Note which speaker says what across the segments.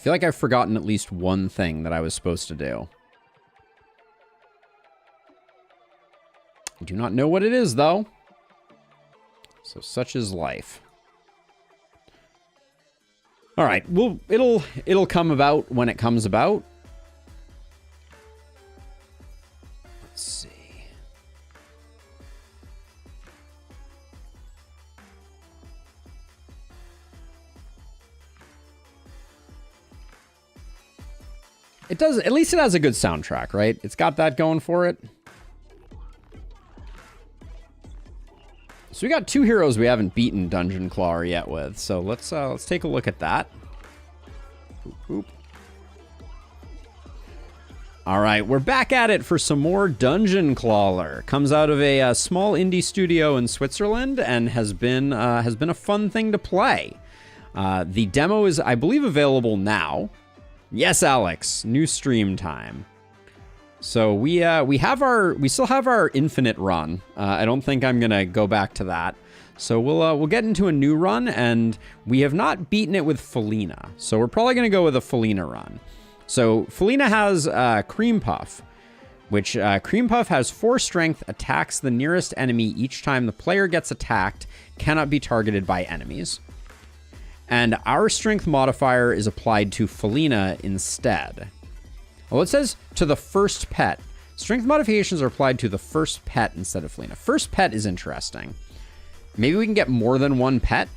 Speaker 1: feel like I've forgotten at least one thing that I was supposed to do. I do not know what it is, though. So such is life. All right, well, it'll come about when it comes about. Let's see. It does, at least it has a good soundtrack, right? It's got that going for it. So we got 2 heroes we haven't beaten Dungeon Clawler yet with. So let's take a look at that. Boop, boop. All right, we're back at it for some more Dungeon Clawler. Comes out of a small indie studio in Switzerland and has been a fun thing to play. The demo is, I believe, available now. Yes, Alex, new stream time. So we still have our infinite run. I don't think I'm gonna go back to that. So we'll get into a new run, and we have not beaten it with Felina. So we're probably gonna go with a Felina run. So Felina has Cream Puff, which Cream Puff has 4 strength, attacks the nearest enemy each time the player gets attacked, cannot be targeted by enemies. And our strength modifier is applied to Felina instead. Well, it says to the first pet. Strength modifications are applied to the first pet instead of Felina. First pet is interesting. Maybe we can get more than 1 pet.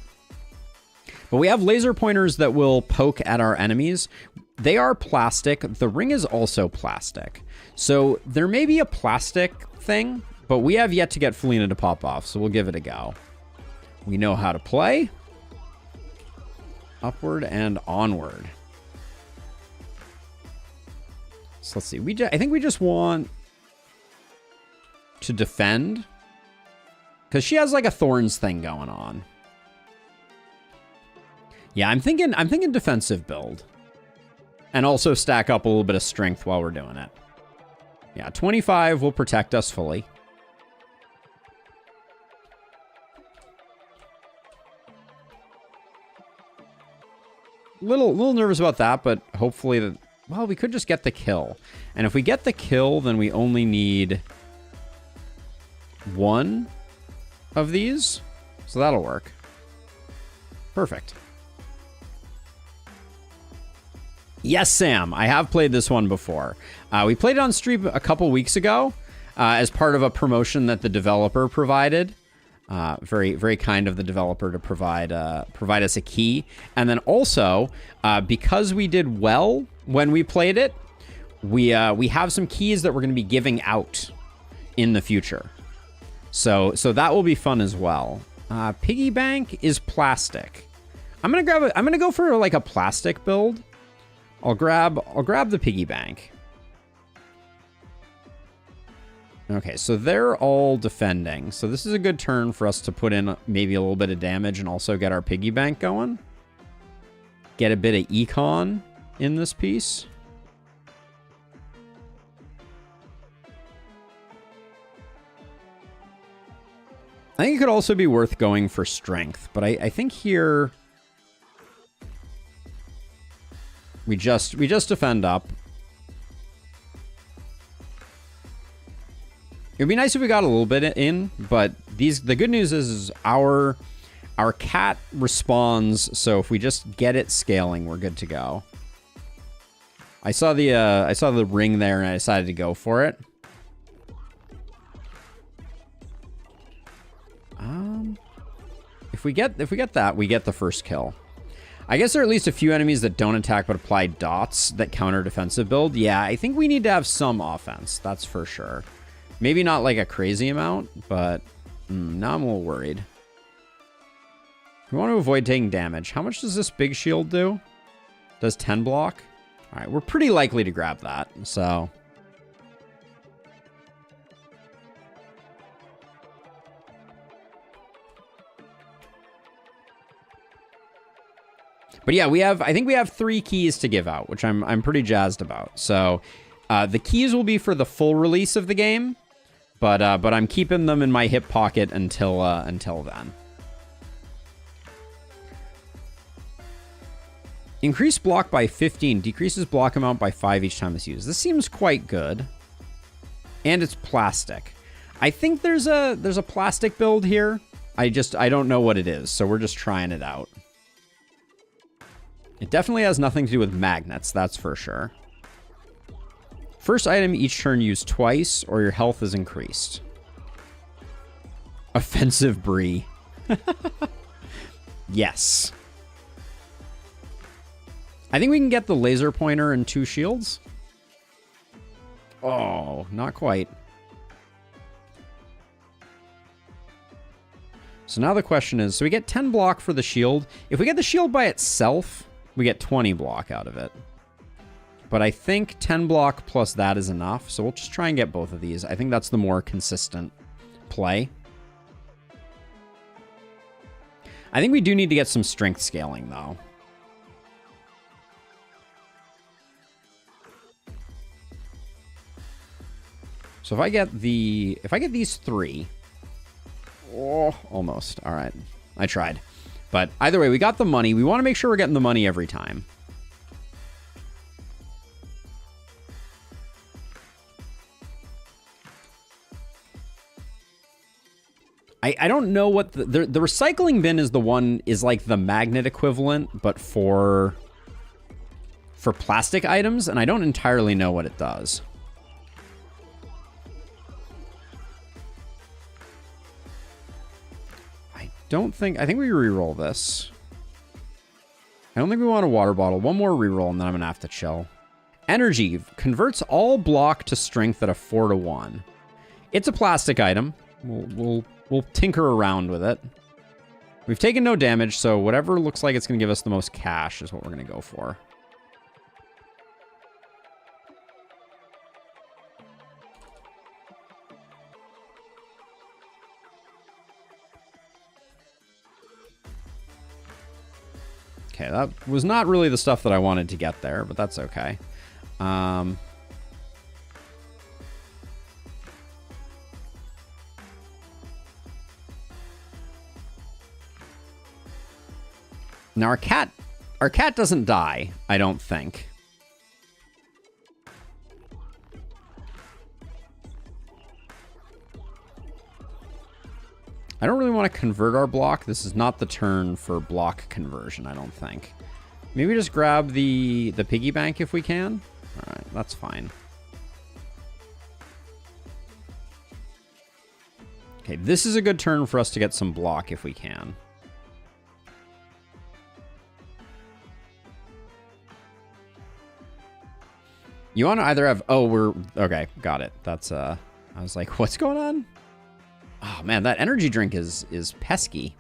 Speaker 1: But we have laser pointers that will poke at our enemies. They are plastic. The ring is also plastic. So there may be a plastic thing, but we have yet to get Felina to pop off, so we'll give it a go. We know how to play. Upward and onward. So let's see. I think we just want to defend, because she has like a thorns thing going on. Yeah, I'm thinking defensive build, and also stack up a little bit of strength while we're doing it. Yeah, 25 will protect us fully. Little nervous about that, but hopefully well, we could just get the kill. And if we get the kill, then we only need 1 of these. So that'll work. Perfect. Yes, Sam, I have played this one before. We played it on stream a couple weeks ago as part of a promotion that the developer provided. Very, very kind of the developer to provide us a key. And then also, because we did well when we played it, we have some keys that we're going to be giving out in the future. So that will be fun as well. Piggy bank is plastic. I'm gonna go for like a plastic build. I'll grab the piggy bank. Okay, so they're all defending. So this is a good turn for us to put in maybe a little bit of damage and also get our piggy bank going. Get a bit of econ in this piece. I think it could also be worth going for strength, but I think here we just defend up. It'd be nice if we got a little bit in, but the good news is our cat responds, so if we just get it scaling, we're good to go. I saw the ring there and I decided to go for it. If we get that, we get the first kill. I guess there are at least a few enemies that don't attack but apply dots that counter defensive build. Yeah, I think we need to have some offense, that's for sure. Maybe not like a crazy amount, but now I'm a little worried. We want to avoid taking damage. How much does this big shield do? Does 10 block? All right, we're pretty likely to grab that, so. But yeah, I think we have 3 keys to give out, which I'm pretty jazzed about. So the keys will be for the full release of the game, but I'm keeping them in my hip pocket until then. Increase block by 15. Decreases block amount by 5 each time it's used. This seems quite good. And it's plastic. I think there's a plastic build here. I don't know what it is, so we're just trying it out. It definitely has nothing to do with magnets, that's for sure. First item each turn used twice, or your health is increased. Offensive Brie. Yes. I think we can get the laser pointer and 2 shields. Oh, not quite. So now the question is, so we get 10 block for the shield. If we get the shield by itself, we get 20 block out of it. But I think 10 block plus that is enough. So we'll just try and get both of these. I think that's the more consistent play. I think we do need to get some strength scaling, though. So if I get these 3... Oh, almost. All right. I tried. But either way, we got the money. We want to make sure we're getting the money every time. I don't know what the recycling bin is. The one is like the magnet equivalent, but for plastic items, and I don't entirely know what it does. I think we reroll this. I don't think we want a water bottle. One more reroll, and then I'm going to have to chill. Energy converts all block to strength at a 4-to-1. It's a plastic item. We'll tinker around with it. We've taken no damage, so whatever looks like it's going to give us the most cash is what we're going to go for. Okay, that was not really the stuff that I wanted to get there, but that's okay. Now our cat doesn't die, I don't think. I don't really want to convert our block. This is not the turn for block conversion, I don't think. Maybe just grab the piggy bank if we can. All right, that's fine. Okay, this is a good turn for us to get some block if we can. You want to either have... Oh, we're... Okay, got it. That's... I was like, what's going on? Oh, man, that energy drink is pesky.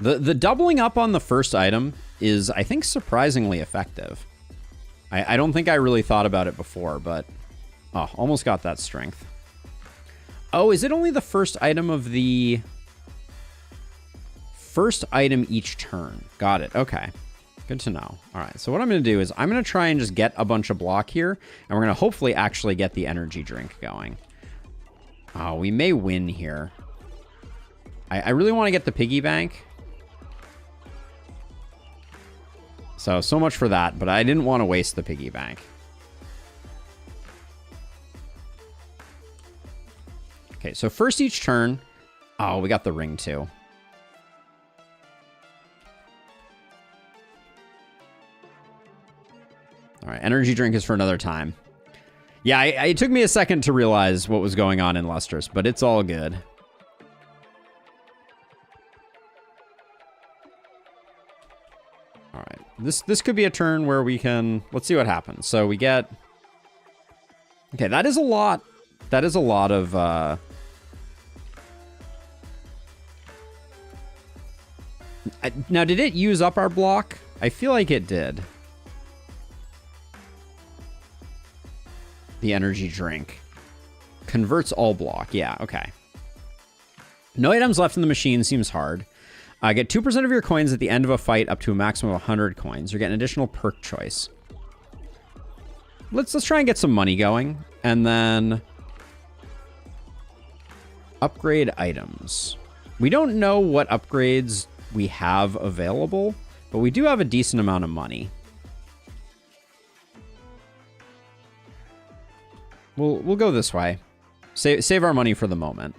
Speaker 1: The doubling up on the first item is, I think, surprisingly effective. I don't think I really thought about it before, but... Oh, almost got that strength. Oh, is it only the first item of the... First item each turn. Got it. Okay. Good to know. All right. So what I'm going to do is I'm going to try and just get a bunch of block here, and we're going to hopefully actually get the energy drink going. Oh, we may win here. I really want to get the piggy bank. So much for that, but I didn't want to waste the piggy bank. Okay, so first each turn. Oh, we got the ring too. All right, energy drink is for another time. Yeah, it took me a second to realize what was going on in Lustrous, but it's all good. All right, this could be a turn where we can... Let's see what happens. So we get... Okay, that is a lot. That is a lot of... Now, did it use up our block? I feel like it did. The energy drink converts all block. Yeah, okay. No items left in the machine seems hard. Get 2% of your coins at the end of a fight up to a maximum of 100 coins. You're getting an additional perk choice. let's try and get some money going, and then upgrade items. We don't know what upgrades we have available, but we do have a decent amount of money. We'll go this way. Save our money for the moment.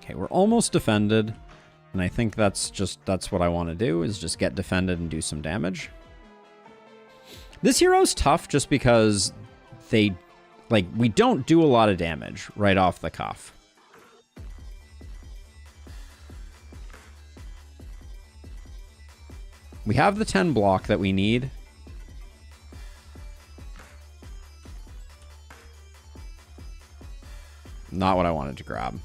Speaker 1: Okay, we're almost defended, and I think that's what I want to do, is just get defended and do some damage. This hero's tough just because we don't do a lot of damage right off the cuff. We have the 10 block that we need. Not what I wanted to grab.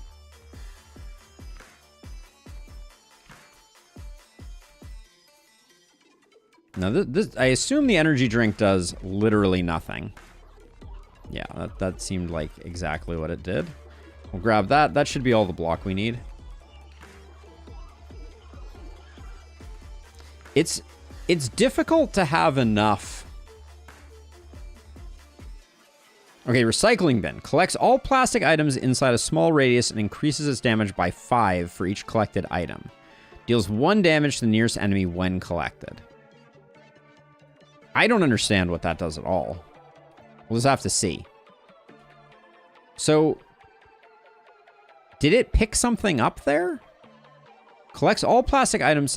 Speaker 1: Now, this I assume the energy drink does literally nothing. Yeah, that seemed like exactly what it did. We'll grab that. That should be all the block we need. It's difficult to have enough. Okay, recycling bin. Collects all plastic items inside a small radius and increases its damage by 5 for each collected item. Deals 1 damage to the nearest enemy when collected. I don't understand what that does at all. We'll just have to see. So, did it pick something up there? Collects all plastic items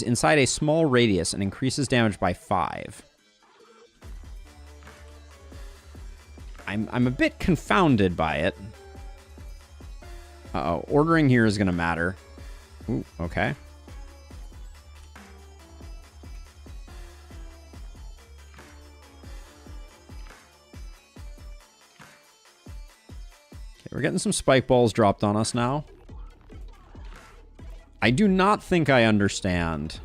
Speaker 1: inside a small radius and increases damage by 5. I'm a bit confounded by it. Uh-oh, ordering here is going to matter. Ooh, okay. We're getting some spike balls dropped on us now. I do not think I understand.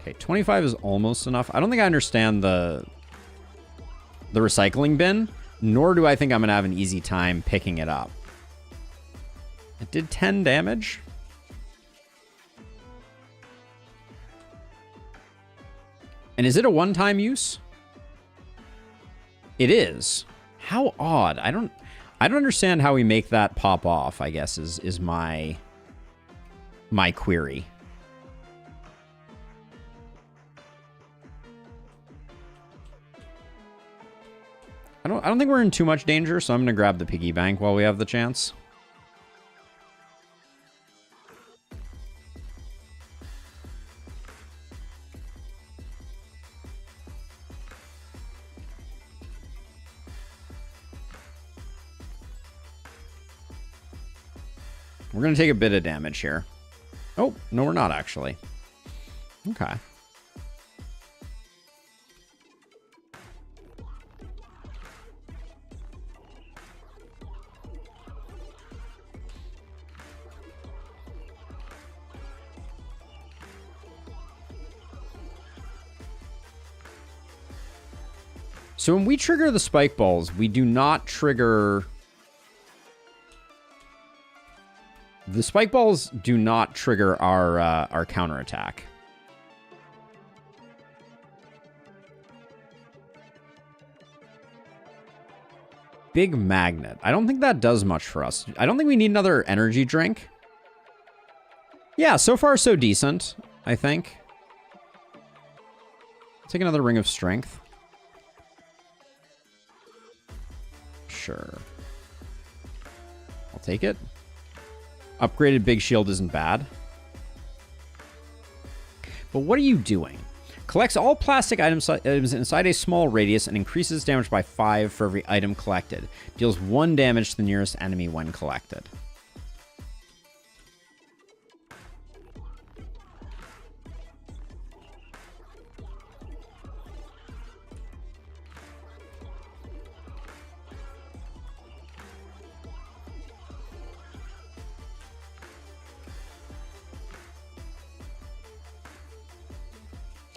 Speaker 1: Okay, 25 is almost enough. I don't think I understand the recycling bin, nor do I think I'm going to have an easy time picking it up. It did 10 damage. And is it a one-time use? It is. How odd. I don't understand how we make that pop off, I guess, is my query. I don't think we're in too much danger, so I'm going to grab the piggy bank while we have the chance. We're going to take a bit of damage here. Oh, no, we're not actually. Okay. So when we trigger the spike balls, we do not trigger... The spike balls do not trigger our counterattack. Big magnet. I don't think that does much for us. I don't think we need another energy drink. Yeah, so far so decent, I think. Take another ring of strength. Sure. I'll take it. Upgraded big shield isn't bad. But what are you doing? Collects all plastic items inside a small radius and increases damage by 5 for every item collected. Deals 1 damage to the nearest enemy when collected.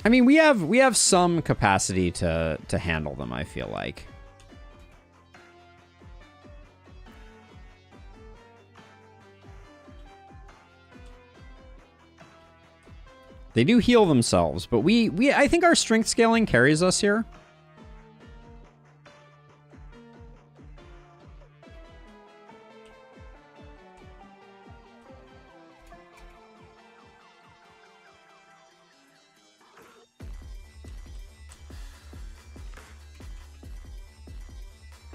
Speaker 1: I mean, we have some capacity to handle them, I feel like. They do heal themselves, but I think our strength scaling carries us here.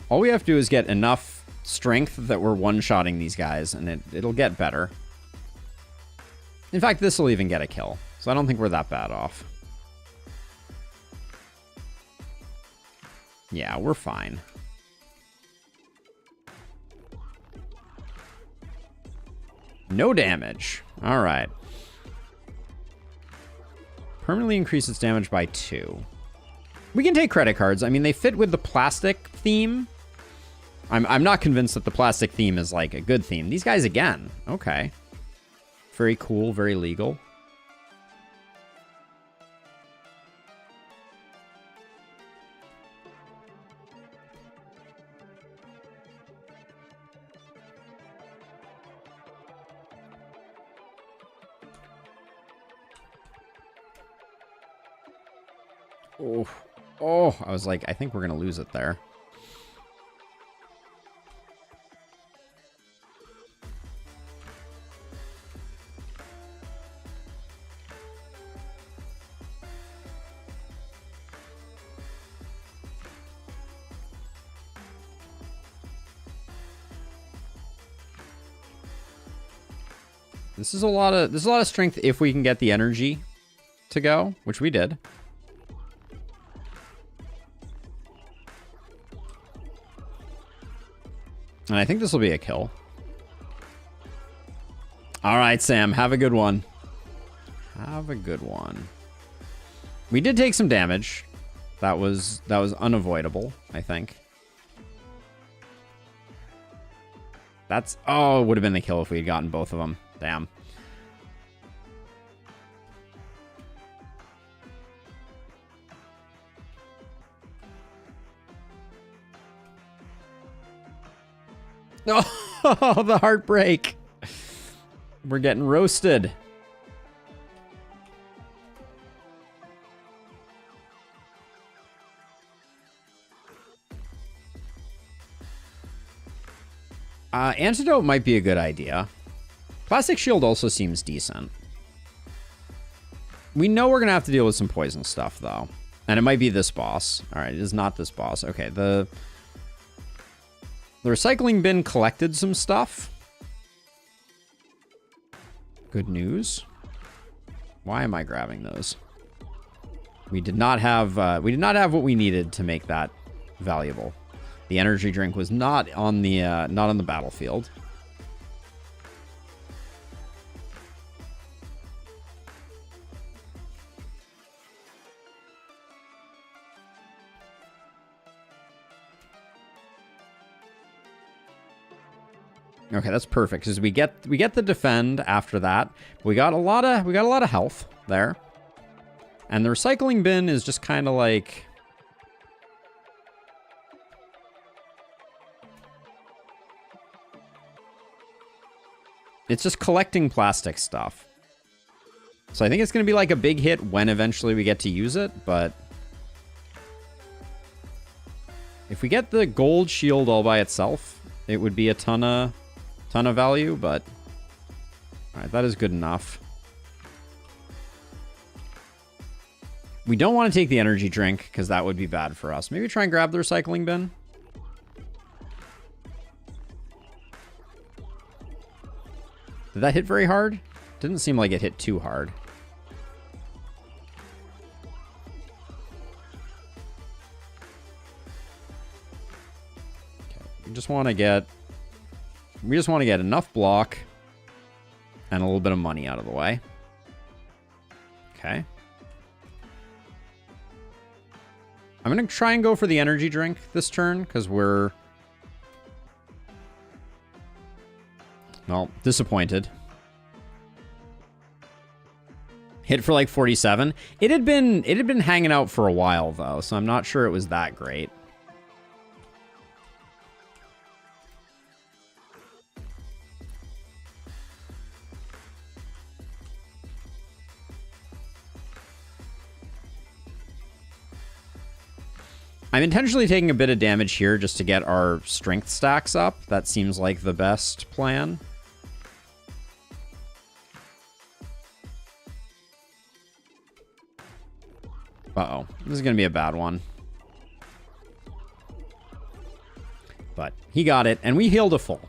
Speaker 1: All we have to do is get enough strength that we're one-shotting these guys, and it'll get better. In fact, this will even get a kill, so I don't think we're that bad off. Yeah, we're fine. No damage. All right. Permanently increase its damage by 2. We can take credit cards. I mean, they fit with the plastic theme. I'm not convinced that the plastic theme is like a good theme. These guys again. Okay. Very cool, very legal. Oh, I was like, I think we're going to lose it there. This is a lot of strength if we can get the energy to go, which we did. And I think this will be a kill. All right, Sam, have a good one. Have a good one. We did take some damage. That was unavoidable, I think. Oh, it would have been the kill if we had gotten both of them. Damn. Oh, the heartbreak. We're getting roasted. Antidote might be a good idea. Plastic shield also seems decent. We know we're going to have to deal with some poison stuff, though. And it might be this boss. All right, it is not this boss. Okay, the recycling bin collected some stuff. Good news. Why am I grabbing those? We did not have what we needed to make that valuable. The energy drink was not on the battlefield. Okay, that's perfect because we get the defend after that. We got a lot of health there. And the recycling bin is just kind of like it's just collecting plastic stuff. So I think it's going to be like a big hit when eventually we get to use it, but if we get the gold shield all by itself, it would be a ton of value, but all right, that is good enough. We don't want to take the energy drink because that would be bad for us. Maybe try and grab the recycling bin. Did that hit very hard? Didn't seem like it hit too hard. Okay, we just want to get enough block and a little bit of money out of the way. Okay. I'm going to try and go for the energy drink this turn because we're... well, disappointed. Hit for like 47. It had been hanging out for a while though, so I'm not sure it was that great. I'm intentionally taking a bit of damage here just to get our strength stacks up. That seems like the best plan. Uh-oh. This is going to be a bad one. But he got it, and we healed a full.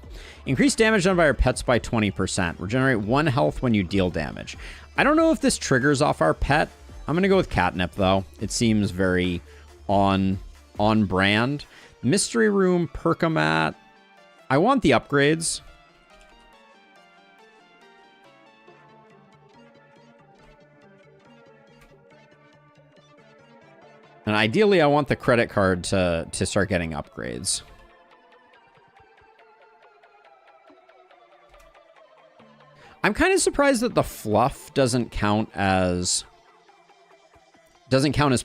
Speaker 1: Increase damage done by our pets by 20%. Regenerate 1 health when you deal damage. I don't know if this triggers off our pet. I'm going to go with catnip, though. It seems very on brand. Mystery room, perkamat. I want the upgrades. And ideally, I want the credit card to start getting upgrades. I'm kind of surprised that the fluff doesn't count as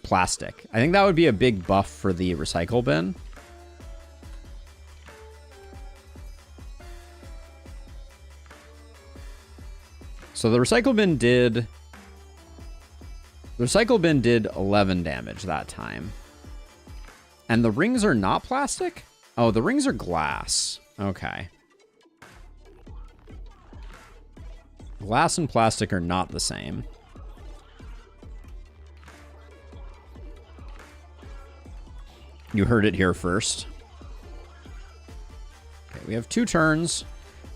Speaker 1: plastic. I think that would be a big buff for the recycle bin. So the recycle bin did 11 damage that time. And the rings are not plastic? Oh, the rings are glass. Okay. Glass and plastic are not the same. You heard it here first. Okay, we have 2 turns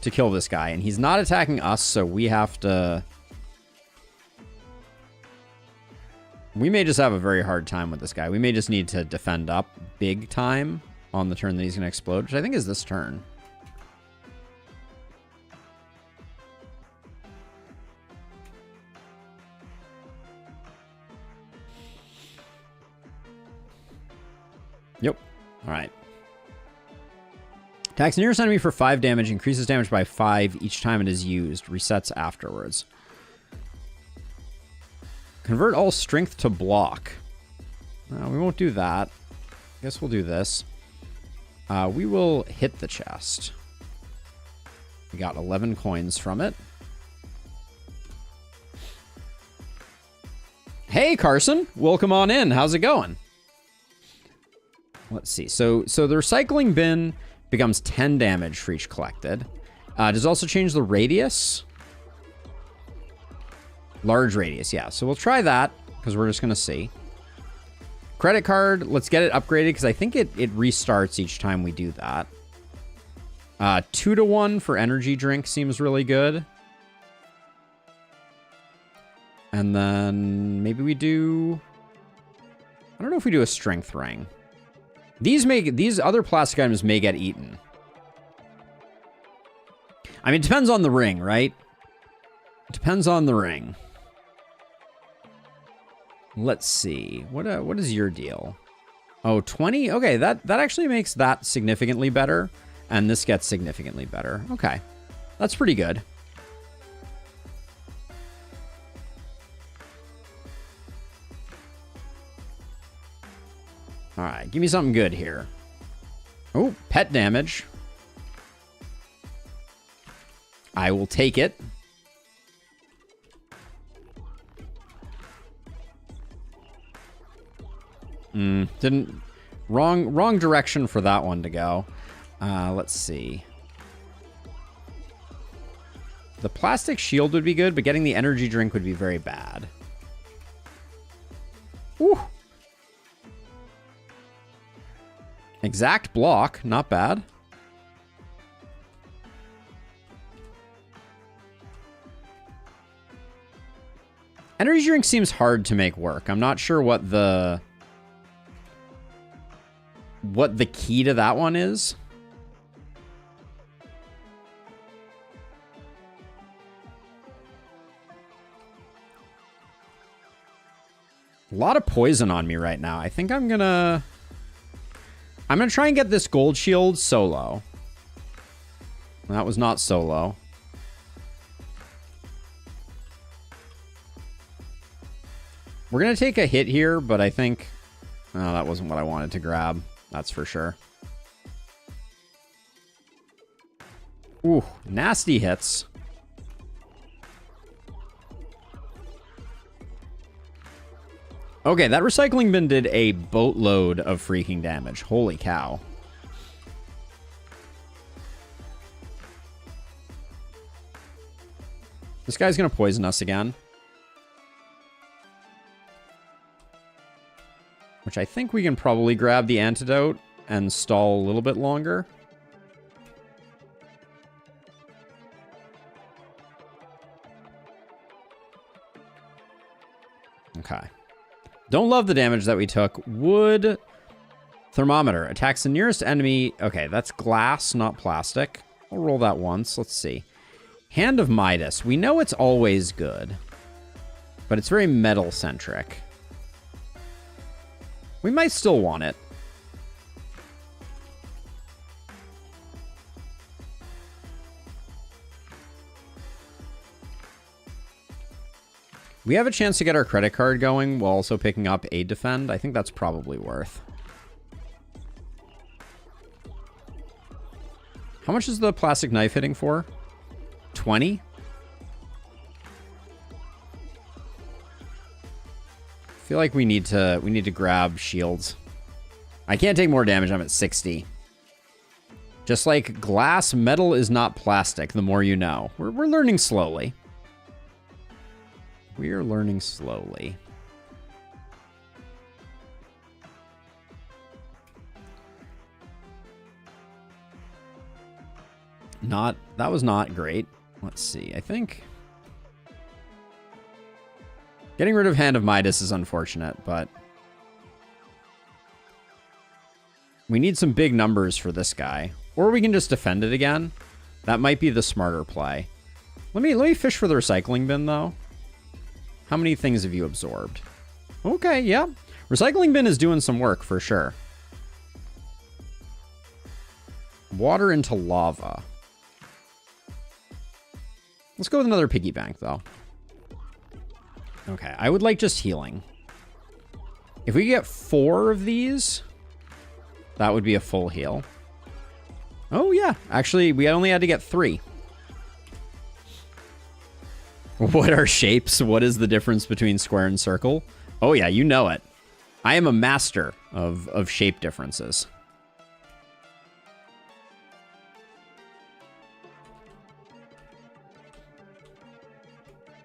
Speaker 1: to kill this guy, and he's not attacking us, so we have to... We may just have a very hard time with this guy. We may just need to defend up big time on the turn that he's going to explode, which I think is this turn. Yep. All right. Attacks nearest enemy for 5 damage, increases damage by 5 each time it is used, resets afterwards. Convert all strength to block. No, we won't do that. I guess we'll do this. We will hit the chest. We got 11 coins from it. Hey, Carson. Welcome on in. How's it going? Let's see. So the recycling bin becomes 10 damage for each collected. Does also change the radius. Large radius, yeah. So we'll try that because we're just going to see. Credit card, let's get it upgraded because I think it restarts each time we do that. 2-to-1 for energy drink seems really good. And then maybe we do... I don't know if we do a strength ring. These other plastic items may get eaten. I mean, it depends on the ring, right? It depends on the ring. Let's see. What is your deal? Oh, 20? Okay, that actually makes that significantly better. And this gets significantly better. Okay. That's pretty good. All right, give me something good here. Oh, pet damage. I will take it. Didn't... Wrong direction for that one to go. Let's see. The plastic shield would be good, but getting the energy drink would be very bad. Whew. Exact block, not bad. Energy drink seems hard to make work. I'm not sure what the key to that one is. A lot of poison on me right now. I think I'm gonna try and get this gold shield solo. That was not solo. We're going to take a hit here, but I think... Oh, that wasn't what I wanted to grab. That's for sure. Ooh, nasty hits. Okay, that recycling bin did a boatload of freaking damage. Holy cow. This guy's gonna poison us again. Which I think we can probably grab the antidote and stall a little bit longer. Okay. Don't love the damage that we took. Wood thermometer attacks the nearest enemy. Okay, that's glass, not plastic. I'll roll that once. Let's see. Hand of Midas. We know it's always good, but it's very metal-centric. We might still want it. We have a chance to get our credit card going while also picking up Aid Defend. I think that's probably worth. How much is the plastic knife hitting for? 20? I feel like we need to grab shields. I can't take more damage. I'm at 60. Just like glass, metal is not plastic. The more you know. We're learning slowly. We are learning slowly. That was not great. Let's see. I think getting rid of Hand of Midas is unfortunate, but we need some big numbers for this guy. Or we can just defend it again. That might be the smarter play. Let me fish for the recycling bin though. How many things have you absorbed? Okay, yeah. Recycling bin is doing some work for sure. Water into lava. Let's go with another piggy bank, though. Okay, I would like just healing. If we get 4 of these, that would be a full heal. Oh, yeah. Actually, we only had to get 3. What are shapes? What is the difference between square and circle? Oh, yeah, you know it. I am a master of shape differences.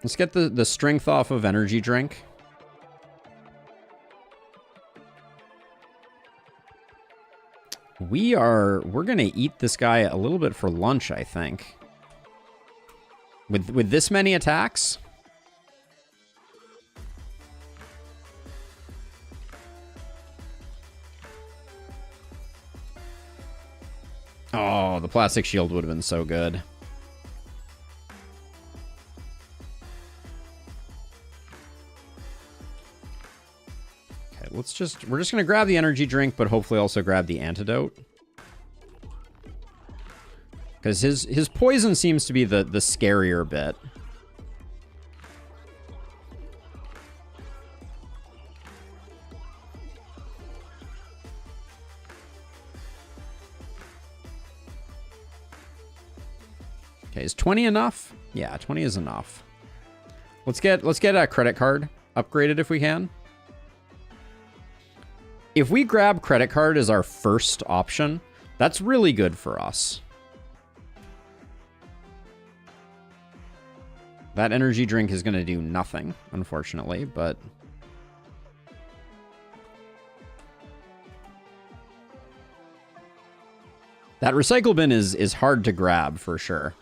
Speaker 1: Let's get the strength off of energy drink. We're gonna eat this guy a little bit for lunch, I think. With this many attacks? Oh, the plastic shield would have been so good. We're just going to grab the energy drink, but hopefully also grab the antidote. Because his poison seems to be the scarier bit. Okay, is 20 enough? Yeah, 20 is enough. Let's get a credit card upgraded if we can. If we grab credit card as our first option, that's really good for us. That energy drink is going to do nothing, unfortunately, but... that recycle bin is hard to grab, for sure.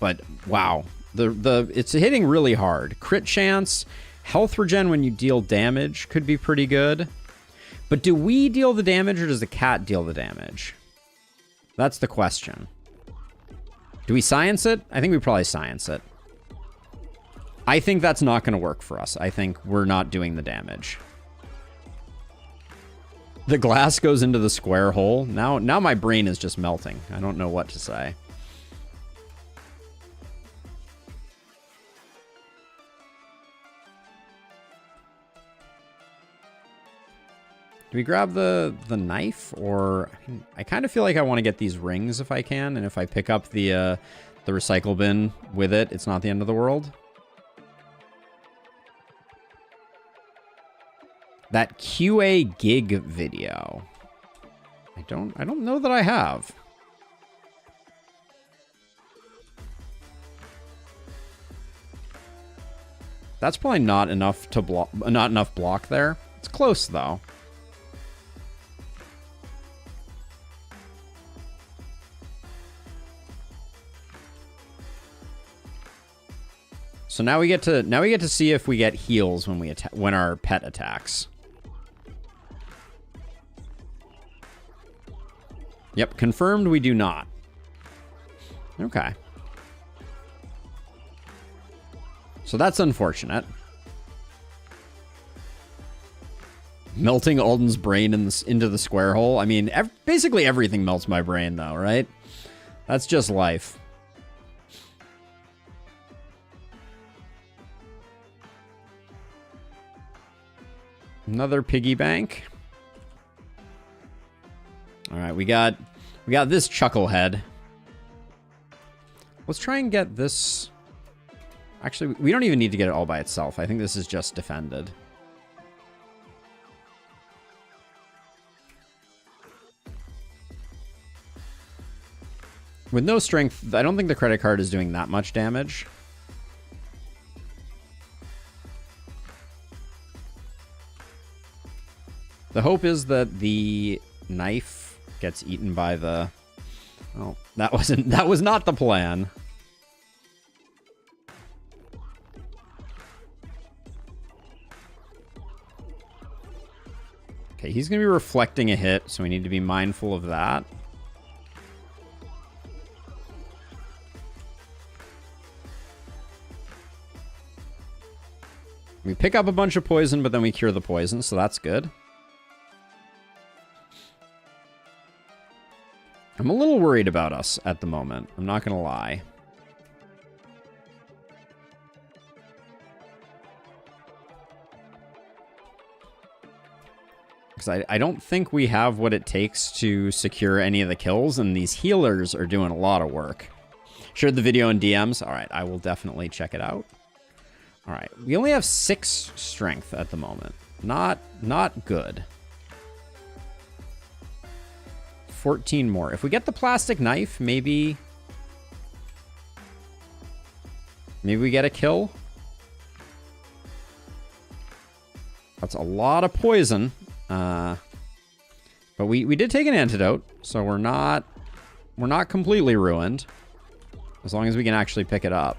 Speaker 1: But wow, it's hitting really hard. Crit chance, health regen when you deal damage could be pretty good. But do we deal the damage or does the cat deal the damage? That's the question. Do we science it? I think we probably science it. I think that's not going to work for us. I think we're not doing the damage. The glass goes into the square hole. Now my brain is just melting. I don't know what to say. Do we grab the knife, or I kind of feel like I want to get these rings if I can, and if I pick up the recycle bin with it, it's not the end of the world. That QA gig video. I don't know that I have. That's probably not enough to block, not enough block there. It's close though. So now we get to see if we get heals when our pet attacks. Yep, confirmed we do not. Okay. So that's unfortunate. Melting Alden's brain into the square hole. I mean, basically everything melts my brain though, right? That's just life. Another piggy bank. All right, we got this chucklehead. Let's try and get this. Actually, we don't even need to get it all by itself. I think this is just defended. With no strength, I don't think the credit card is doing that much damage. The hope is that the knife gets eaten by the... Oh, that was not the plan. Okay, he's going to be reflecting a hit, so we need to be mindful of that. We pick up a bunch of poison, but then we cure the poison, so that's good. I'm a little worried about us at the moment. I'm not going to lie. Because I don't think we have what it takes to secure any of the kills, and these healers are doing a lot of work. Shared the video in DMs. All right, I will definitely check it out. All right, we only have 6 strength at the moment. Not good. 14 more. If we get the plastic knife, maybe we get a kill. That's a lot of poison. But we did take an antidote, so we're not completely ruined. As long as we can actually pick it up.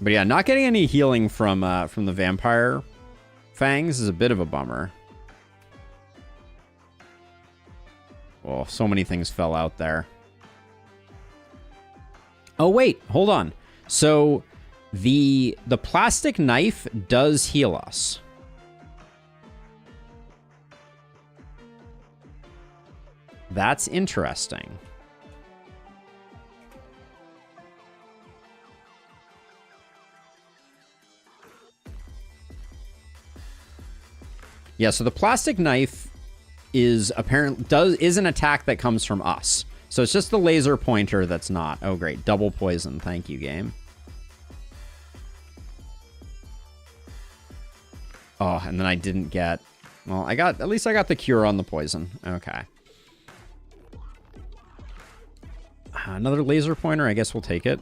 Speaker 1: But yeah, not getting any healing from the vampire fangs is a bit of a bummer. Oh, so many things fell out there. Oh wait, hold on. So the plastic knife does heal us. That's interesting. Yeah, so the plastic knife is an attack that comes from us. So it's just the laser pointer that's not. Oh great, double poison. Thank you, game. Oh, and then I didn't get... Well, at least I got the cure on the poison. Okay. Another laser pointer, I guess we'll take it.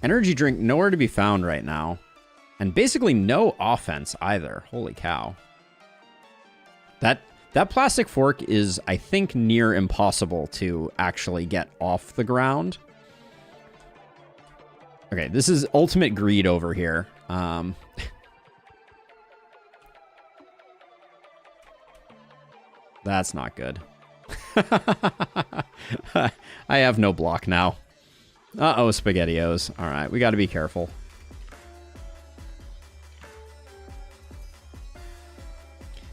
Speaker 1: Energy drink nowhere to be found right now. And basically no offense either. Holy cow. That plastic fork is, I think, near impossible to actually get off the ground. Okay, this is ultimate greed over here. That's not good. I have no block now. Uh-oh, SpaghettiOs. All right, we got to be careful.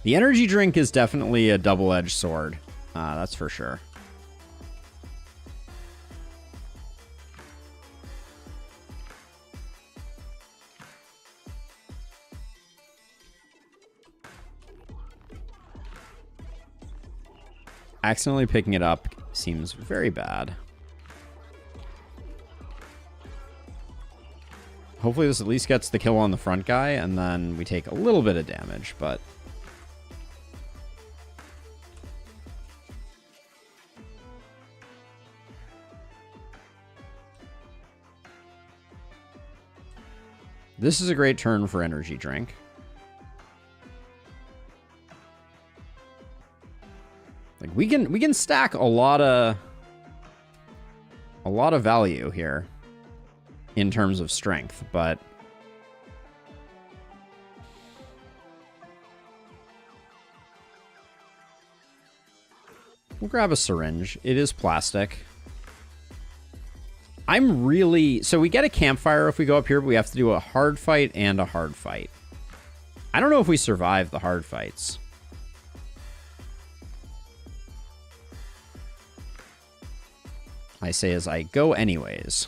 Speaker 1: The energy drink is definitely a double-edged sword. That's for sure. Accidentally picking it up seems very bad. Hopefully this at least gets the kill on the front guy, and then we take a little bit of damage, but... This is a great turn for energy drink. Like we can stack a lot of value here in terms of strength, but we'll grab a syringe. It is plastic. I'm really... So we get a campfire if we go up here, but we have to do a hard fight and a hard fight. I don't know if we survive the hard fights. I say as I go anyways.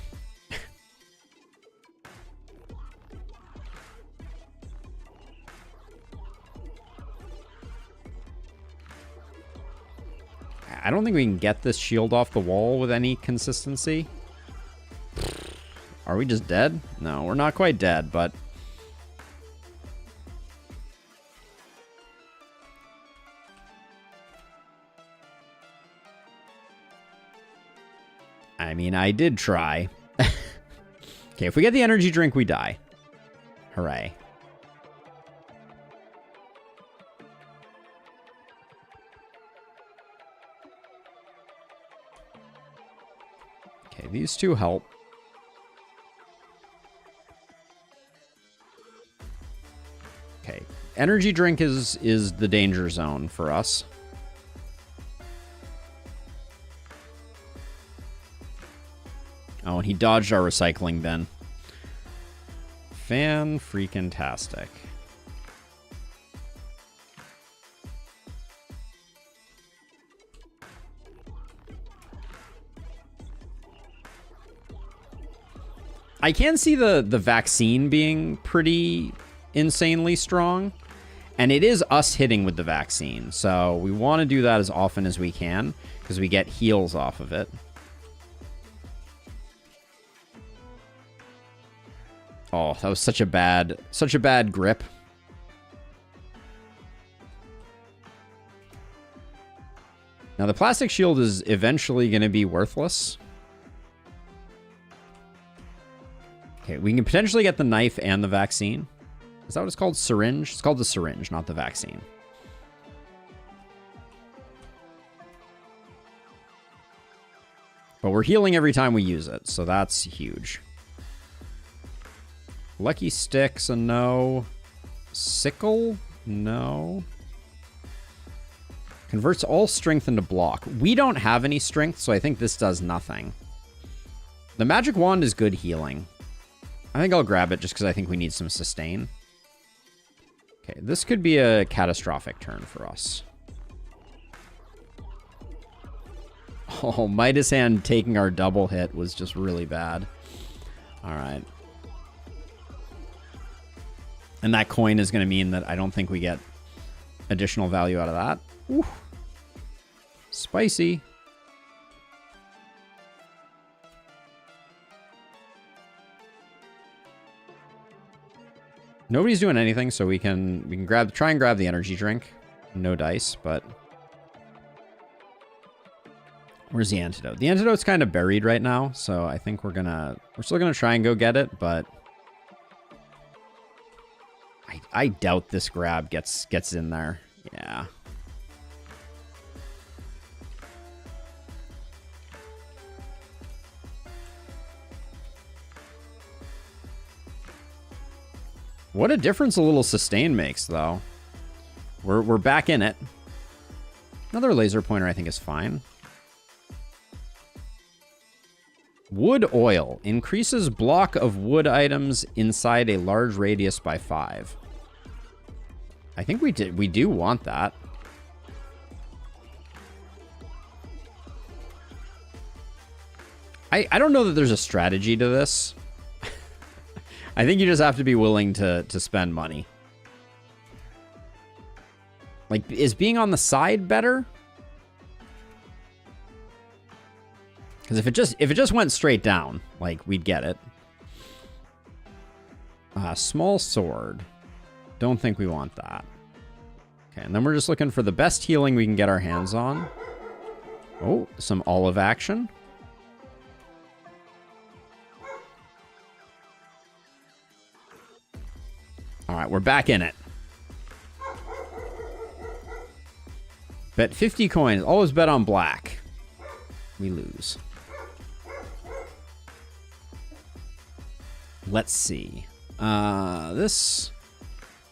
Speaker 1: I don't think we can get this shield off the wall with any consistency. Are we just dead? No, we're not quite dead, but... I mean, I did try. Okay, if we get the energy drink, we die. Hooray. Okay, these two help. Okay, energy drink is the danger zone for us. Oh, and he dodged our recycling bin. Fan-freaking-tastic. I can see the vaccine being pretty insanely strong, and it is us hitting with the vaccine, so we want to do that as often as we can because we get heals off of it. Oh, that was such a bad grip. Now the plastic shield is eventually going to be worthless. Okay, we can potentially get the knife and the vaccine. Is that what it's called? Syringe? It's called the syringe, not the vaccine. But we're healing every time we use it, so that's huge. Lucky sticks, a no. Sickle? No. Converts all strength into block. We don't have any strength, so I think this does nothing. The magic wand is good healing. I think I'll grab it just because I think we need some sustain. Okay, this could be a catastrophic turn for us. Oh, Midas Hand taking our double hit was just really bad. All right. And that coin is going to mean that I don't think we get additional value out of that. Ooh. Spicy. Nobody's doing anything, so we can try and grab the energy drink. No dice, but where's the antidote? The antidote's kind of buried right now, so I think we're still gonna try and go get it, but I doubt this grab gets in there. Yeah. What a difference a little sustain makes, though. We're back in it. Another laser pointer I think is fine. Wood oil increases block of wood items inside a large radius by 5. I think we do want that. I don't know that there's a strategy to this. I think you just have to be willing to spend money. Like, is being on the side better? Because if it just went straight down, like, we'd get it. Small sword. Don't think we want that. Okay, and then we're just looking for the best healing we can get our hands on. Oh, some olive action. All right, we're back in it. Bet 50 coins. Always bet on black. We lose. Let's see. This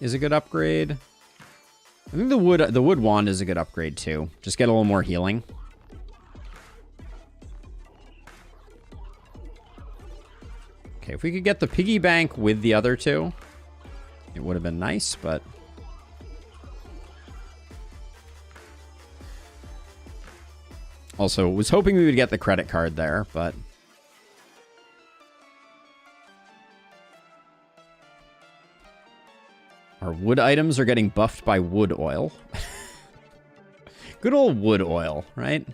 Speaker 1: is a good upgrade. I think the wood wand is a good upgrade too. Just get a little more healing. Okay, if we could get the piggy bank with the other two, it would have been nice, but... Also, was hoping we would get the credit card there, but... Our wood items are getting buffed by wood oil. Good old wood oil, right?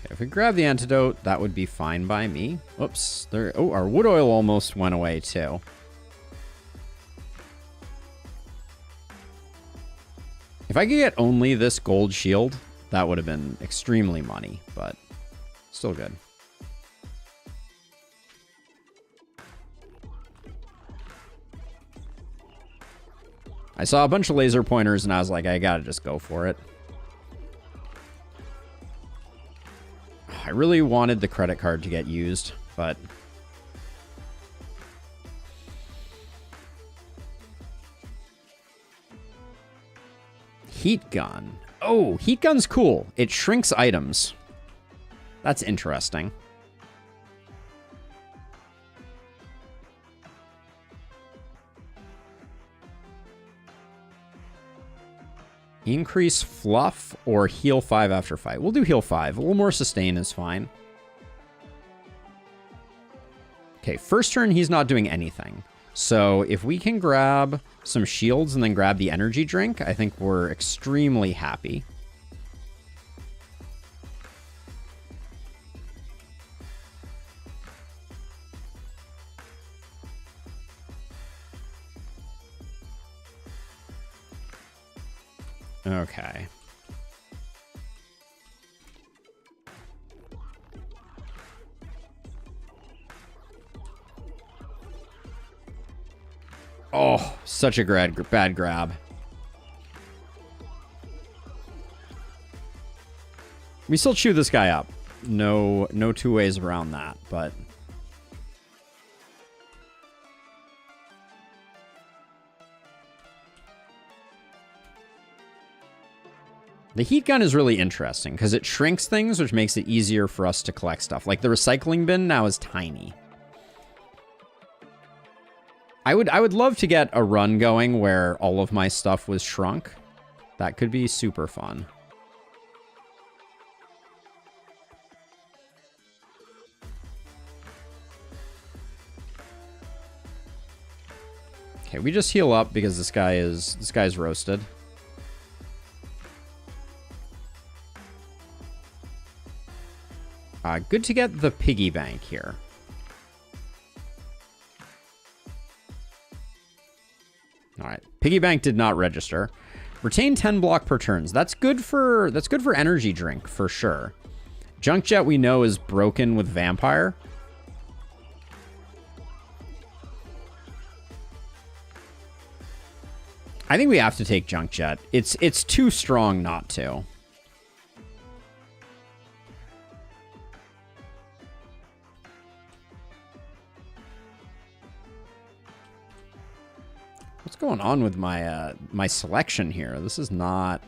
Speaker 1: If we grab the antidote, that would be fine by me. Whoops. There. Oh, our wood oil almost went away, too. If I could get only this gold shield, that would have been extremely money, but still good. I saw a bunch of laser pointers, and I was like, I gotta just go for it. I really wanted the credit card to get used, but... Heat gun. Oh, heat gun's cool. It shrinks items. That's interesting. Increase fluff or heal 5 after fight. We'll do heal 5. A little more sustain is fine. Okay, first turn he's not doing anything. So if we can grab some shields and then grab the energy drink, I think we're extremely happy. Okay. Oh, such a bad grab. We still chew this guy up. No two ways around that, but... The heat gun is really interesting because it shrinks things, which makes it easier for us to collect stuff. Like the recycling bin now is tiny. I would love to get a run going where all of my stuff was shrunk. That could be super fun. Okay, we just heal up because this guy's roasted. Good to get the piggy bank here. All right, piggy bank did not register. Retain 10 block per turns. That's good for energy drink for sure. Junk jet we know is broken with vampire. I think we have to take junk jet. It's too strong not to. What's going on with my my selection here? This is not...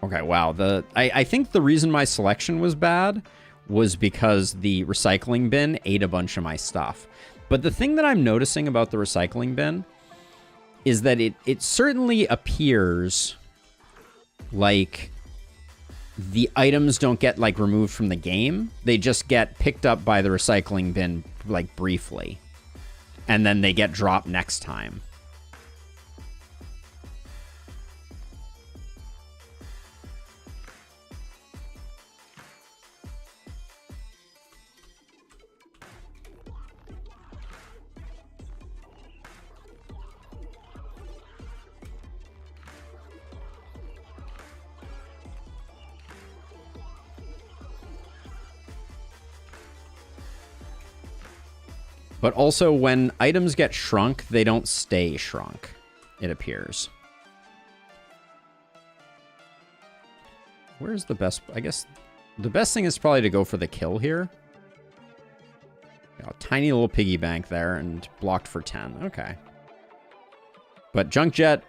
Speaker 1: Okay, wow. I think the reason my selection was bad was because the recycling bin ate a bunch of my stuff. But the thing that I'm noticing about the recycling bin is that it certainly appears like the items don't get, like, removed from the game. They just get picked up by the recycling bin, like, briefly. And then they get dropped next time. But also, when items get shrunk, they don't stay shrunk, it appears. Where's the best... I guess the best thing is probably to go for the kill here. A tiny little piggy bank there and blocked for 10. Okay. But Junk Jet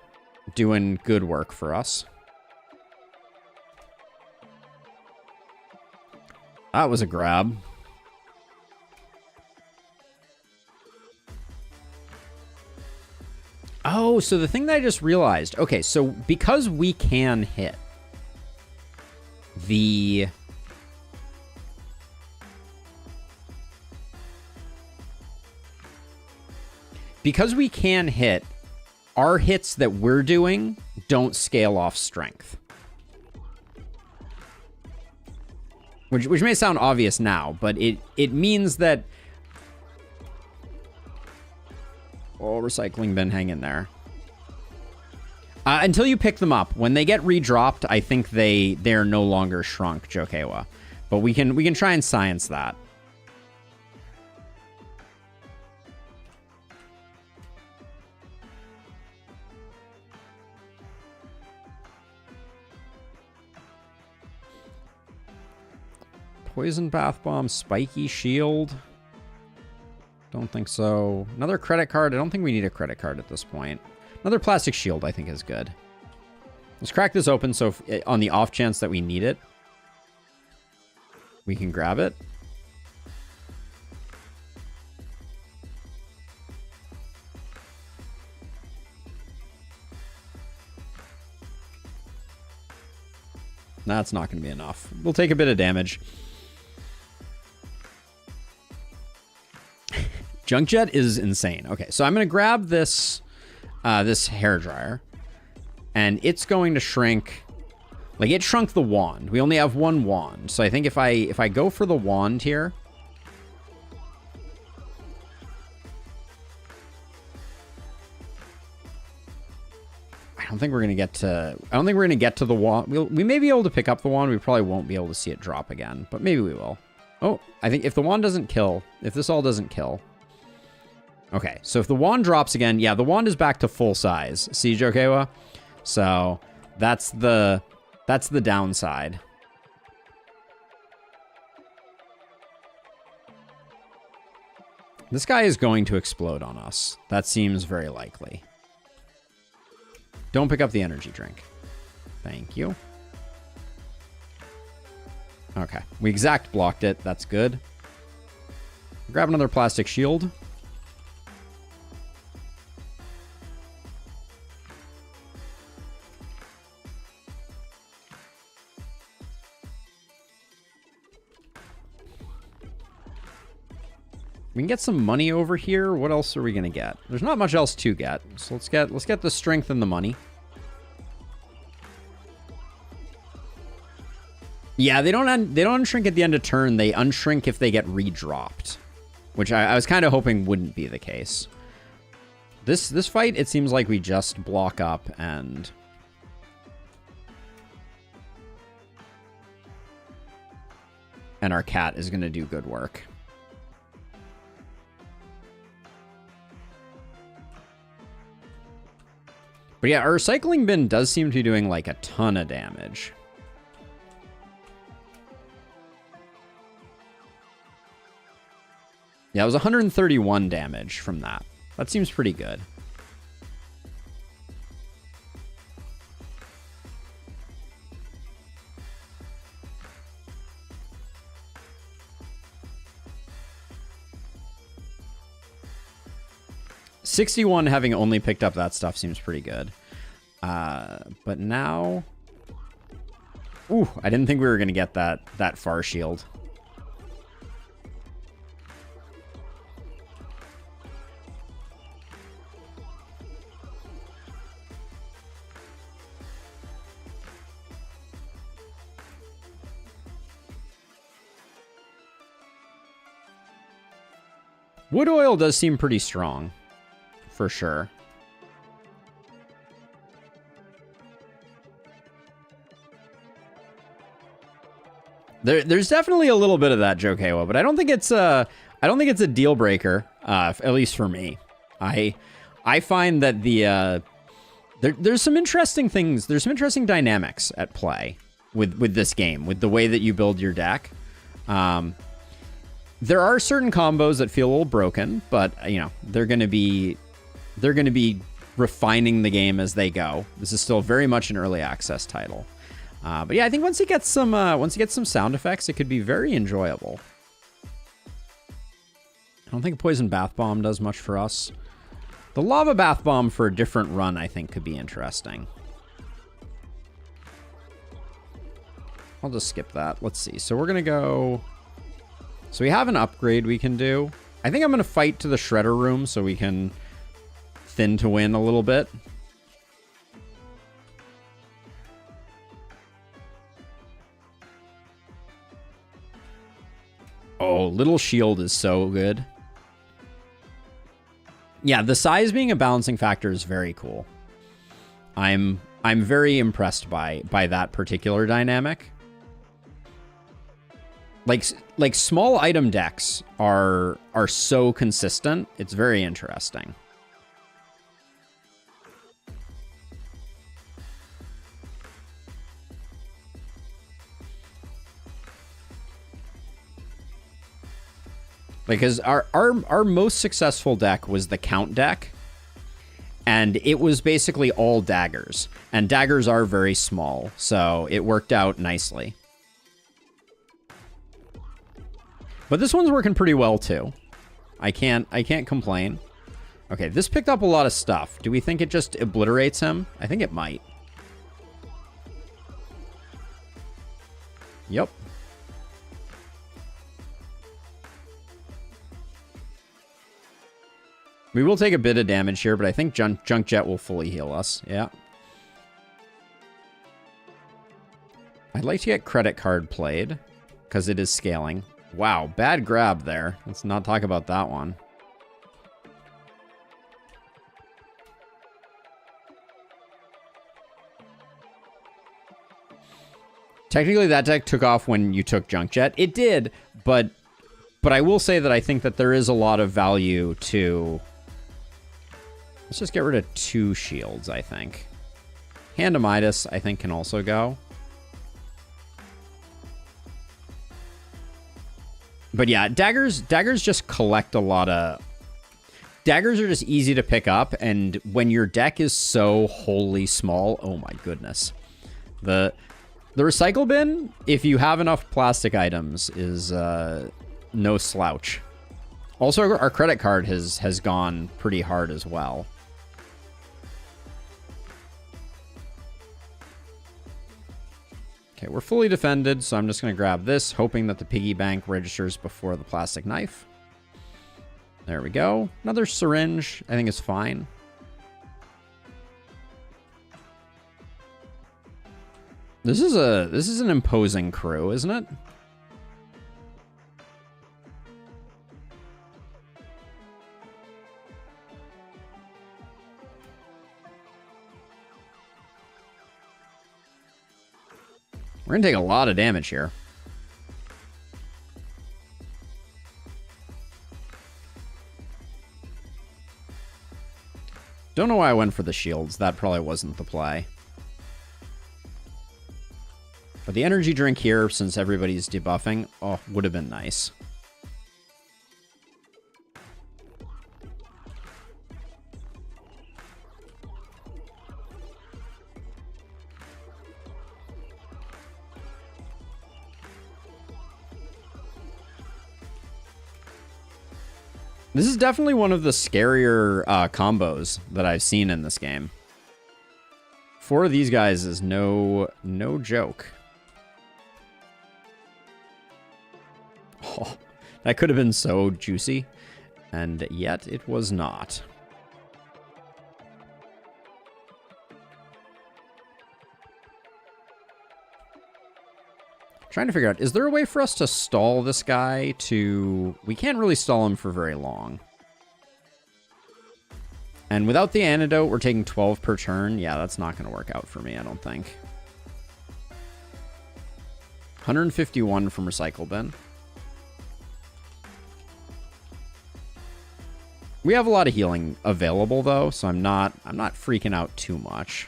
Speaker 1: doing good work for us. That was a grab. Oh, so the thing that I just realized... Okay, so because we can hit the... Because we can hit, our hits that we're doing don't scale off strength. Which may sound obvious now, but it means that... Oh, recycling bin, hang in there. Until you pick them up. When they get redropped, I think they're no longer shrunk, Jokewa. But we can try and science that. Poison bath bomb, spiky shield. Don't think so. Another credit card. I don't think we need a credit card at this point. Another plastic shield I think is good. Let's crack this open so if, on the off chance that we need it, we can grab it. That's not going to be enough. We'll take a bit of damage. Junk Jet is insane. Okay, so I'm going to grab this this hairdryer, and it's going to shrink. Like, it shrunk the wand. We only have one wand, so I think if I go for the wand here, I don't think we're gonna get to. I don't think we're gonna get to the wand. We may be able to pick up the wand. We probably won't be able to see it drop again, but maybe we will. Oh, I think if the wand doesn't kill, if this all doesn't kill. Okay, so if the wand drops again, yeah, the wand is back to full size. See, Jokewa? So that's the downside. This guy is going to explode on us. That seems very likely. Don't pick up the energy drink. Thank you. Okay, we exact blocked it. That's good. Grab another plastic shield. We can get some money over here. What else are we gonna get? There's not much else to get. So let's get the strength and the money. Yeah, they don't unshrink at the end of turn. They unshrink if they get redropped, which I was kind of hoping wouldn't be the case. This fight, it seems like we just block up and our cat is gonna do good work. But yeah, our recycling bin does seem to be doing like a ton of damage. Yeah, it was 131 damage from that. That seems pretty good. 61 having only picked up that stuff seems pretty good. But now... Ooh, I didn't think we were going to get that far shield. Wood oil does seem pretty strong, for sure. There's definitely a little bit of that, Jokewa, but I don't think it's a deal breaker, at least for me. I find that there's some interesting things, there's some interesting dynamics at play with this game, with the way that you build your deck. There are certain combos that feel a little broken, but you know, they're going to be refining the game as they go. This is still very much an early access title. But yeah, I think once you get some sound effects, it could be very enjoyable. I don't think Poison Bath Bomb does much for us. The Lava Bath Bomb for a different run, I think, could be interesting. I'll just skip that. Let's see. So we're going to go... So we have an upgrade we can do. I think I'm going to fight to the Shredder room so we can thin to win a little bit. Oh, Little Shield is so good. Yeah, the size being a balancing factor is very cool. I'm very impressed by that particular dynamic. Like small item decks are so consistent. It's very interesting. Because our most successful deck was the Count deck, and it was basically all daggers, and daggers are very small, so it worked out nicely. But this one's working pretty well too. I can't complain. Okay, this picked up a lot of stuff. Do we think it just obliterates him? I think it might. Yep. We will take a bit of damage here, but I think Junk Jet will fully heal us. Yeah. I'd like to get Credit Card played, because it is scaling. Wow, bad grab there. Let's not talk about that one. Technically, that deck took off when you took Junk Jet. It did, but I will say that I think that there is a lot of value to... Let's just get rid of 2 shields, I think. Hand of Midas, I think, can also go. But yeah, daggers just collect a lot of... Daggers are just easy to pick up, and when your deck is so wholly small, oh my goodness. The recycle bin, if you have enough plastic items, is no slouch. Also, our credit card has gone pretty hard as well. Okay, we're fully defended, so I'm just going to grab this, hoping that the piggy bank registers before the plastic knife. There we go. Another syringe, I think is fine. This is an imposing crew, isn't it? We're going to take a lot of damage here. Don't know why I went for the shields. That probably wasn't the play. But the energy drink here, since everybody's debuffing, oh, would have been nice. This is definitely one of the scarier combos that I've seen in this game. 4 of these guys is no joke. Oh, that could have been so juicy, and yet it was not. Trying to figure out, is there a way for us to stall this guy to... We can't really stall him for very long. And without the antidote, we're taking 12 per turn. Yeah, that's not going to work out for me, I don't think. 151 from Recycle Bin. We have a lot of healing available, though, so I'm not freaking out too much.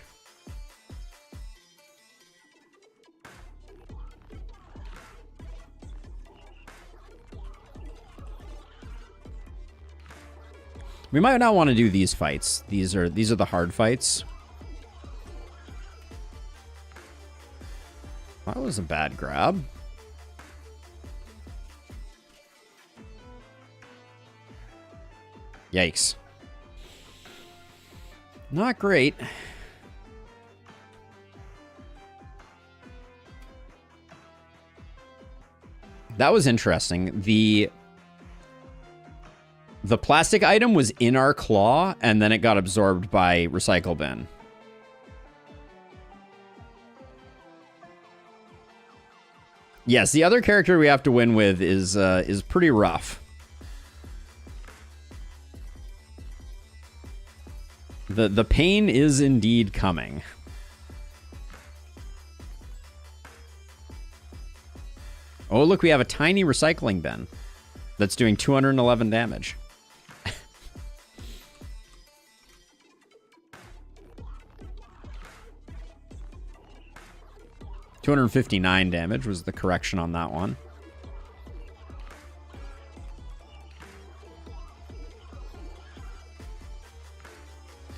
Speaker 1: We might not want to do these fights. These are the hard fights. That was a bad grab. Yikes. Not great. That was interesting. The plastic item was in our claw, and then it got absorbed by Recycle Bin. Yes, the other character we have to win with is pretty rough. The pain is indeed coming. Oh, look, we have a tiny recycling bin that's doing 211 damage. 259 damage was the correction on that one.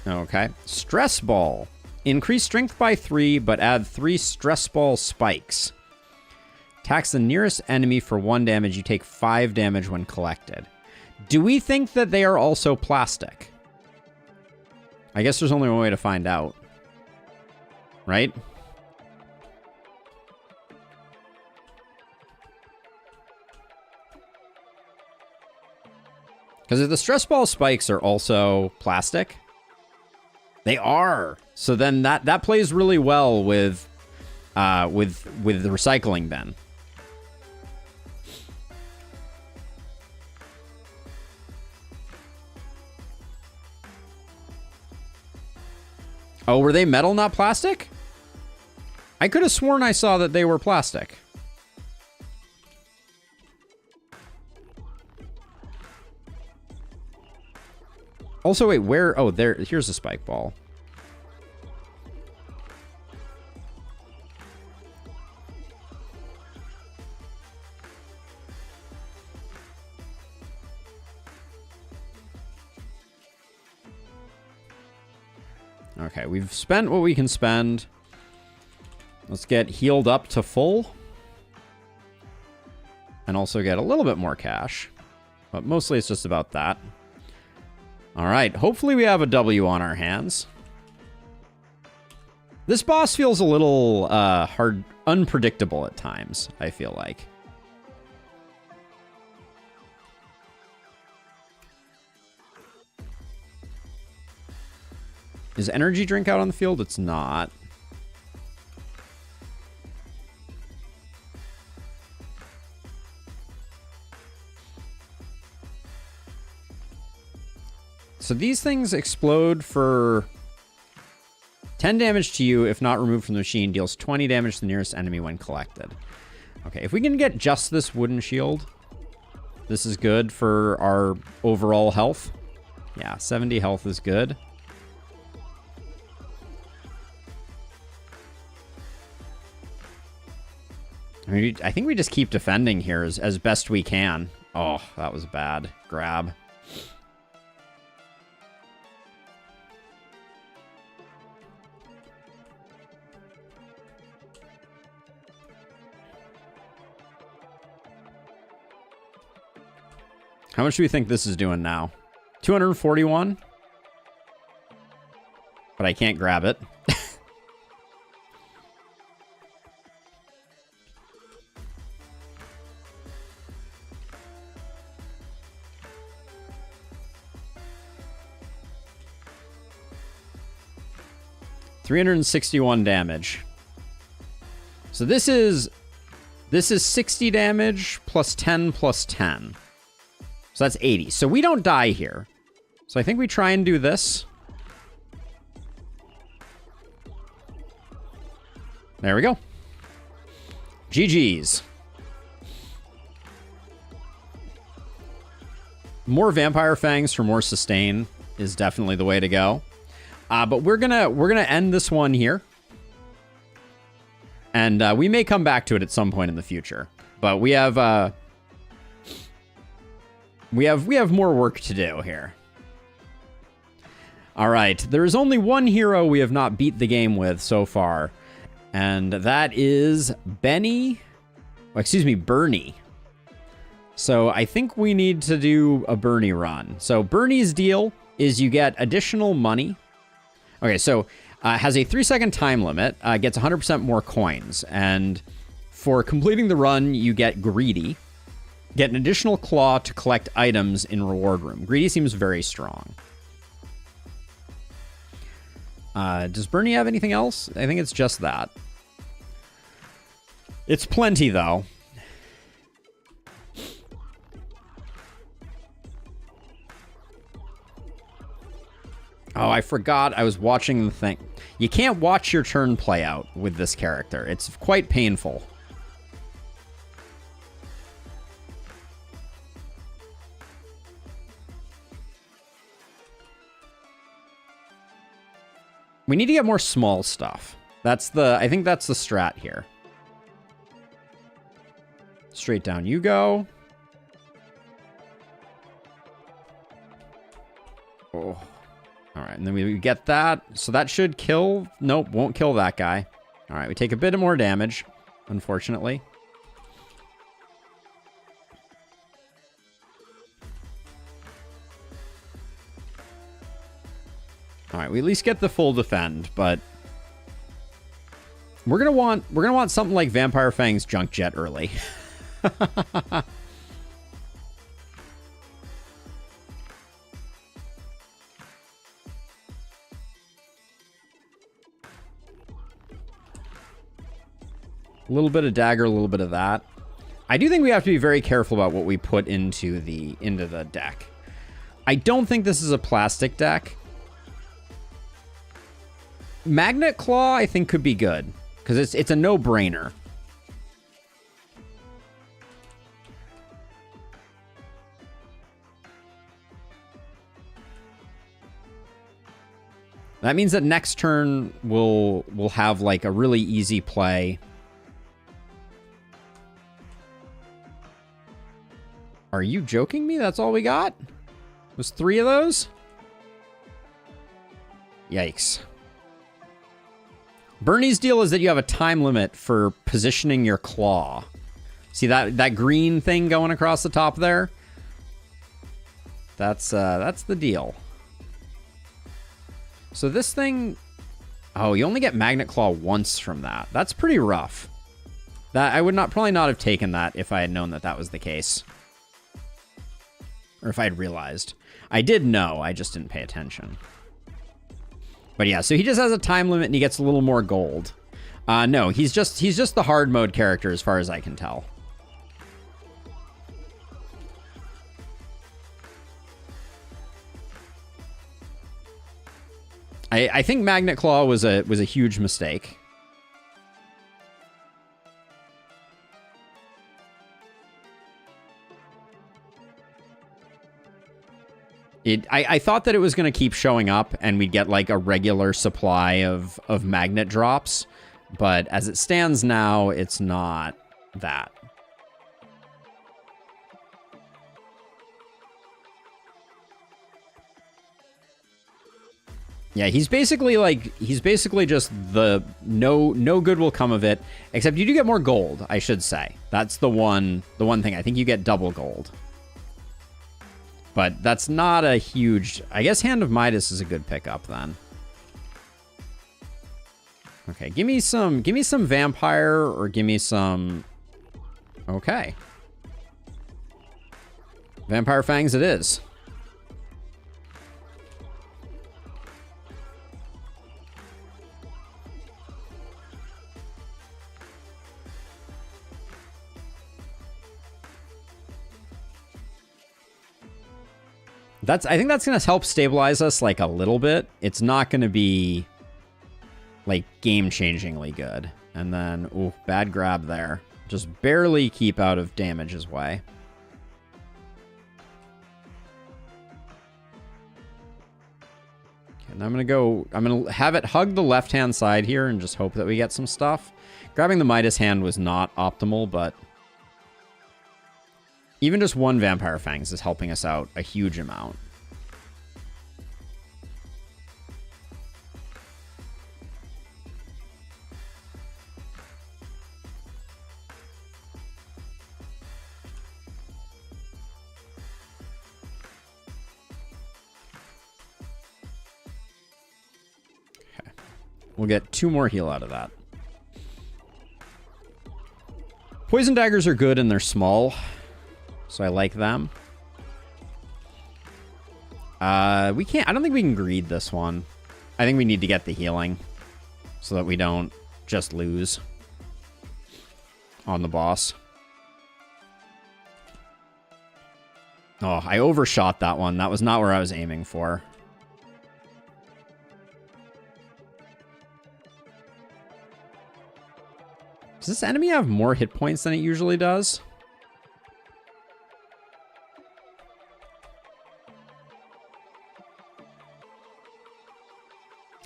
Speaker 1: Okay. Stress Ball. Increase strength by 3, but add 3 Stress Ball spikes. Attacks the nearest enemy for 1 damage. You take 5 damage when collected. Do we think that they are also plastic? I guess there's only one way to find out. Right? Because if the stress ball spikes are also plastic, they are. So then that plays really well with the recycling bin. Oh, were they metal, not plastic? I could have sworn I saw that they were plastic. Also, wait, where? Oh, there. Here's a spike ball. Okay, we've spent what we can spend. Let's get healed up to full. And also get a little bit more cash. But mostly it's just about that. All right, hopefully we have a W on our hands. This boss feels a little hard, unpredictable at times, I feel like. Is energy drink out on the field? It's not. So these things explode for 10 damage to you if not removed from the machine. Deals 20 damage to the nearest enemy when collected. Okay, if we can get just this wooden shield, this is good for our overall health. Yeah, 70 health is good. I mean, I think we just keep defending here as best we can. Oh, that was a bad grab. How much do we think this is doing now? 241? But I can't grab it. $361 damage. So this is 60 damage plus 10 plus 10. So that's 80. So we don't die here. So I think we try and do this. There we go. GG's. More Vampire Fangs for more sustain is definitely the way to go. But we're gonna end this one here. And we may come back to it at some point in the future. But we have more work to do here. All right, there is only one hero we have not beat the game with so far, and that is Bernie. So I think we need to do a Bernie run. So Bernie's deal is you get additional money. Okay, so has a 3-second time limit, gets 100% more coins, and for completing the run, you get Greedy. Get an additional claw to collect items in reward room. Greedy seems very strong. Does Bernie have anything else? I think it's just that. It's plenty, though. Oh, I forgot I was watching the thing. You can't watch your turn play out with this character. It's quite painful. We need to get more small stuff. I think that's the strat here. Straight down you go. Oh. All right, and then we get that. So that should kill. Nope, won't kill that guy. All right, we take a bit more damage, unfortunately. All right, we at least get the full defend, but we're gonna want something like Vampire Fang's Junk Jet early. A little bit of dagger, a little bit of that. I do think we have to be very careful about what we put into the deck. I don't think this is a plastic deck. Magnet Claw, I think, could be good because it's a no-brainer. That means that next turn we'll have like a really easy play. Are you joking me? That's all we got? Was 3 of those? Yikes. Bernie's deal is that you have a time limit for positioning your claw. See that green thing going across the top there? That's the deal. So this thing... Oh, you only get Magnet Claw once from that. That's pretty rough. I would probably not have taken that if I had known that that was the case. Or if I'd realized. I did know, I just didn't pay attention. But yeah, so he just has a time limit and he gets a little more gold. No, he's just the hard mode character as far as I can tell. I think Magnet Claw was a huge mistake. I thought that it was going to keep showing up and we'd get like a regular supply of magnet drops, but as it stands now, it's not that. Yeah, he's basically just the no good will come of it, except you do get more gold, I should say. That's the one thing. I think you get double gold. But that's not a huge... I guess Hand of Midas is a good pickup then. Okay, give me some vampire or give me some... Okay. Vampire Fangs it is. I think that's going to help stabilize us like a little bit. It's not going to be like game-changingly good. And then, ooh, bad grab there. Just barely keep out of damage's way. Okay, and I'm going to have it hug the left-hand side here and just hope that we get some stuff. Grabbing the Midas hand was not optimal, but even just one Vampire Fangs is helping us out a huge amount. Okay. We'll get 2 more heal out of that. Poison daggers are good and they're small, so I like them. I don't think we can greed this one. I think we need to get the healing so that we don't just lose on the boss. Oh, I overshot that one. That was not where I was aiming for. Does this enemy have more hit points than it usually does?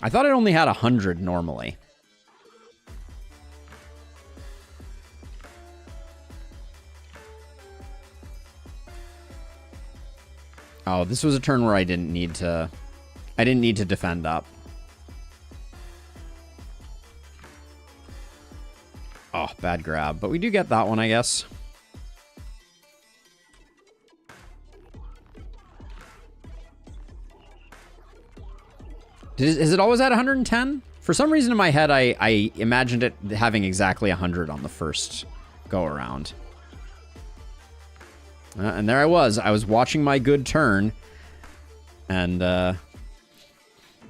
Speaker 1: I thought it only had 100 normally. Oh, this was a turn where I didn't need to defend up. Oh, bad grab. But we do get that one, I guess. Is it always at 110? For some reason in my head, I imagined it having exactly 100 on the first go-around. And there I was watching my good turn. And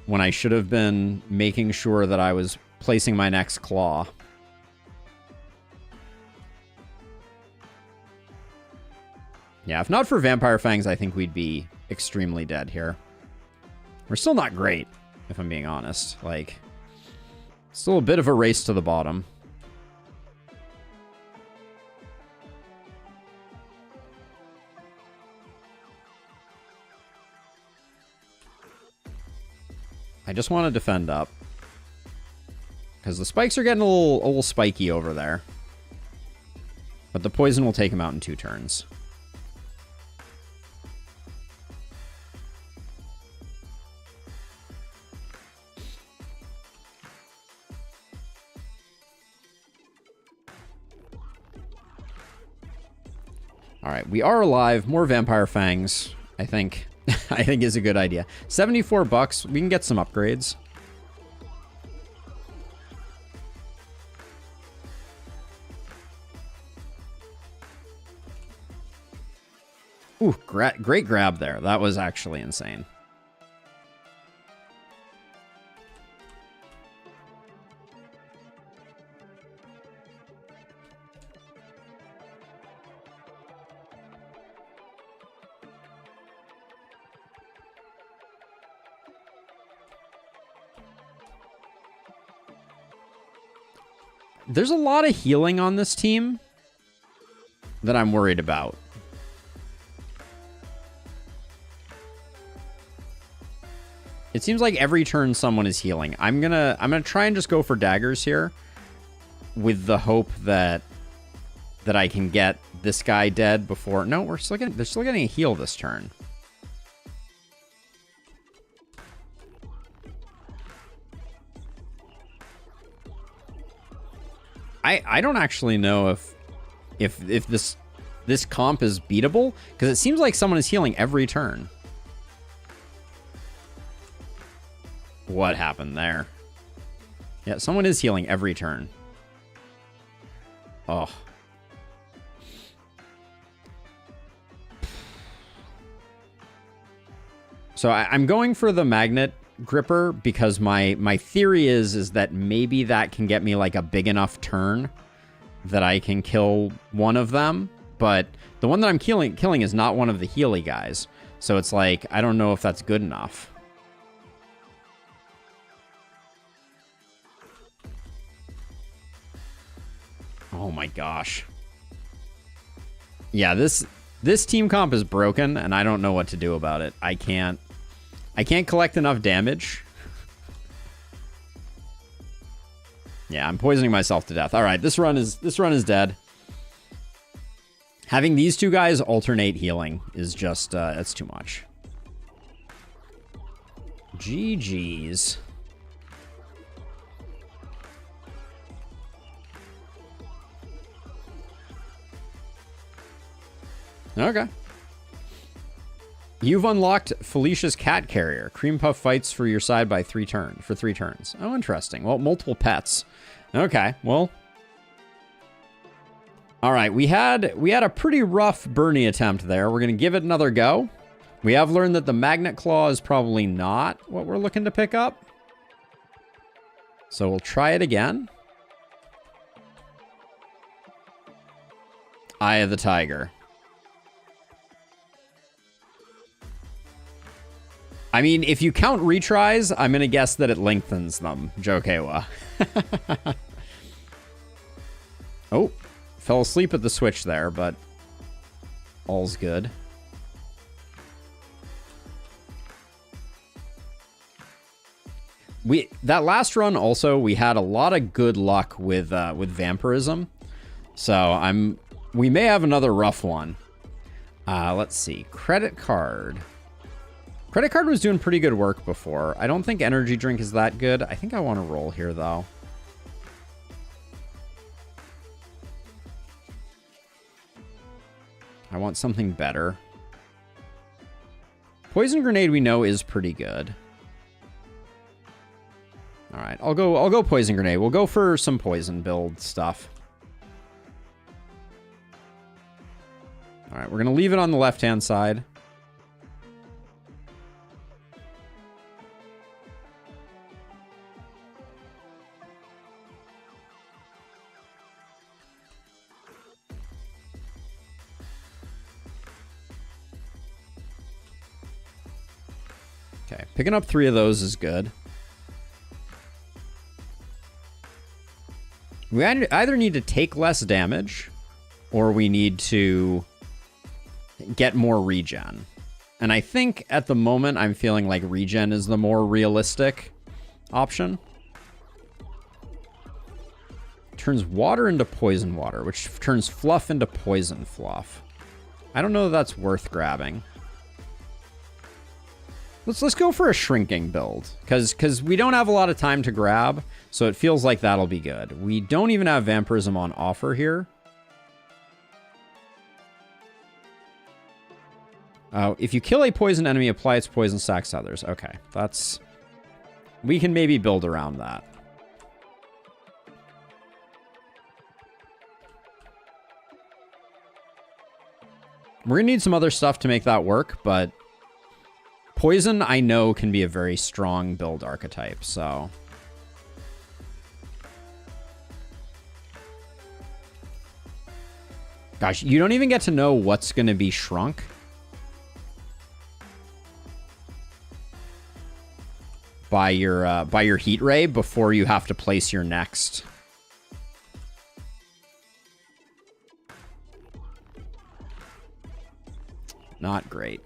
Speaker 1: when I should have been making sure that I was placing my next claw. Yeah, if not for Vampire Fangs, I think we'd be extremely dead here. We're still not great, if I'm being honest. Like, still a bit of a race to the bottom. I just want to defend up, because the spikes are getting a little spiky over there. But the poison will take him out in 2 turns. All right, we are alive. More Vampire Fangs, I think. I think is a good idea. 74 bucks. We can get some upgrades. Ooh, great grab there. That was actually insane. There's a lot of healing on this team that I'm worried about. It seems like every turn someone is healing. I'm gonna try and just go for daggers here with the hope that I can get this guy dead before. No, they're still getting a heal this turn. I don't actually know if this this comp is beatable, because it seems like someone is healing every turn. What happened there? Yeah, someone is healing every turn. Oh. So I'm going for the magnet gripper because my theory is that maybe that can get me like a big enough turn that I can kill one of them. But the one that I'm killing is not one of the Healy guys. So it's like, I don't know if that's good enough. Oh my gosh. Yeah, this team comp is broken, and I don't know what to do about it. I can't collect enough damage. Yeah, I'm poisoning myself to death. All right, this run is dead. Having these two guys alternate healing is just that's too much. GG's. Okay. You've unlocked Felicia's cat carrier. Cream Puff fights for your side by 3 turns. Oh, interesting. Well, multiple pets. Okay, well. All right, we had a pretty rough Bernie attempt there. We're going to give it another go. We have learned that the Magnet Claw is probably not what we're looking to pick up. So we'll try it again. Eye of the Tiger. I mean, if you count retries, I'm going to guess that it lengthens them, Jokewa. Oh, fell asleep at the switch there, but all's good. That last run also, we had a lot of good luck with vampirism. So we may have another rough one. Let's see. Credit card. Credit card was doing pretty good work before. I don't think energy drink is that good. I think I want to roll here, though. I want something better. Poison grenade we know is pretty good. All right, I'll go poison grenade. We'll go for some poison build stuff. All right, we're gonna leave it on the left-hand side. Okay, picking up 3 of those is good. We either need to take less damage, or we need to get more regen. And I think at the moment I'm feeling like regen is the more realistic option. Turns water into poison water, which turns fluff into poison fluff. I don't know if that's worth grabbing. Let's go for a shrinking build, because we don't have a lot of time to grab, so it feels like that'll be good. We don't even have vampirism on offer here. If you kill a poison enemy, apply its poison stacks to others. Okay, we can maybe build around that. We're gonna need some other stuff to make that work, but poison, I know, can be a very strong build archetype, so. Gosh, you don't even get to know what's going to be shrunk. By your heat ray before you have to place your next. Not great.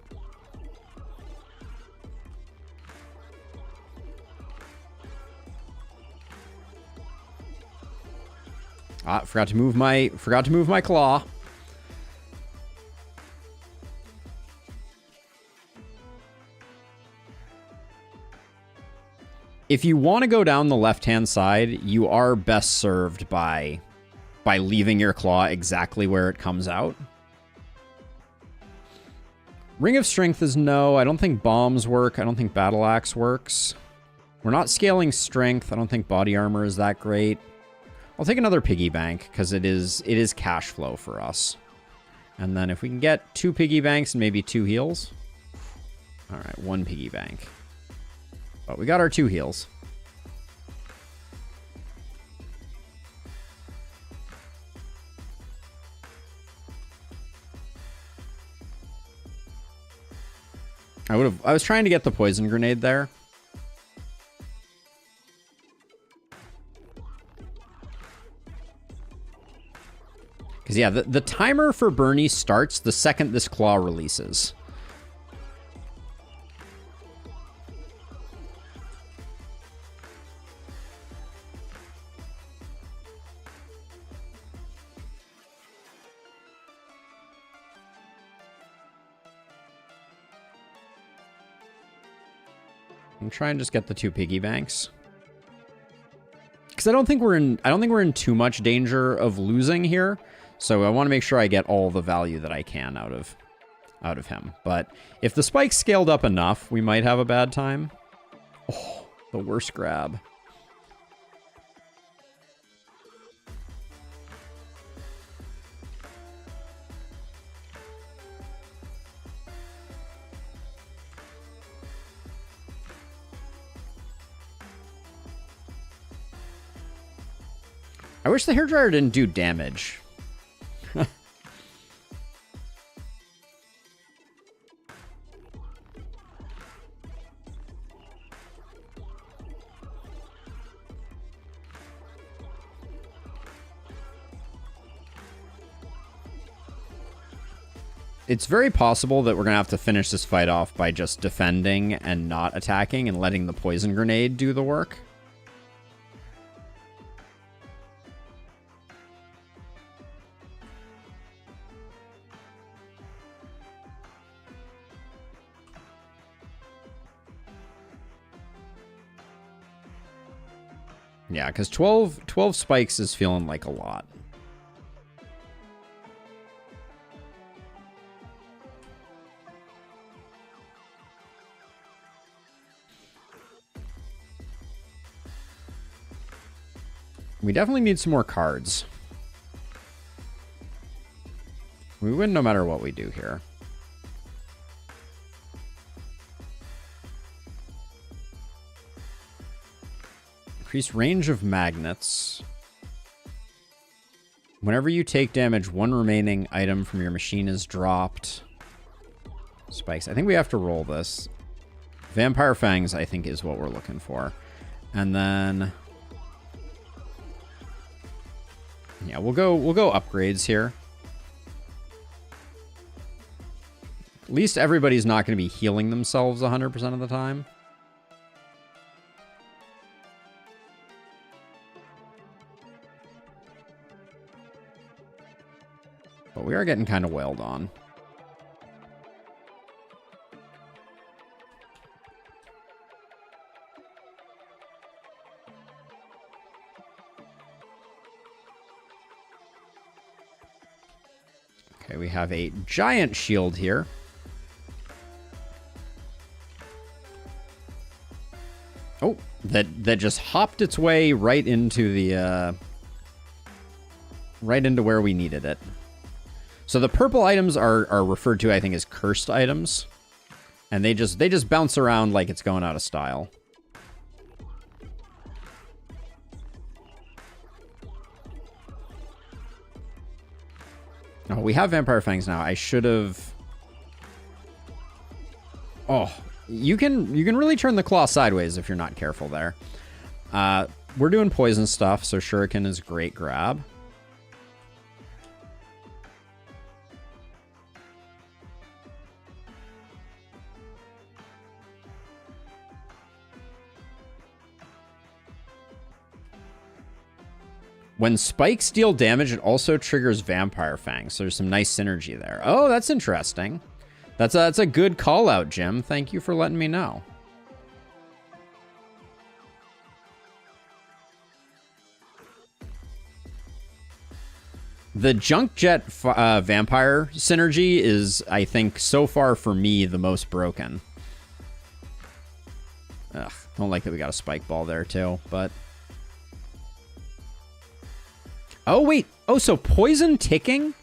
Speaker 1: Forgot to move my claw. If you want to go down the left-hand side, you are best served by leaving your claw exactly where it comes out. Ring of Strength is no. I don't think bombs work. I don't think Battle Axe works. We're not scaling strength. I don't think body armor is that great. I'll take another piggy bank because it is cash flow for us. And then if we can get 2 piggy banks and maybe 2 heals. All right, 1 piggy bank. But we got our 2 heals. I was trying to get the poison grenade there. Because, yeah, the timer for Bernie starts the second this claw releases. I'm trying to just get the 2 piggy banks. Because I don't think we're in too much danger of losing here. So I want to make sure I get all the value that I can out of him. But if the spike's scaled up enough, we might have a bad time. Oh, the worst grab. I wish the hairdryer didn't do damage. It's very possible that we're going to have to finish this fight off by just defending and not attacking and letting the poison grenade do the work. Yeah, because 12 spikes is feeling like a lot. We definitely need some more cards. We win no matter what we do here. Increase range of magnets. Whenever you take damage, 1 remaining item from your machine is dropped. Spikes. I think we have to roll this. Vampire Fangs, I think, is what we're looking for. And then... yeah, we'll go upgrades here. At least everybody's not going to be healing themselves 100% of the time. But we are getting kind of wailed on. Okay, we have a giant shield here. Oh, that just hopped its way right into the right into where we needed it. So the purple items are referred to, I think, as cursed items, and they just bounce around like it's going out of style. Oh, we have Vampire Fangs now. I should have... oh, you can really turn the claw sideways if you're not careful there. We're doing poison stuff, so Shuriken is a great grab. When spikes deal damage, it also triggers Vampire Fangs. So there's some nice synergy there. Oh, that's interesting. That's a good call out, Jim. Thank you for letting me know. The Junk Jet Vampire synergy is, I think, so far for me, the most broken. Ugh, don't like that we got a spike ball there, too, but... Oh, wait. Oh, so poison ticking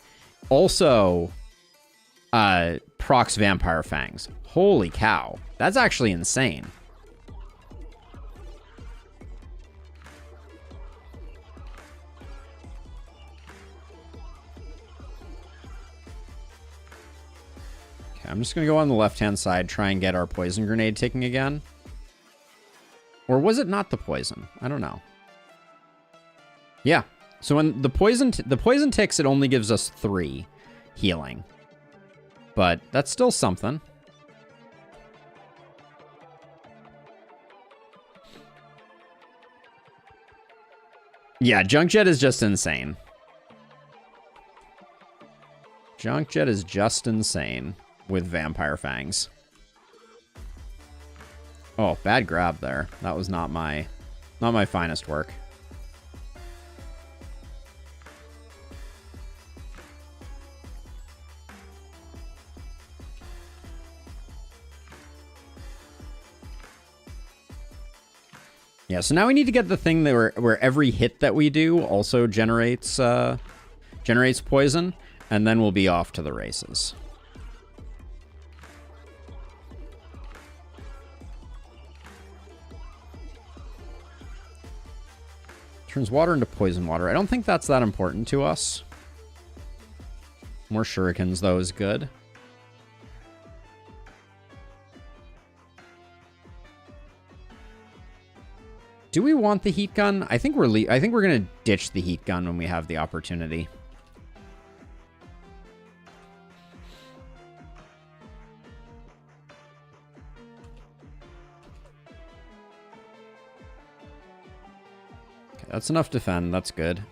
Speaker 1: also procs Vampire Fangs. Holy cow. That's actually insane. Okay, I'm just going to go on the left-hand side, try and get our poison grenade ticking again. Or was it not the poison? I don't know. Yeah. So when the poison ticks, it only gives us 3 healing. But that's still something. Yeah, Junk Jet is just insane. Junk Jet is just insane with Vampire Fangs. Oh, bad grab there. That was not my finest work. Yeah, so now we need to get the thing that where every hit that we do also generates poison, and then we'll be off to the races. Turns water into poison water. I don't think that's that important to us. More shurikens, though, is good. Do we want the heat gun? I think we're gonna ditch the heat gun when we have the opportunity. Okay, that's enough defend. That's good.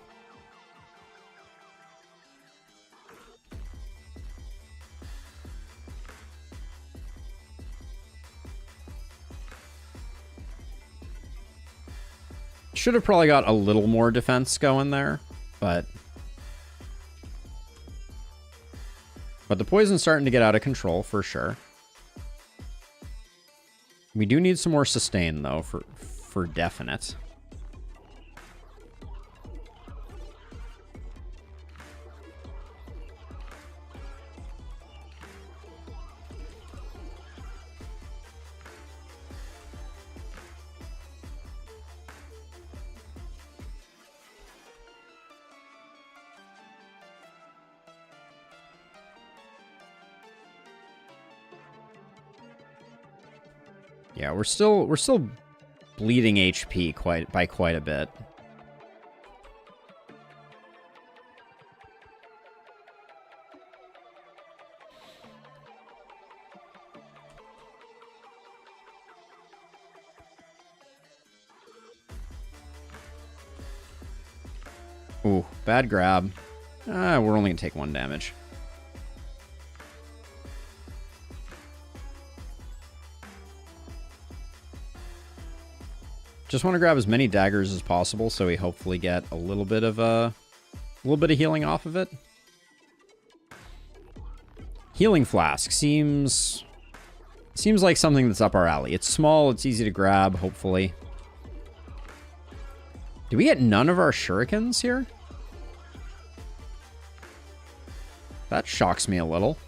Speaker 1: Should have probably got a little more defense going there, but the poison's starting to get out of control for sure. We do need some more sustain though, for definite. Yeah, we're still bleeding HP by quite a bit. Ooh, bad grab. We're only gonna take 1 damage. Just want to grab as many daggers as possible so we hopefully get a little bit of healing off of it. Healing flask seems like something that's up our alley. It's small, it's easy to grab, hopefully. Do we get none of our shurikens here? That shocks me a little.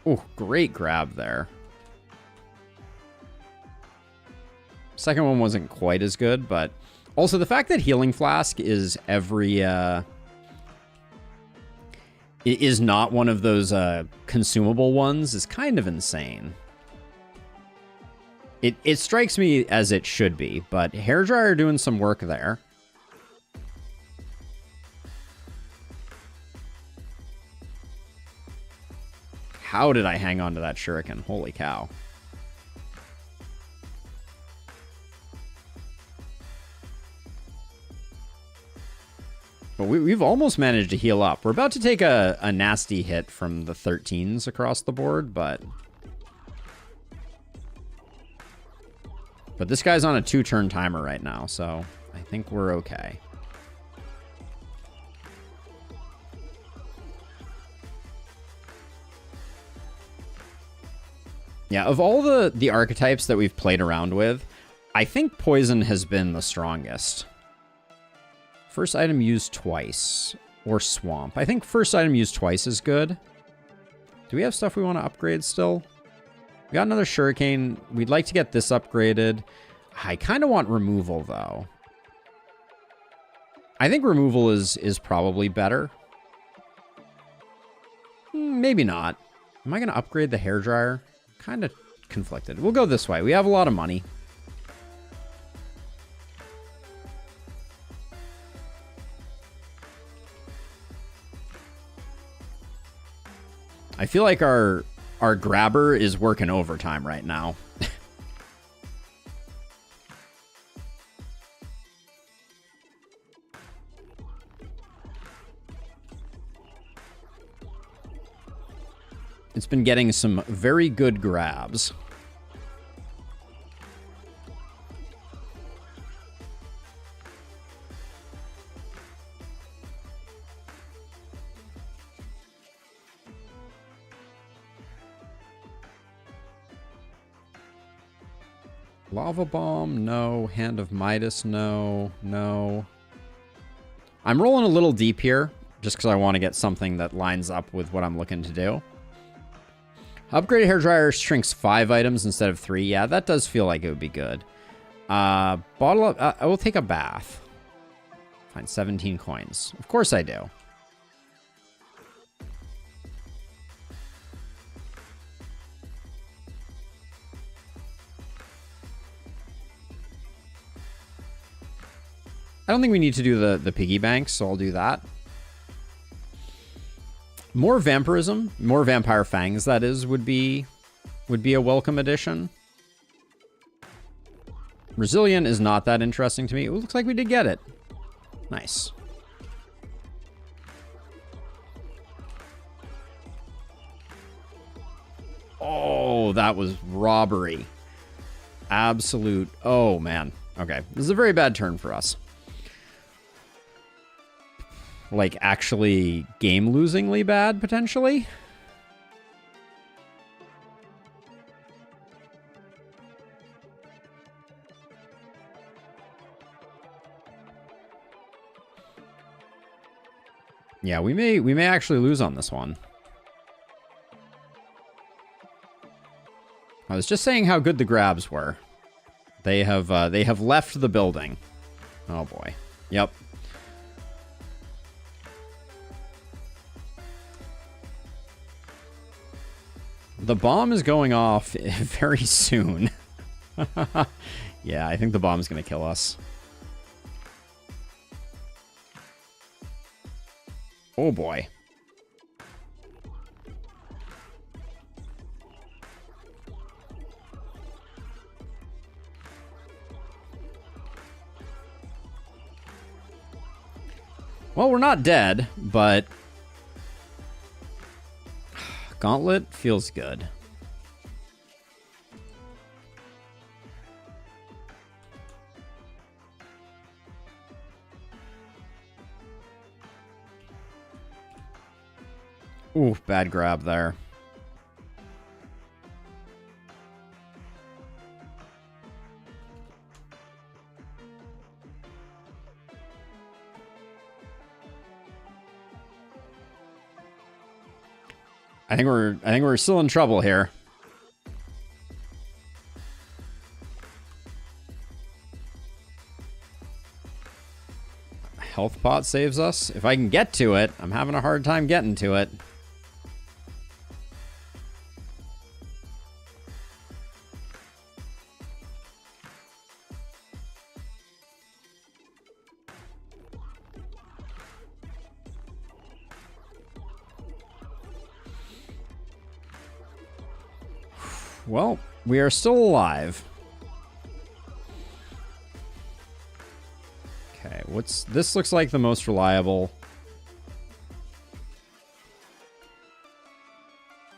Speaker 1: Oh, great grab there. Second one wasn't quite as good, but also the fact that Healing Flask is is not one of those consumable ones is kind of insane. It strikes me as it should be, but Hairdryer doing some work there. How did I hang on to that shuriken? Holy cow. But we've almost managed to heal up. We're about to take a nasty hit from the 13s across the board, but... But this guy's on a 2-turn timer right now, so I think we're okay. Yeah, of all the archetypes that we've played around with, I think poison has been the strongest. First item used twice. Or swamp. I think first item used twice is good. Do we have stuff we want to upgrade still? We got another shuriken. We'd like to get this upgraded. I kind of want removal, though. I think removal is probably better. Maybe not. Am I going to upgrade the hairdryer? Kind of conflicted. We'll go this way. We have a lot of money. I feel like our grabber is working overtime right now. It's been getting some very good grabs. Lava Bomb, no. Hand of Midas, no. No. I'm rolling a little deep here, just because I want to get something that lines up with what I'm looking to do. Upgraded hairdryer shrinks 5 items instead of 3. Yeah, that does feel like it would be good. Bottle of... I will take a bath. Find 17 coins. Of course I do. I don't think we need to do the piggy banks, so I'll do that. More vampirism, more vampire fangs, that is, would be a welcome addition. Resilient is not that interesting to me. It looks like we did get it. Nice. Oh, that was robbery. Absolute. Oh, man. Okay. This is a very bad turn for us. Like, actually game-losingly bad, potentially? Yeah, we may actually lose on this one. I was just saying how good the grabs were. They have left the building. Oh boy. Yep. The bomb is going off very soon. Yeah, I think the bomb is going to kill us. Oh boy. Well, we're not dead, but Gauntlet feels good. Ooh, bad grab there. I think we're still in trouble here. Health pot saves us. If I can get to it, I'm having a hard time getting to it. Well, we are still alive. Okay, this looks like the most reliable.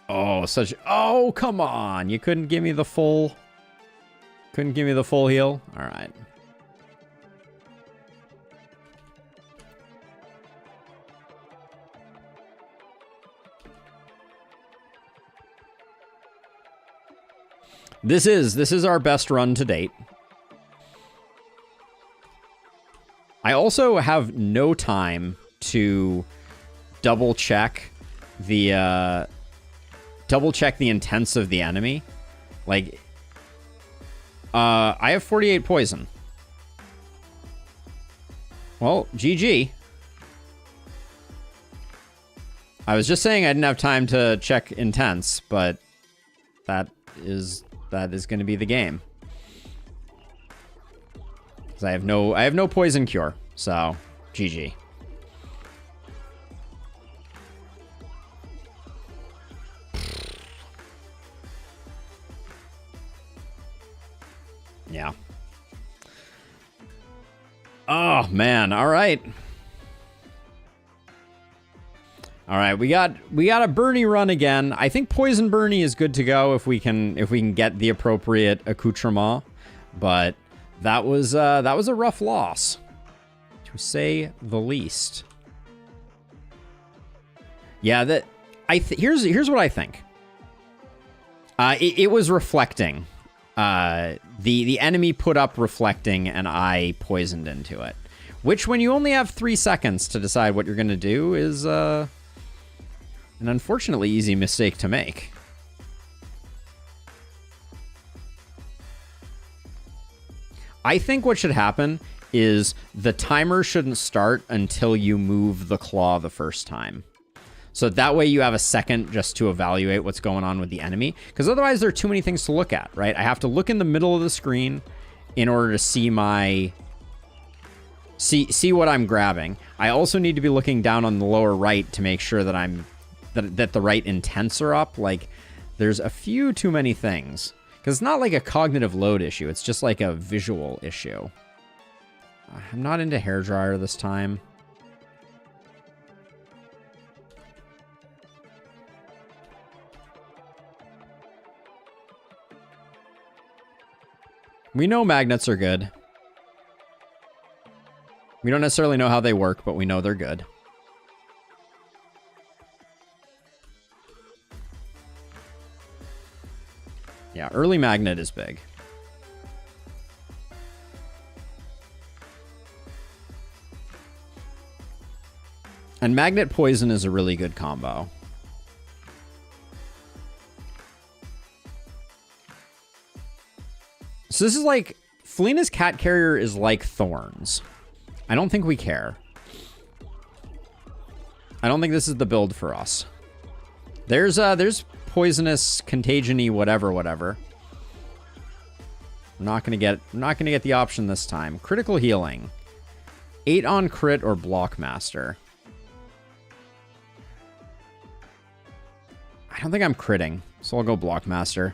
Speaker 1: Oh, oh, come on. You couldn't give me the full Couldn't give me the full heal? Alright. This is our best run to date. I also have no time to double check the intents of the enemy. Like, I have 48 poison. Well, GG. I was just saying I didn't have time to check intents, but that is going to be the game. Because I have no poison cure, so GG. Yeah. Oh man, all right. All right, we got a Bernie run again. I think Poison Bernie is good to go if we can get the appropriate accoutrement, but that was a rough loss, to say the least. Yeah, here's what I think. It was reflecting. The enemy put up reflecting, and I poisoned into it. Which, when you only have 3 seconds to decide what you're gonna do, is an unfortunately easy mistake to make. I think what should happen is the timer shouldn't start until you move the claw the first time. So that way you have a second just to evaluate what's going on with the enemy. Because otherwise there are too many things to look at, right? I have to look in the middle of the screen in order to see my... See what I'm grabbing. I also need to be looking down on the lower right to make sure that that the right intents are up. Like, there's a few too many things. Because it's not like a cognitive load issue. It's just like a visual issue. I'm not into hairdryer this time. We know magnets are good. We don't necessarily know how they work, but we know they're good. Yeah, early magnet is big. And magnet poison is a really good combo. So this is like, Felina's cat carrier is like thorns. I don't think we care. I don't think this is the build for us. There's poisonous, contagion-y, whatever. I'm not gonna get the option this time. Critical healing. 8 on crit or Blockmaster. I don't think I'm critting, so I'll go Blockmaster.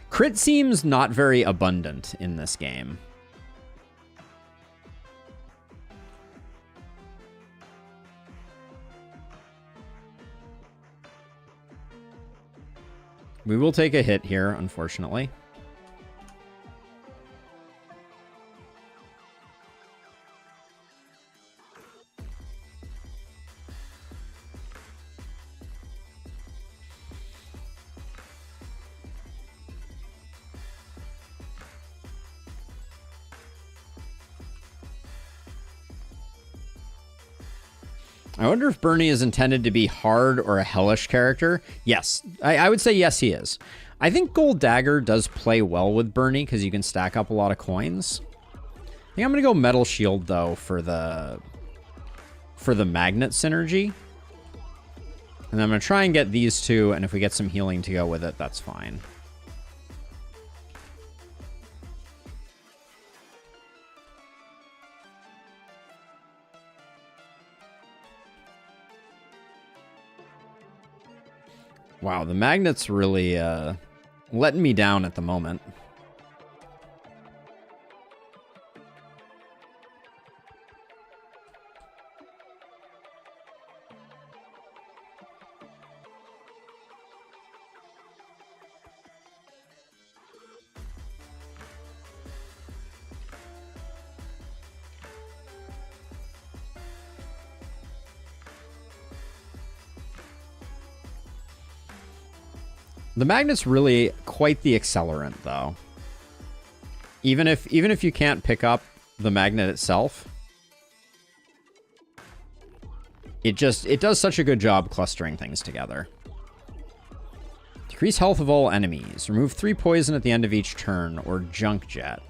Speaker 1: Crit seems not very abundant in this game. We will take a hit here, unfortunately. I wonder if Bernie is intended to be hard or a hellish character. Yes, I would say yes, he is. I think Gold Dagger does play well with Bernie because you can stack up a lot of coins. I think I'm going to go Metal Shield, though, for the magnet synergy. And I'm going to try and get these two, and if we get some healing to go with it, that's fine. Wow, the magnet's really letting me down at the moment. The magnet's really quite the accelerant, though. Even if you can't pick up the magnet itself, it does such a good job clustering things together. Decrease health of all enemies. Remove 3 poison at the end of each turn, or Junk Jet.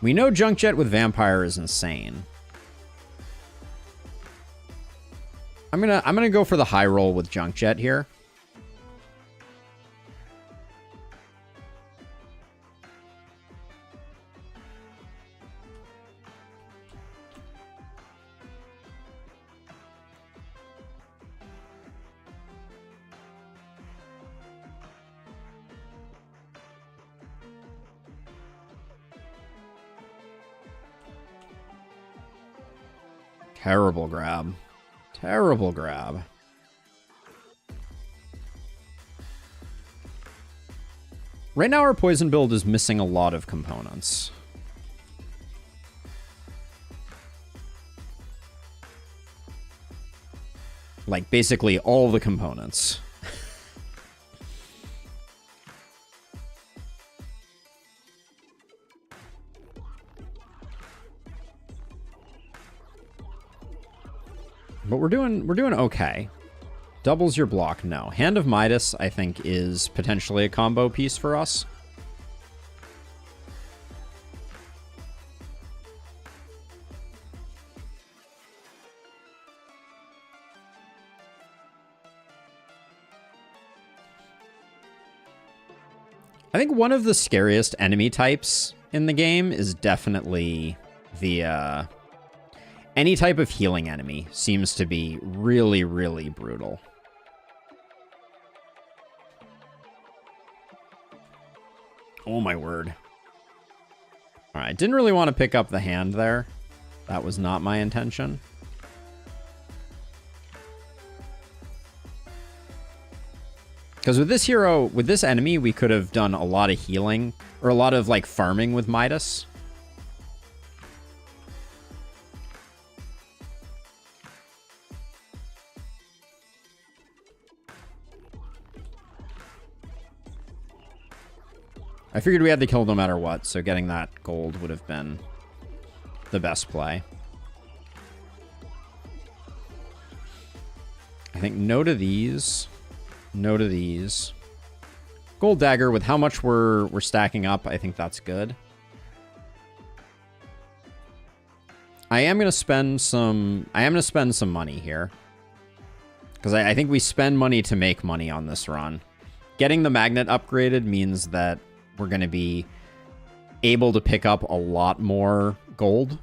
Speaker 1: We know Junk Jet with Vampire is insane. I'm gonna go for the high roll with Junk Jet here. Terrible grab. Terrible grab. Right now our poison build is missing a lot of components. Like basically all the components. But we're doing okay. Doubles your block, no. Hand of Midas, I think, is potentially a combo piece for us. I think one of the scariest enemy types in the game is definitely the any type of healing enemy seems to be really, really brutal. Oh my word. All right, didn't really want to pick up the hand there. That was not my intention. Because with this hero, with this enemy, we could have done a lot of healing, or a lot of, like, farming with Midas. I figured we had to kill no matter what, so getting that gold would have been the best play. I think no to these. No to these. Gold dagger with how much we're stacking up, I think that's good. I am gonna spend some money here. Because I think we spend money to make money on this run. Getting the magnet upgraded means that we're gonna be able to pick up a lot more gold.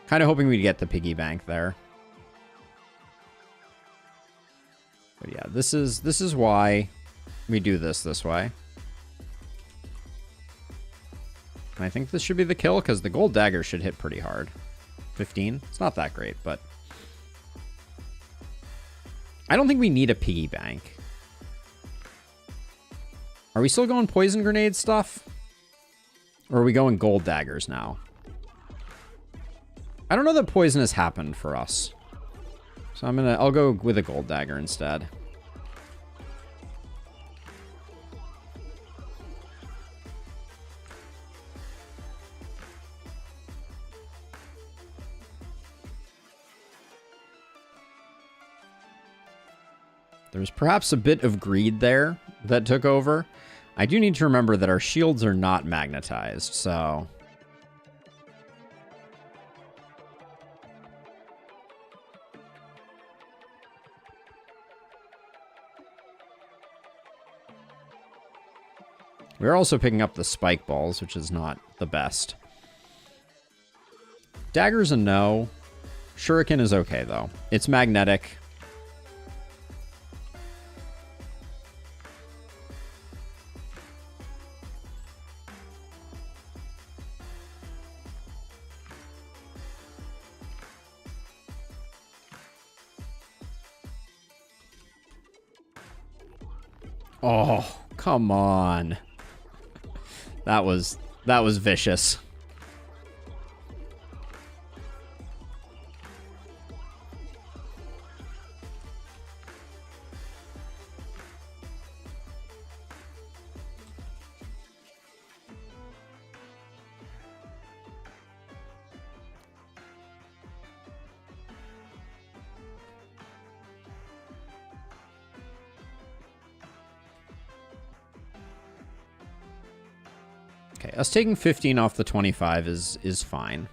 Speaker 1: Kind of hoping we'd get the piggy bank there. But yeah, this is why we do this way. And I think this should be the kill, because the gold dagger should hit pretty hard. 15? It's not that great, but I don't think we need a piggy bank. Are we still going poison grenade stuff? Or are we going gold daggers now? I don't know that poison has happened for us. So I'll go with a gold dagger instead. There's perhaps a bit of greed there that took over. I do need to remember that our shields are not magnetized, so we're also picking up the spike balls, which is not the best. Dagger's a no. Shuriken is okay, though. It's magnetic. Oh, come on. That was vicious. Okay, us taking 15 off the 25 is fine.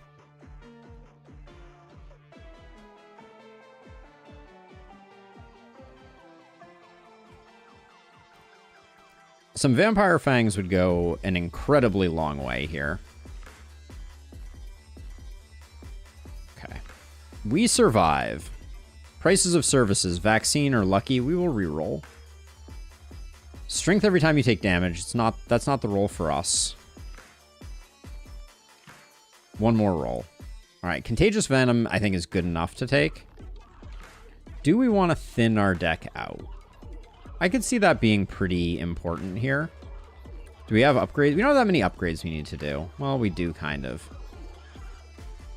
Speaker 1: Some Vampire Fangs would go an incredibly long way here. Okay. We survive. Prices of services, vaccine or lucky, we will reroll. Strength every time you take damage. That's not the roll for us. One more roll. All right, Contagious Venom I think is good enough to take. Do we want to thin our deck out? I could see that being pretty important here. Do we have upgrades? We don't have that many upgrades we need to do. Well, we do kind of.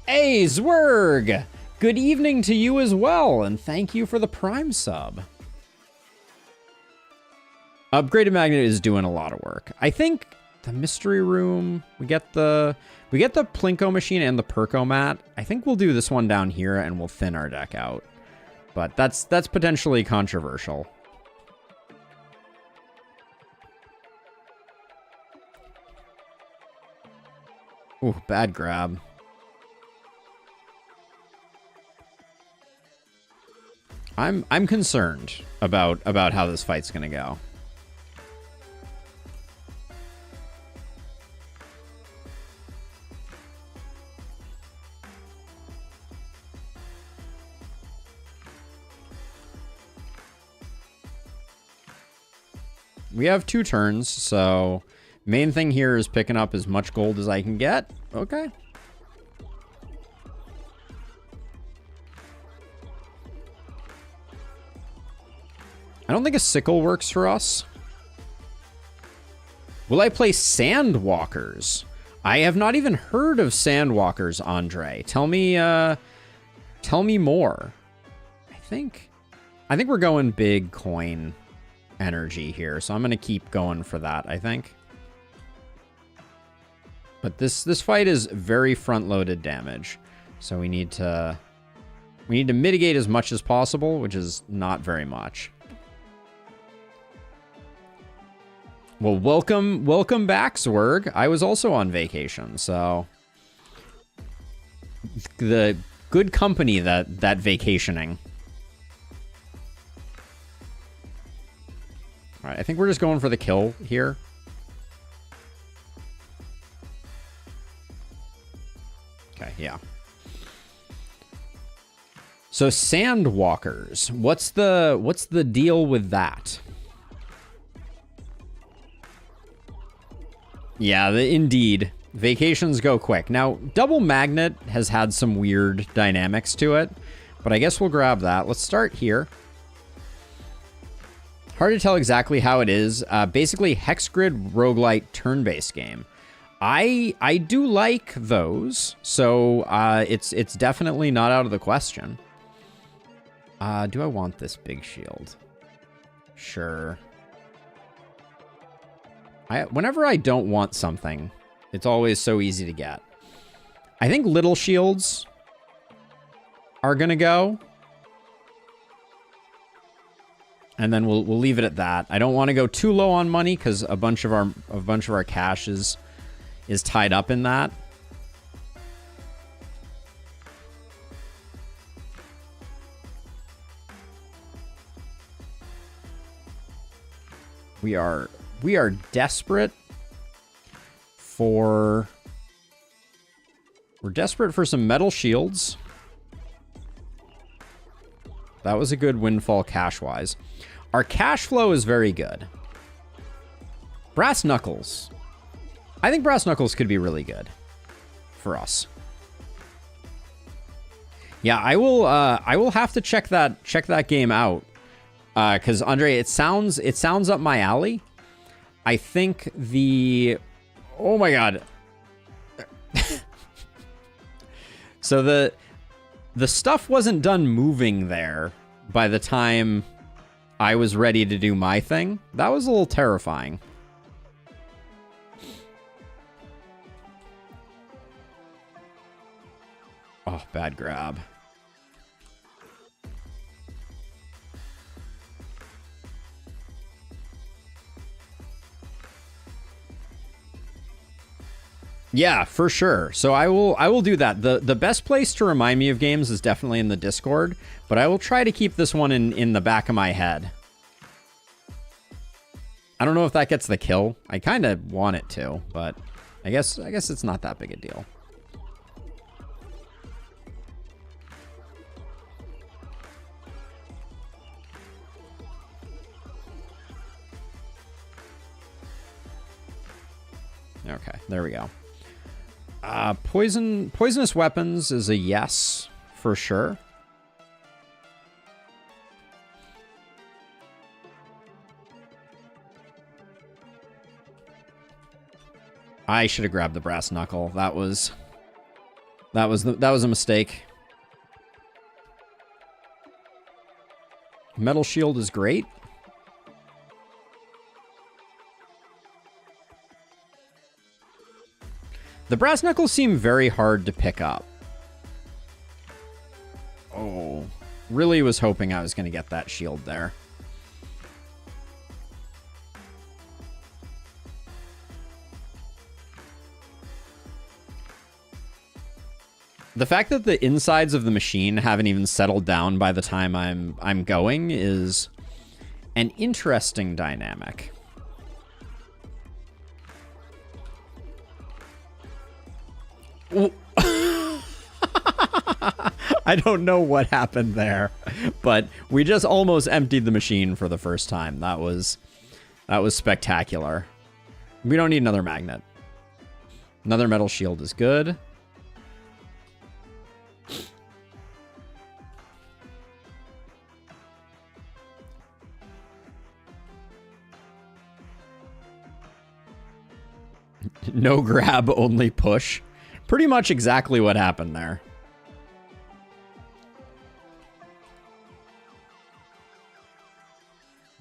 Speaker 1: Hey, Zwerg! Good evening to you as well, and thank you for the Prime sub. Upgraded Magnet is doing a lot of work. I think the Mystery Room, we get the Plinko Machine and the Perko Mat. I think we'll do this one down here and we'll thin our deck out. But that's potentially controversial. Ooh, bad grab. I'm concerned about how this fight's gonna go. We have 2 turns, so main thing here is picking up as much gold as I can get. Okay. I don't think a sickle works for us. Will I play Sandwalkers? I have not even heard of Sandwalkers, Andre. Tell me more. I think we're going big coin energy here, so I'm going to keep going for that, I think. But this fight is very front-loaded damage, so we need to mitigate as much as possible, which is not very much. Well, welcome back, Zwerg. I was also on vacation, so the good company that vacationing. All right, I think we're just going for the kill here. Okay, yeah. So Sandwalkers, what's the deal with that? Yeah, indeed. Vacations go quick. Now, Double Magnet has had some weird dynamics to it, but I guess we'll grab that. Let's start here. Hard to tell exactly how it is. Basically, Hexgrid Roguelite turn-based game. I do like those, so it's definitely not out of the question. Do I want this big shield? Sure. Whenever I don't want something, it's always so easy to get. I think little shields are gonna go. And then we'll leave it at that. I don't want to go too low on money because a bunch of our cash is tied up in that. We are desperate for... We're desperate for some metal shields. That was a good windfall cash-wise. Our cash flow is very good. Brass Knuckles. I think Brass Knuckles could be really good for us. Yeah, I will have to check that game out. Because Andre, it sounds up my alley. I think oh my god. So the stuff wasn't done moving there by the time I was ready to do my thing. That was a little terrifying. Oh, bad grab. Yeah, for sure. So I will do that. The best place to remind me of games is definitely in the Discord, but I will try to keep this one in the back of my head. I don't know if that gets the kill. I kind of want it to, but I guess it's not that big a deal. Okay, there we go. Poisonous weapons is a yes, for sure. I should have grabbed the brass knuckle. That was a mistake. Metal shield is great. The brass knuckles seem very hard to pick up. Oh, really was hoping I was going to get that shield there. The fact that the insides of the machine haven't even settled down by the time I'm going is an interesting dynamic. I don't know what happened there, but we just almost emptied the machine for the first time. That was spectacular. We don't need another magnet. Another metal shield is good. No grab, only push. Pretty much exactly what happened there.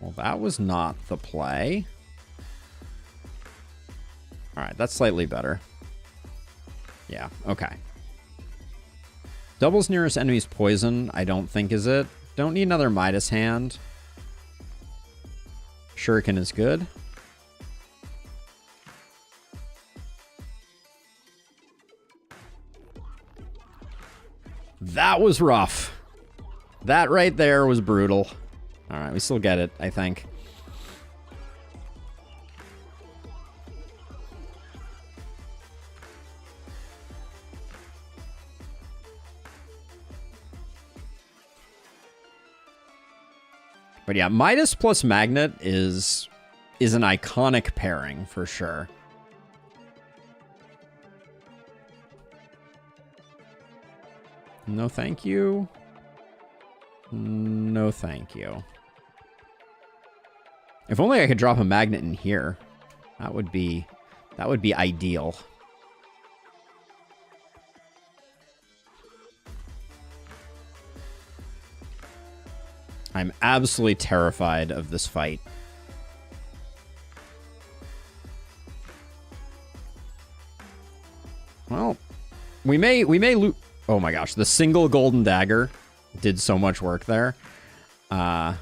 Speaker 1: Well, that was not the play. All right, that's slightly better. Yeah, okay. Doubles nearest enemy's poison, I don't think is it. Don't need another Midas hand. Shuriken is good. That was rough. That right there was brutal. All right, we still get it, I think. But yeah, Midas plus Magnet is an iconic pairing for sure. No, thank you. No, thank you. If only I could drop a magnet in here. That would be ideal. I'm absolutely terrified of this fight. Well, we may loot. Oh my gosh, the single golden dagger did so much work there. Oh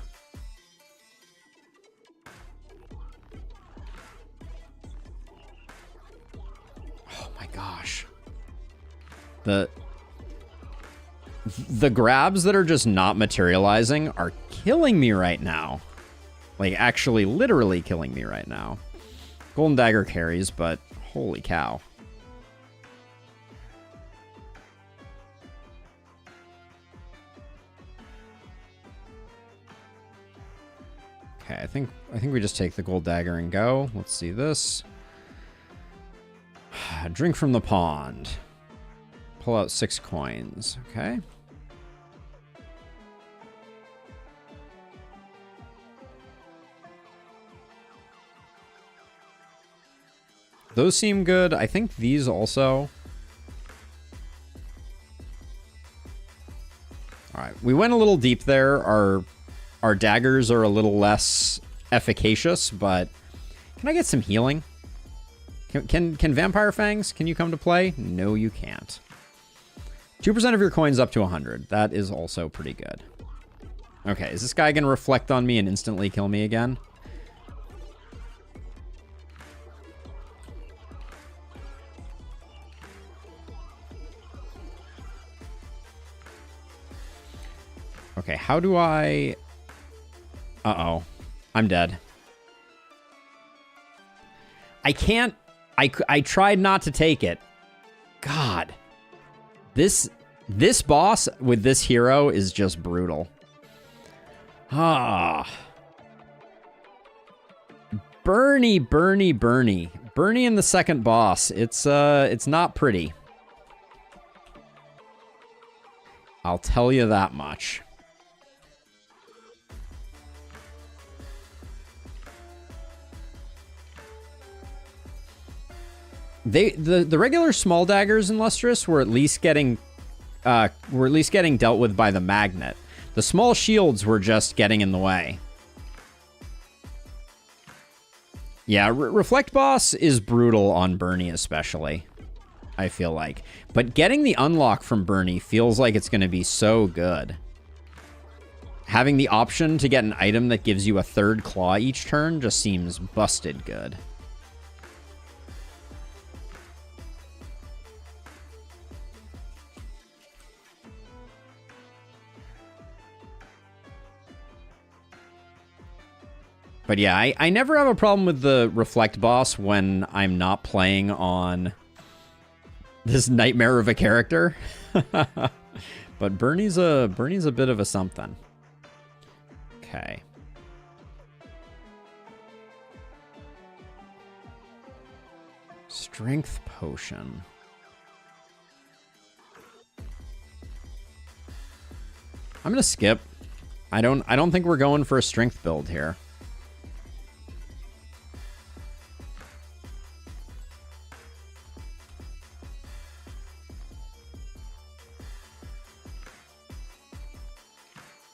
Speaker 1: my gosh. The grabs that are just not materializing are killing me right now. Like, actually, literally killing me right now. Golden dagger carries, but holy cow. Okay, I think we just take the gold dagger and go. Let's see this. Drink from the pond. Pull out 6 coins. Okay. Those seem good. I think these also. All right, we went a little deep there. Our daggers are a little less efficacious, but can I get some healing? Can Vampire Fangs, can you come to play? No, you can't. 2% of your coins up to 100. That is also pretty good. Okay, is this guy going to reflect on me and instantly kill me again? Okay, how do I... Uh-oh. I'm dead. I can't... I tried not to take it. God. This boss with this hero is just brutal. Ah. Bernie. Bernie in the second boss. It's not pretty. I'll tell you that much. The regular small daggers in Lustrous were at least getting dealt with by the magnet. The small shields were just getting in the way. Yeah, Reflect Boss is brutal on Bernie especially, I feel like. But getting the unlock from Bernie feels like it's going to be so good. Having the option to get an item that gives you a third claw each turn just seems busted good. But yeah, I never have a problem with the Reflect boss when I'm not playing on this nightmare of a character. But Bernie's a bit of a something. Okay. Strength potion. I'm gonna skip. I don't think we're going for a strength build here.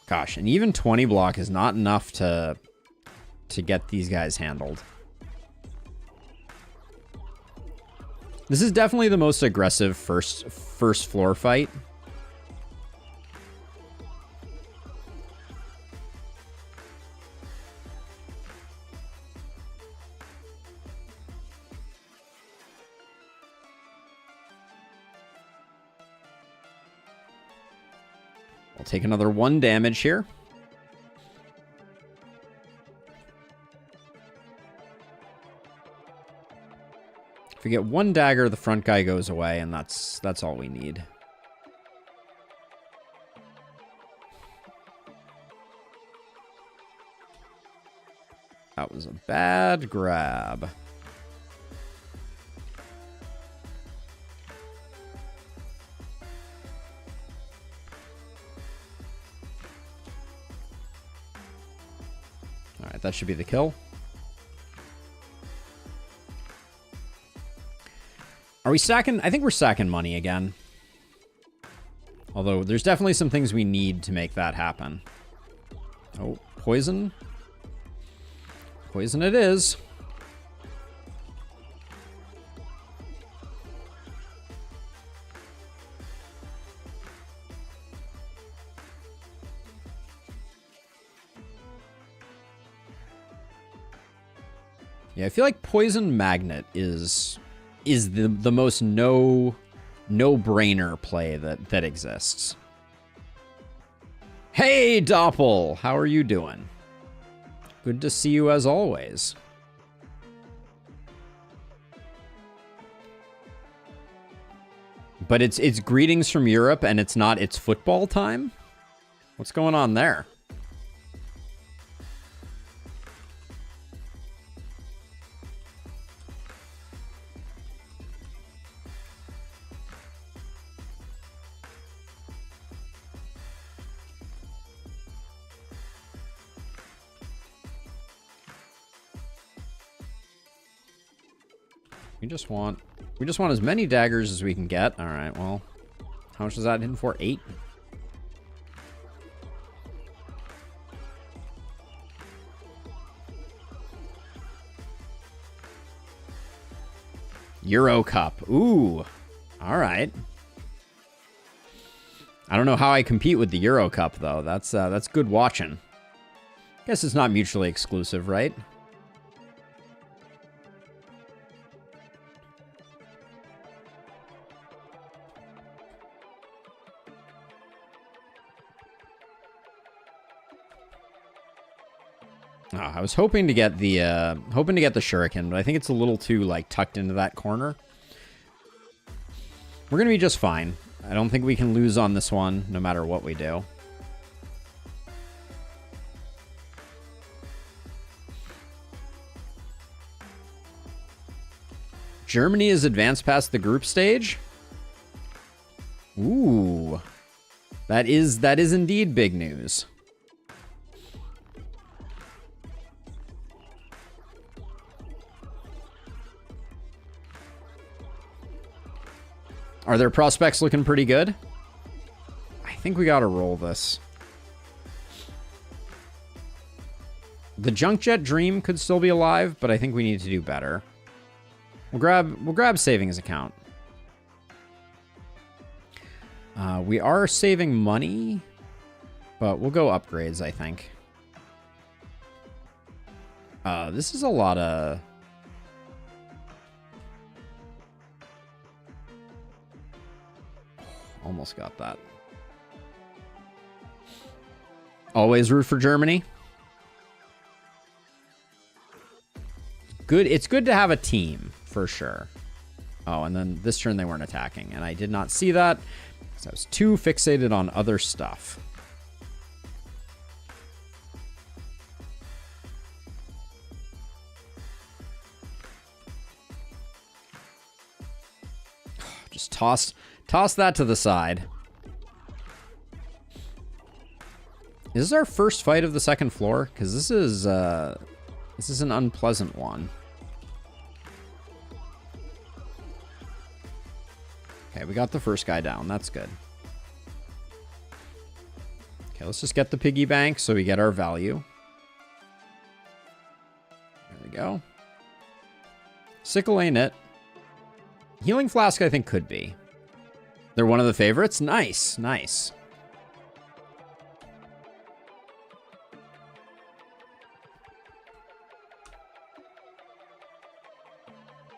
Speaker 1: Gosh, and even 20 block is not enough to get these guys handled. This is definitely the most aggressive first floor fight. We'll take another 1 damage here. If we get 1 dagger, the front guy goes away, and that's all we need. That was a bad grab. All right, that should be the kill. Are we stacking? I think we're stacking money again. Although there's definitely some things we need to make that happen. Oh, poison. Poison it is. Yeah, I feel like Poison Magnet is the most no-brainer play that exists. Hey, Doppel! How are you doing? Good to see you as always. But it's greetings from Europe and it's not it's football time? What's going on there? We just want as many daggers as we can get. All right, well, how much is that hitting for? 8? Euro Cup. Ooh. All right. I don't know how I compete with the Euro Cup though. That's good watching. Guess it's not mutually exclusive, right? Oh, I was hoping to get the shuriken, but I think it's a little too like tucked into that corner. We're gonna be just fine. I don't think we can lose on this one, no matter what we do. Germany is advanced past the group stage. Ooh, that is indeed big news. Are their prospects looking pretty good? I think we gotta roll this. The junk jet dream could still be alive, but I think we need to do better. We'll grab savings account. We are saving money, but we'll go upgrades, I think. This is a lot of... Almost got that. Always root for Germany. Good. It's good to have a team, for sure. Oh, and then this turn they weren't attacking, and I did not see that because I was too fixated on other stuff. Just toss that to the side. Is this our first fight of the second floor? Because this is an unpleasant one. Okay, we got the first guy down. That's good. Okay, let's just get the piggy bank so we get our value. There we go. Sickle ain't it. Healing Flask, I think, could be. They're one of the favorites? Nice, nice.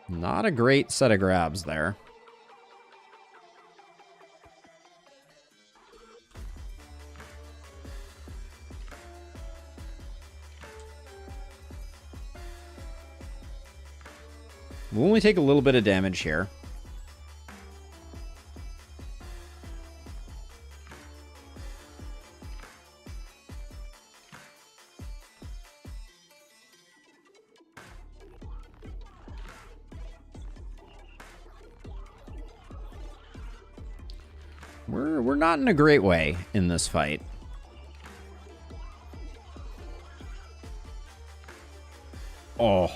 Speaker 1: Not a great set of grabs there. We'll only take a little bit of damage here. We're not in a great way in this fight. Oh.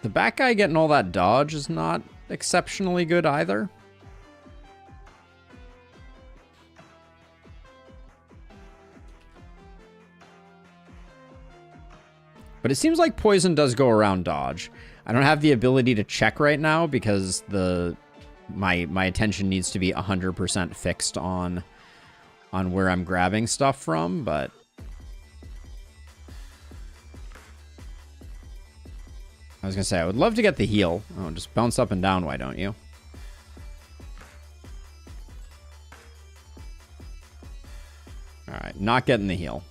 Speaker 1: The back guy getting all that dodge is not exceptionally good either. But it seems like poison does go around dodge. I don't have the ability to check right now because my attention needs to be 100% fixed on where I'm grabbing stuff from, but I was gonna say I would love to get the heal. Oh, just bounce up and down, why don't you? All right, not getting the heal.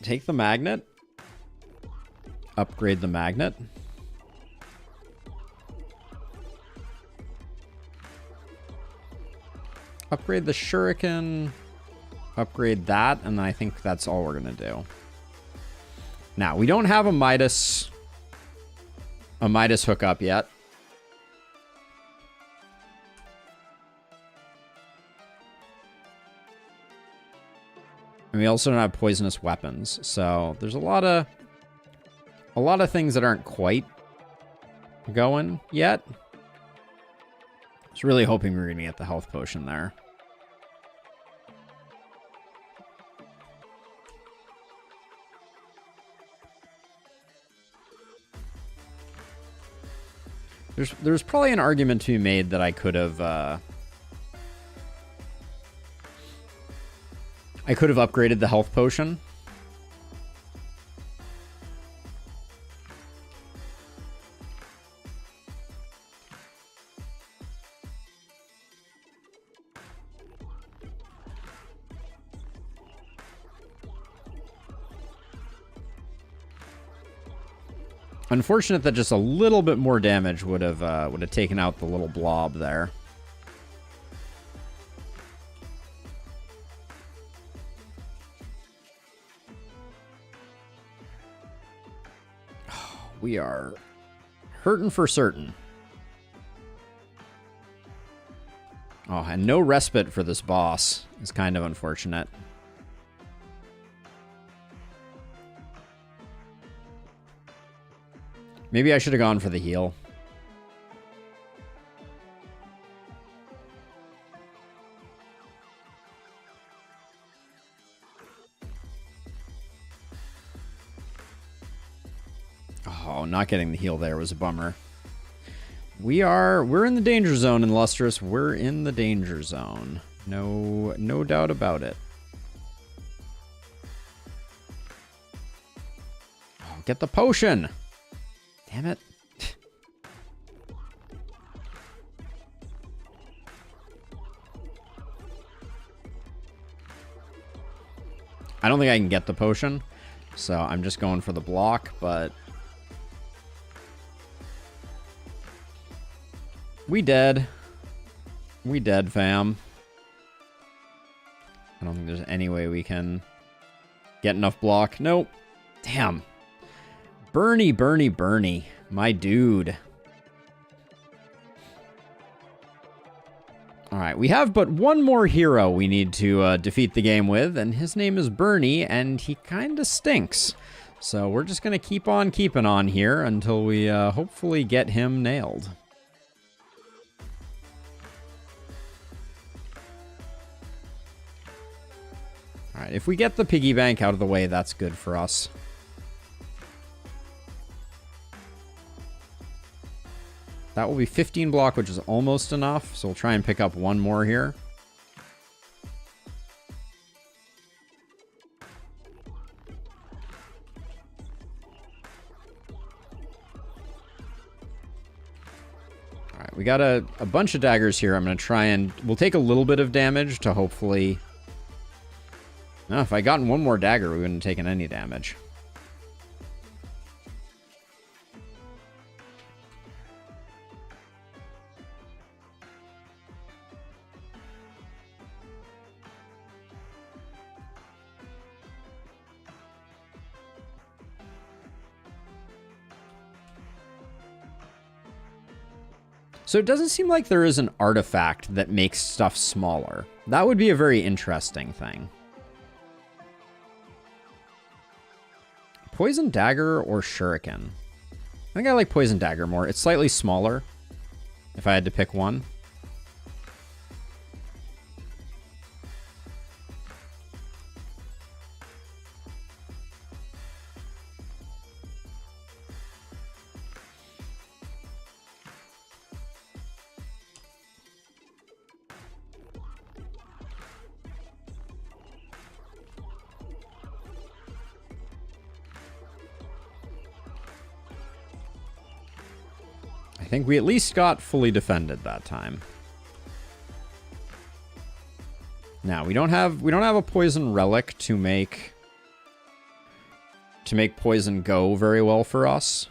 Speaker 1: Take the magnet. Upgrade the magnet. Upgrade the shuriken. Upgrade that, and I think that's all we're gonna do. Now, we don't have a Midas hookup yet. And we also don't have poisonous weapons, so there's a lot of things that aren't quite going yet. I was really hoping we were gonna get the health potion there. There's probably an argument to be made that I could have upgraded the health potion. Unfortunate that just a little bit more damage would have taken out the little blob there. We are hurting for certain. Oh, and no respite for this boss is kind of unfortunate. Maybe I should have gone for the heal. Oh, not getting the heal there was a bummer. We're in the danger zone, Illustrious. We're in the danger zone. No doubt about it. Oh, get the potion. Damn it. I don't think I can get the potion, so I'm just going for the block, but we dead. We dead, fam. I don't think there's any way we can get enough block. Nope. Damn. Bernie, Bernie, Bernie. My dude. Alright, we have but one more hero we need to defeat the game with, and his name is Bernie, and he kinda stinks. So we're just gonna keep on keeping on here until we hopefully get him nailed. Alright, if we get the piggy bank out of the way, that's good for us. That will be 15 block, which is almost enough, so we'll try and pick up one more here. Alright, we got a bunch of daggers here. I'm going to try and... We'll take a little bit of damage to hopefully... No, if I gotten one more dagger, we wouldn't have taken any damage. So it doesn't seem like there is an artifact that makes stuff smaller. That would be a very interesting thing. Poison Dagger or Shuriken? I think I like Poison Dagger more. It's slightly smaller, if I had to pick one. I think we at least got fully defended that time. Now we don't have a poison relic to make poison go very well for us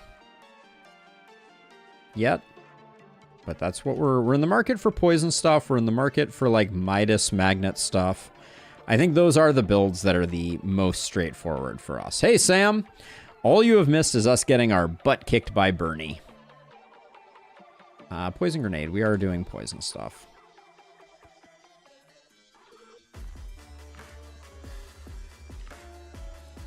Speaker 1: yet. But that's what we're in the market for. Poison stuff. We're in the market for like Midas magnet stuff. I think those are the builds that are the most straightforward for us. Hey Sam, all you have missed is us getting our butt kicked by Bernie. Poison grenade. We are doing poison stuff.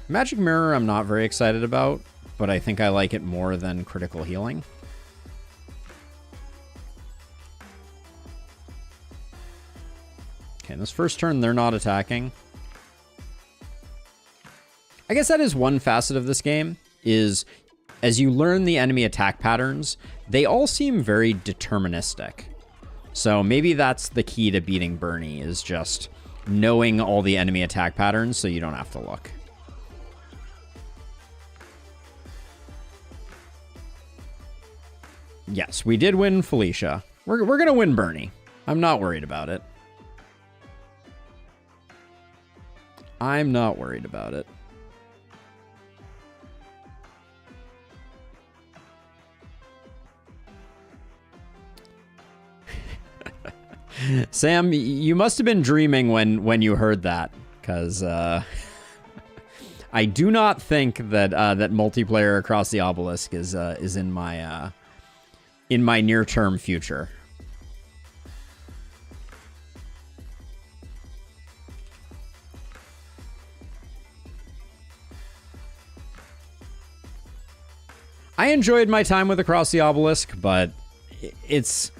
Speaker 1: Magic mirror I'm not very excited about, but I think I like it more than critical healing. Okay, in this first turn they're not attacking. I guess that is one facet of this game, is as you learn the enemy attack patterns, they all seem very deterministic. So maybe that's the key to beating Bernie, is just knowing all the enemy attack patterns so you don't have to look. Yes, we did win Felicia. We're going to win Bernie. I'm not worried about it. I'm not worried about it. Sam, you must have been dreaming when you heard that, because I do not think that that multiplayer across the obelisk is in my near-term future. I enjoyed my time with Across the Obelisk, but it's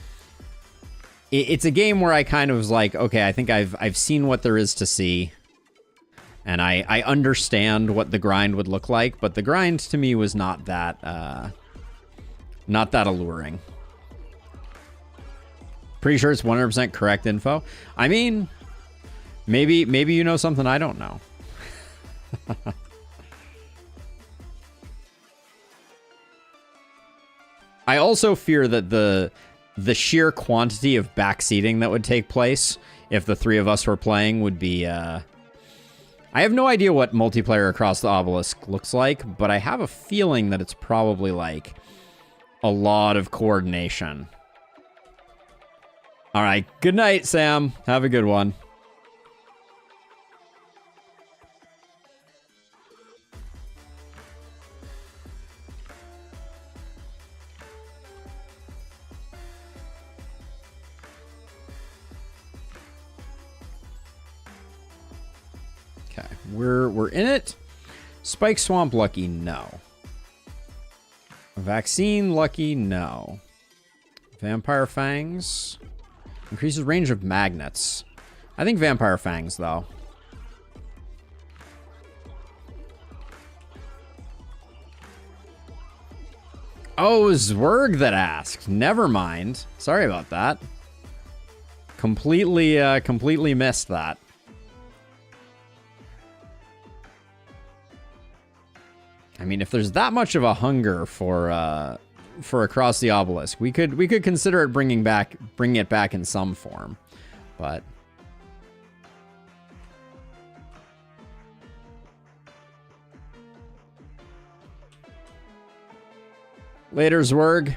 Speaker 1: a game where I kind of was like, okay, I think I've seen what there is to see, and I understand what the grind would look like, but the grind to me was not that alluring. Pretty sure it's 100% correct info. I mean, maybe you know something I don't know. I also fear that the sheer quantity of backseating that would take place if the three of us were playing would be... I have no idea what multiplayer Across the Obelisk looks like, but I have a feeling that it's probably like a lot of coordination. All right, good night, Sam. Have a good one. Okay, we're in it. Spike Swamp lucky, no. Vaccine lucky, no. Vampire Fangs increases range of magnets. I think Vampire Fangs though. Oh, it was Zwerg that asked. Never mind. Sorry about that. Completely missed that. I mean, if there's that much of a hunger for Across the Obelisk, we could consider it bringing it back in some form, but later, Zwerg.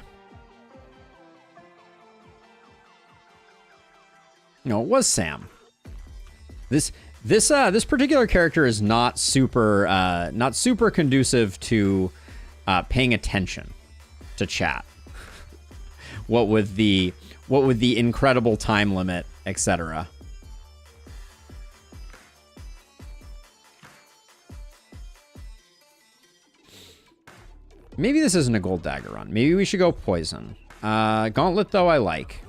Speaker 1: No, it was Sam. This particular character is not super conducive to paying attention to chat. What with the incredible time limit, etc. Maybe this isn't a gold dagger run. Maybe we should go poison. Gauntlet though I like.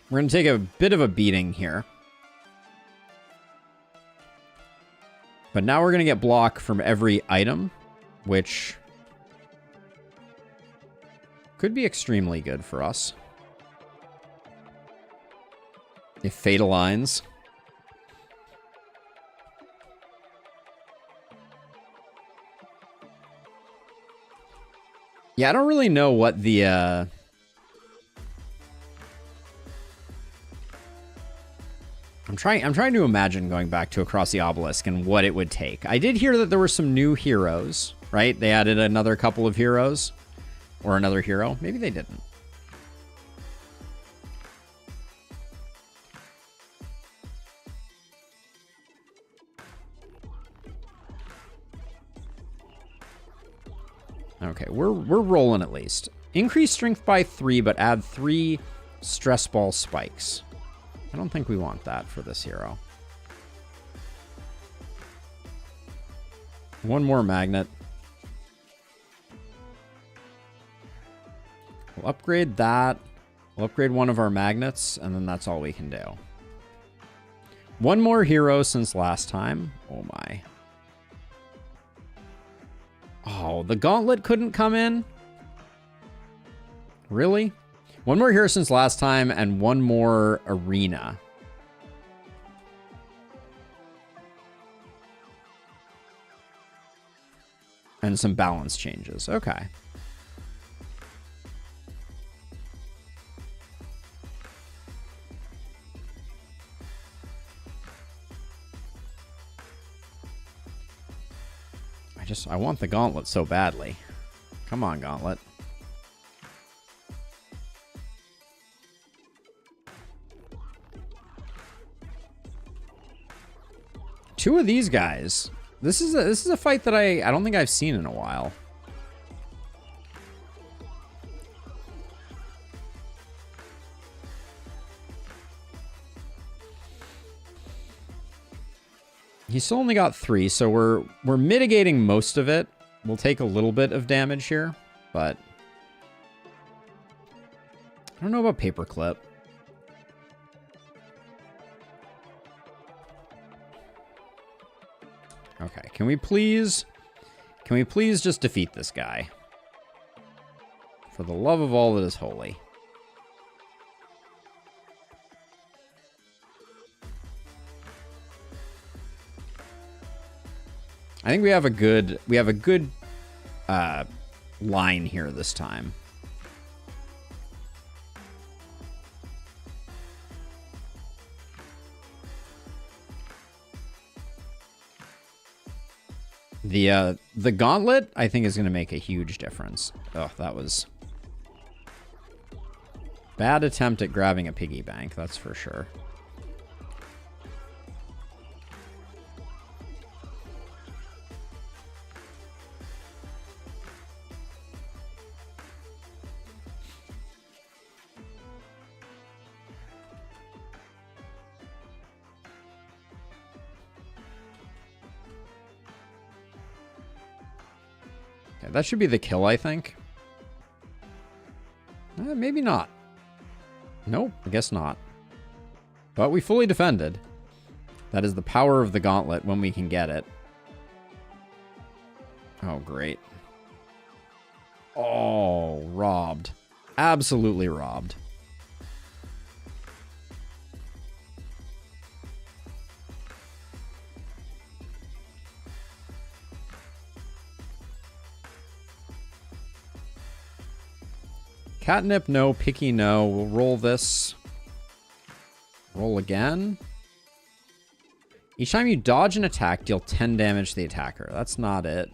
Speaker 1: We're going to take a bit of a beating here. But now we're going to get block from every item, which could be extremely good for us. If fate aligns. Yeah, I don't really know what the... I'm trying to imagine going back to Across the Obelisk and what it would take. I did hear that there were some new heroes, right? They added another couple of heroes. Or another hero. Maybe they didn't. Okay, we're rolling at least. Increase strength by 3, but add 3 stress ball spikes. I don't think we want that for this hero. One more magnet. We'll upgrade that. We'll upgrade one of our magnets, and then that's all we can do. One more hero since last time. Oh my. Oh, the gauntlet couldn't come in? Really? One more hero since last time, and one more arena. And some balance changes. Okay. I want the gauntlet so badly. Come on, gauntlet. Two of these guys. This is a fight that I don't think I've seen in a while. He's still only got 3, so we're mitigating most of it. We'll take a little bit of damage here, but I don't know about paperclip. Okay, can we please just defeat this guy? For the love of all that is holy. I think we have a good line here this time. The gauntlet, I think, is going to make a huge difference. Oh, that was bad attempt at grabbing a piggy bank, that's for sure. That should be the kill, I think. Maybe not. Nope, I guess not. But we fully defended. That is the power of the gauntlet when we can get it. Oh, great. Oh, robbed. Absolutely robbed. Catnip, no. Picky, no. We'll roll this. Roll again. Each time you dodge an attack, deal 10 damage to the attacker. That's not it.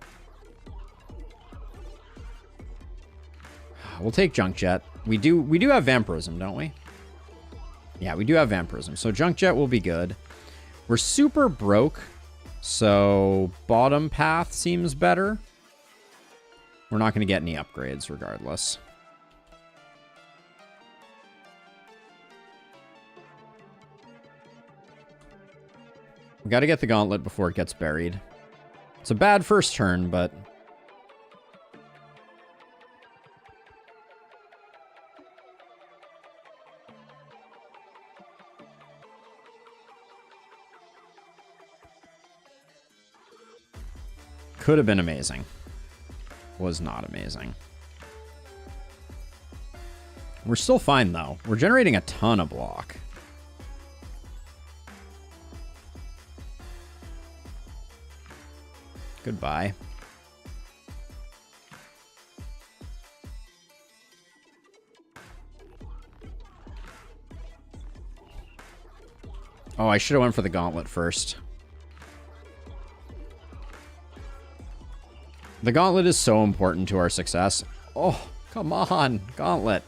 Speaker 1: We'll take Junk Jet. We do have Vampirism, don't we? Yeah, we do have Vampirism. So Junk Jet will be good. We're super broke, so bottom path seems better. We're not going to get any upgrades regardless. We got to get the gauntlet before it gets buried. It's a bad first turn, but could have been amazing. Was not amazing. We're still fine, though. We're generating a ton of block. Goodbye. Oh, I should have went for the gauntlet first. The gauntlet is so important to our success. Oh, come on, gauntlet.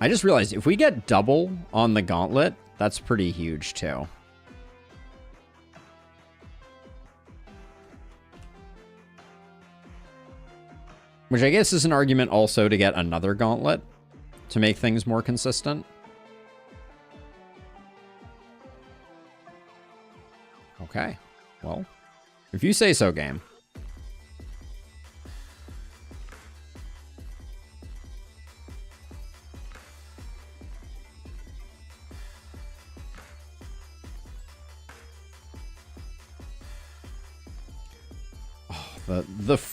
Speaker 1: I just realized if we get double on the gauntlet, that's pretty huge too. Which I guess is an argument also to get another gauntlet to make things more consistent. Okay, well, if you say so, game.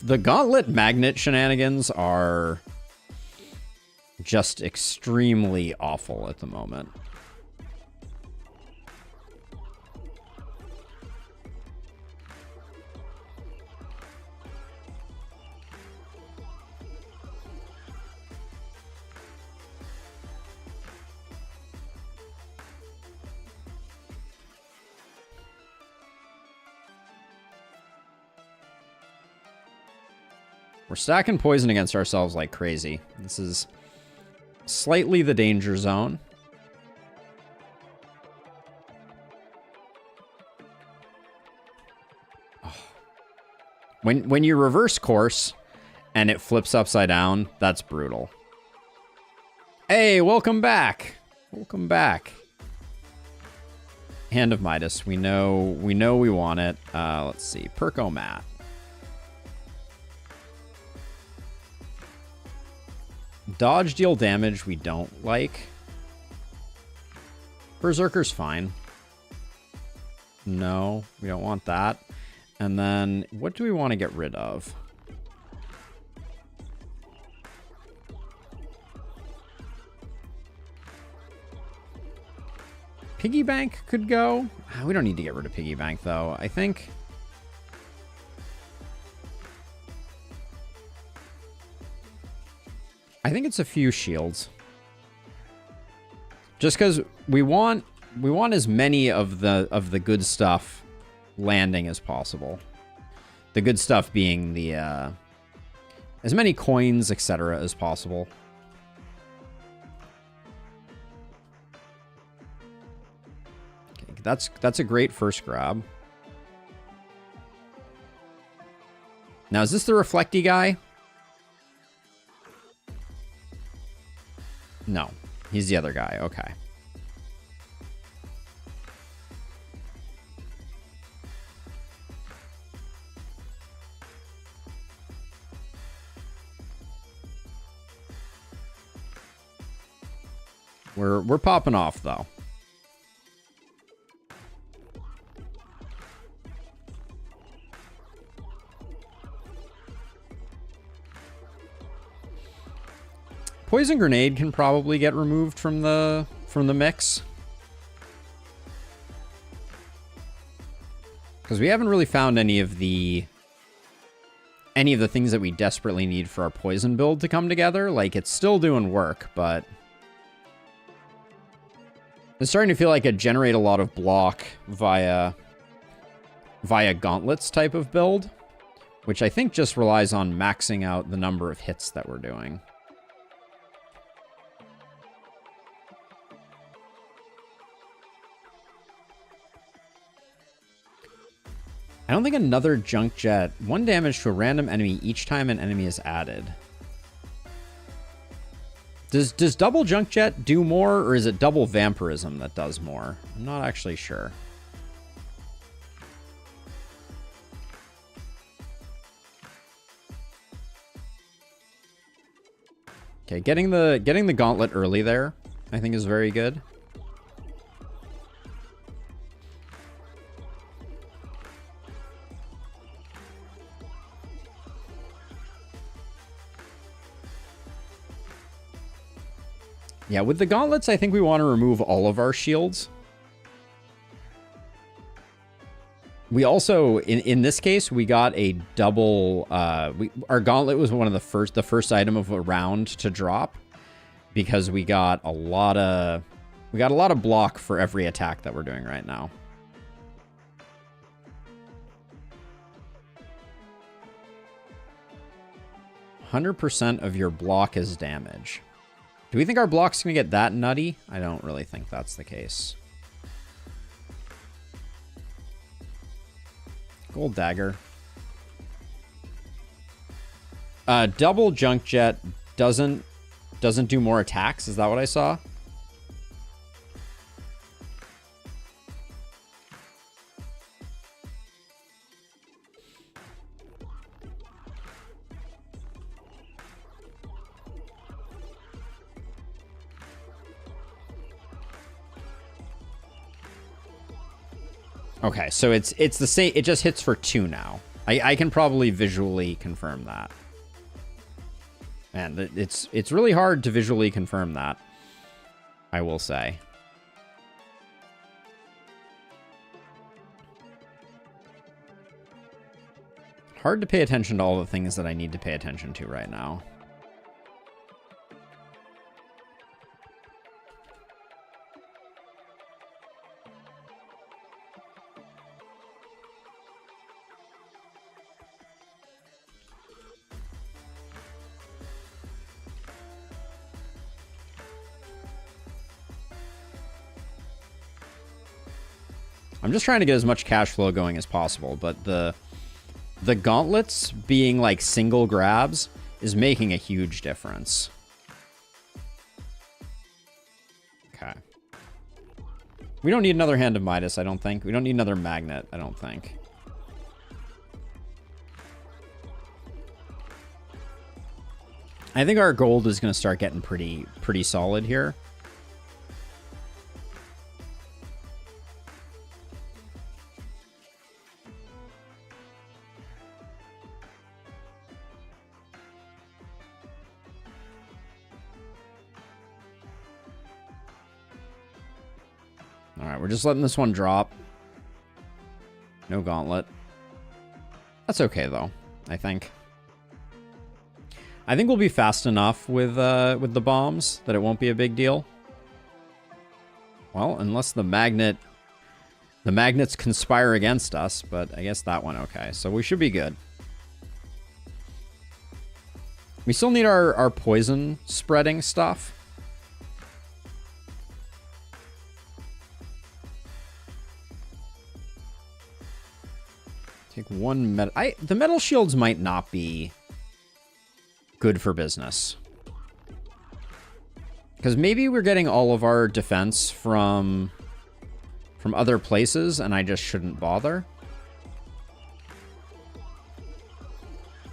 Speaker 1: The gauntlet magnet shenanigans are just extremely awful at the moment. We're stacking poison against ourselves like crazy. This is slightly the danger zone. Oh. When you reverse course and it flips upside down, that's brutal. Hey, welcome back. Welcome back. Hand of Midas. We know we want it. Let's see. Percomat. Dodge, deal damage we don't like. Berserker's fine. No, we don't want that. And then, what do we want to get rid of? Piggy Bank could go. We don't need to get rid of Piggy Bank, though. I think it's a few shields. Just because we want as many of the good stuff landing as possible. The good stuff being the as many coins, etc., as possible. Okay, that's a great first grab. Now, is this the reflecty guy? No, he's the other guy. Okay. We're popping off though. Poison Grenade can probably get removed from the mix. Because we haven't really found any of the things that we desperately need for our poison build to come together. Like, it's still doing work, but it's starting to feel like it generate a lot of block via gauntlets type of build, which I think just relies on maxing out the number of hits that we're doing. I don't think another Junk Jet. 1 damage to a random enemy each time an enemy is added. Does double Junk Jet do more, or is it double Vampirism that does more? I'm not actually sure. Okay, getting the gauntlet early there, I think, is very good. Yeah, with the gauntlets, I think we want to remove all of our shields. We also, in this case, we got a double. Our gauntlet was one of the first item of a round to drop, because we got a lot of block for every attack that we're doing right now. %100% of your block is damage. Do we think our block's going to get that nutty? I don't really think that's the case. Gold Dagger. Double Junk Jet doesn't do more attacks. Is that what I saw? Okay, so it's the same. It just hits for 2 now. I can probably visually confirm that. And it's really hard to visually confirm that, I will say. Hard to pay attention to all the things that I need to pay attention to right now. I'm just trying to get as much cash flow going as possible, but the gauntlets being like single grabs is making a huge difference. Okay. We don't need another Hand of Midas, I don't think. We don't need another magnet, I don't think. I think our gold is going to start getting pretty solid here. All right, we're just letting this one drop. No gauntlet. That's okay though, I think. I think we'll be fast enough with the bombs that it won't be a big deal. Well, unless the magnets conspire against us, but I guess that one okay. So we should be good. We still need our poison spreading stuff. Take one metal. The metal shields might not be good for business. Because maybe we're getting all of our defense from other places, and I just shouldn't bother.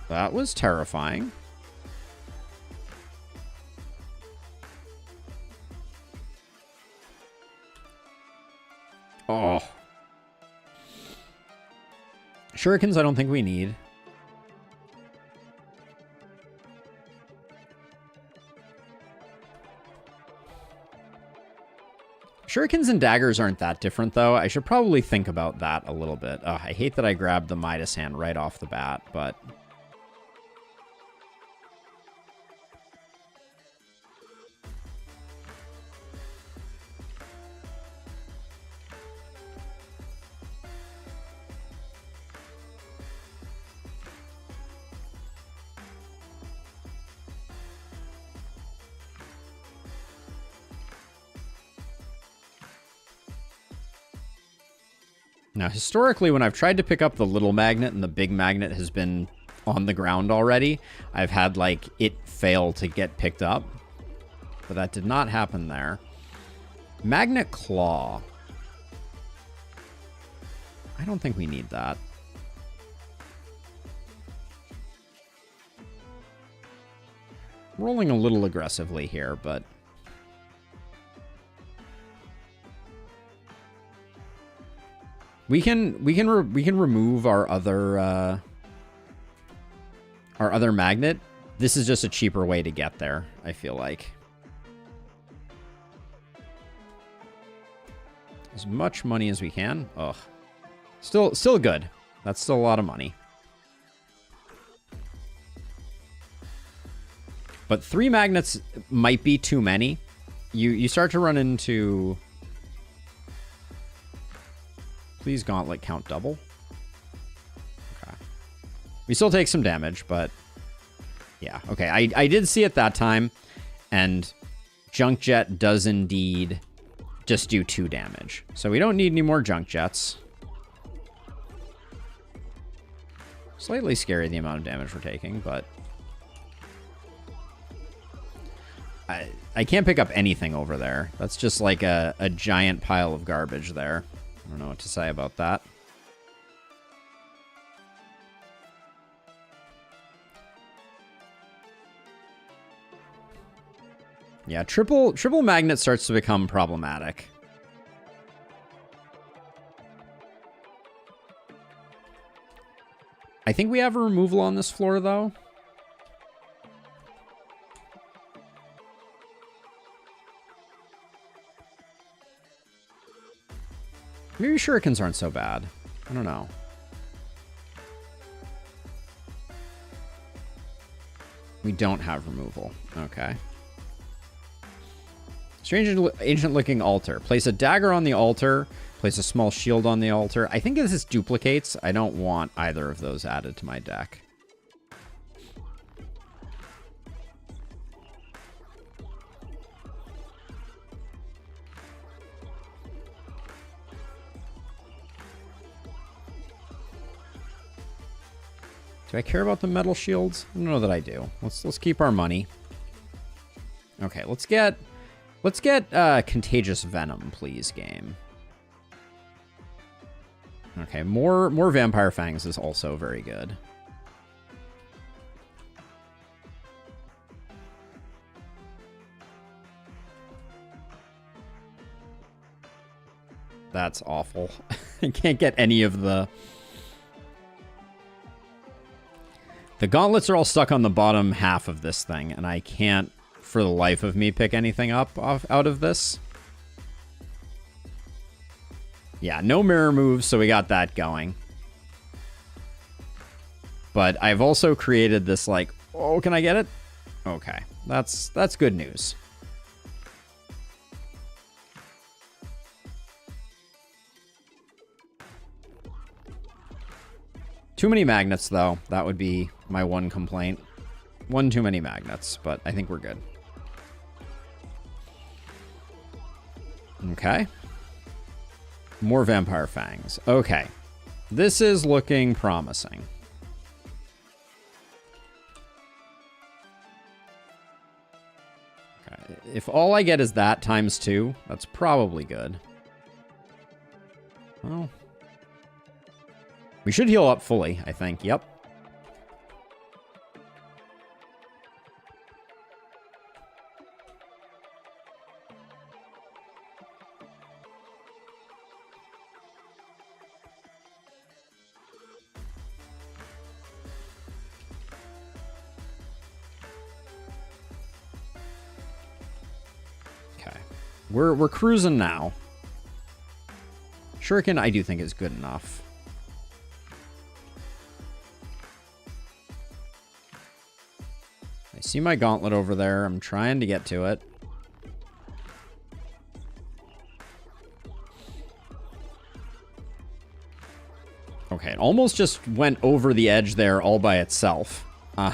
Speaker 1: That was terrifying. Oh. Shurikens I don't think we need. Shurikens and daggers aren't that different, though. I should probably think about that a little bit. Ugh, I hate that I grabbed the Midas hand right off the bat, but... Now, historically, when I've tried to pick up the little magnet and the big magnet has been on the ground already, I've had, like, it fail to get picked up. But that did not happen there. Magnet Claw. I don't think we need that. Rolling a little aggressively here, but... We can remove our other magnet. This is just a cheaper way to get there, I feel like. As much money as we can. Ugh. Still good. That's still a lot of money. But 3 magnets might be too many. You start to run into... Please gauntlet count double. Okay. We still take some damage, but... Yeah, okay. I did see it that time, and Junk Jet does indeed just do 2 damage. So we don't need any more Junk Jets. Slightly scary the amount of damage we're taking, but... I can't pick up anything over there. That's just like a giant pile of garbage there. I don't know what to say about that. Yeah, triple magnet starts to become problematic. I think we have a removal on this floor, though. Maybe shurikens aren't so bad. I don't know. We don't have removal. Okay. Strange ancient-looking altar. Place a dagger on the altar. Place a small shield on the altar. I think this is duplicates. I don't want either of those added to my deck. Do I care about the metal shields? I don't know that I do. Let's keep our money. Okay, let's get contagious venom, please, game. Okay, more vampire fangs is also very good. That's awful. I can't get any of the... The gauntlets are all stuck on the bottom half of this thing, and I can't, for the life of me, pick anything up out of this. Yeah, no mirror moves, so we got that going. But I've also created this, like, oh, can I get it? Okay, that's good news. Too many magnets, though. That would be my one complaint. One too many magnets, but I think we're good. Okay. More vampire fangs. Okay. This is looking promising. Okay. If all I get is that times 2, that's probably good. Well... We should heal up fully, I think. Yep. Okay. We're cruising now. Shuriken, I do think is good enough. See my gauntlet over there. I'm trying to get to it. Okay, it almost just went over the edge there all by itself. Well,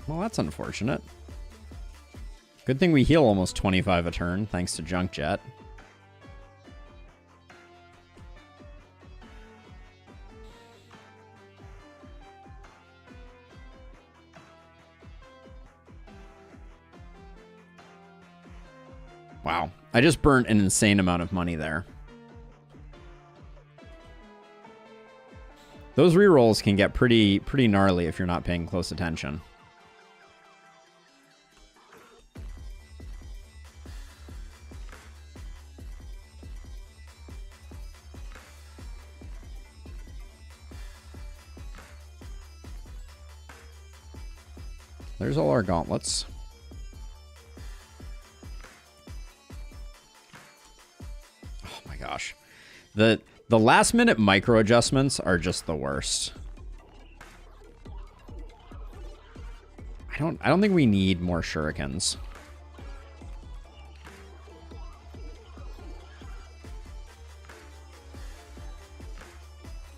Speaker 1: that's unfortunate. Good thing we heal almost 25 a turn, thanks to Junk Jet. Wow, I just burnt an insane amount of money there. Those rerolls can get pretty gnarly if you're not paying close attention. There's all our gauntlets. Gosh, the last minute micro adjustments are just the worst. I don't think we need more shurikens.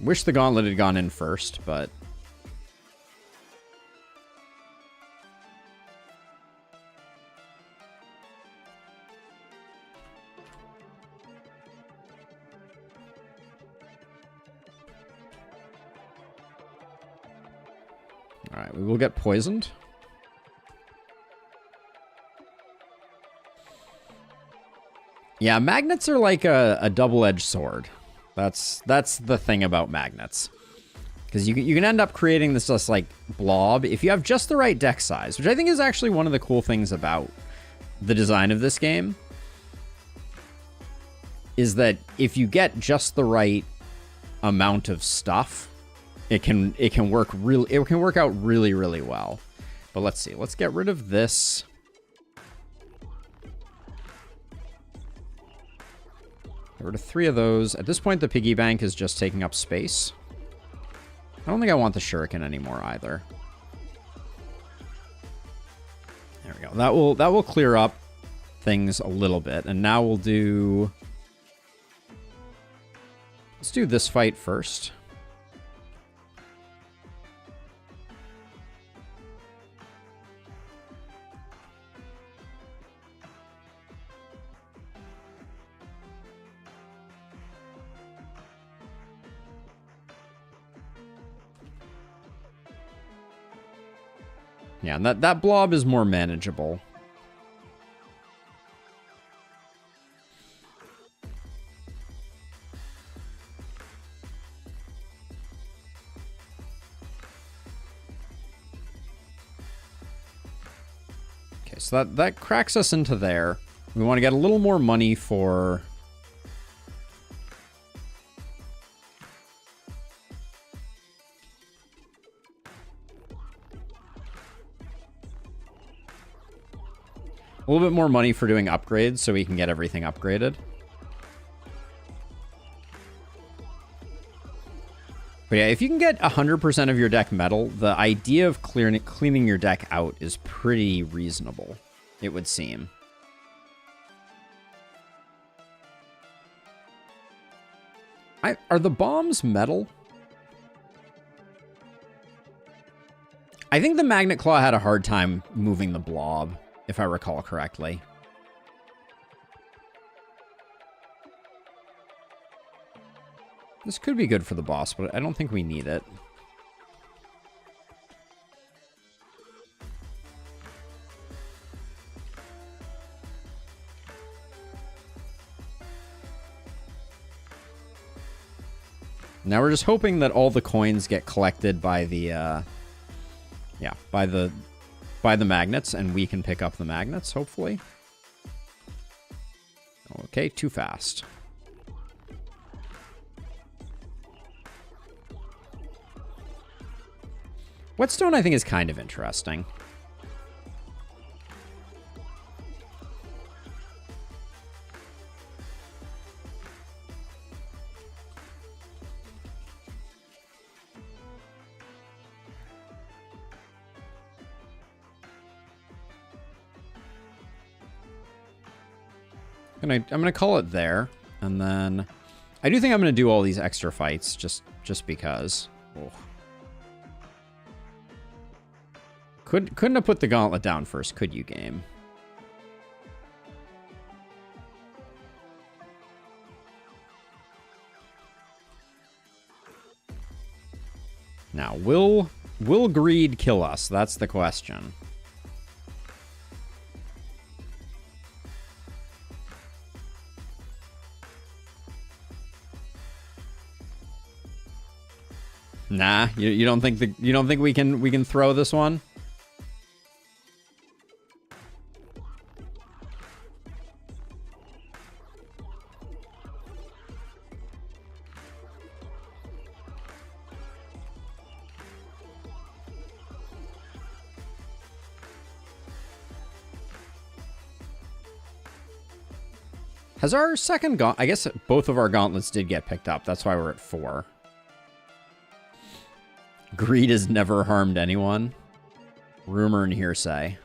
Speaker 1: Wish the gauntlet had gone in first, but alright, we will get poisoned. Yeah, magnets are like a double-edged sword. That's the thing about magnets. Because you can end up creating this just like blob if you have just the right deck size, which I think is actually one of the cool things about the design of this game. Is that if you get just the right amount of stuff, it can work out really, really well. But let's see. Let's get rid of this. Get rid of 3 of those. At this point, the piggy bank is just taking up space. I don't think I want the shuriken anymore either. There we go. That will clear up things a little bit. And now we'll do... Let's do this fight first. Yeah, and that blob is more manageable. Okay, so that cracks us into there. We want to get a little more money for... a little bit more money for doing upgrades so we can get everything upgraded. But yeah, if you can get 100% of your deck metal, the idea of cleaning your deck out is pretty reasonable, it would seem. Are the bombs metal? I think the Magnet Claw had a hard time moving the blob, if I recall correctly. This could be good for the boss, but I don't think we need it. Now we're just hoping that all the coins get collected by the, by the magnets, and we can pick up the magnets, hopefully. Okay, too fast. Whetstone, I think, is kind of interesting. I'm gonna call it there, and then I do think I'm gonna do all these extra fights just because. Oh. Couldn't have put the gauntlet down first, could you, game? Now, will greed kill us? That's the question. Nah, you don't think we can throw this one? Has our second I guess both of our gauntlets did get picked up. That's why we're at 4. Greed has never harmed anyone. Rumor and hearsay.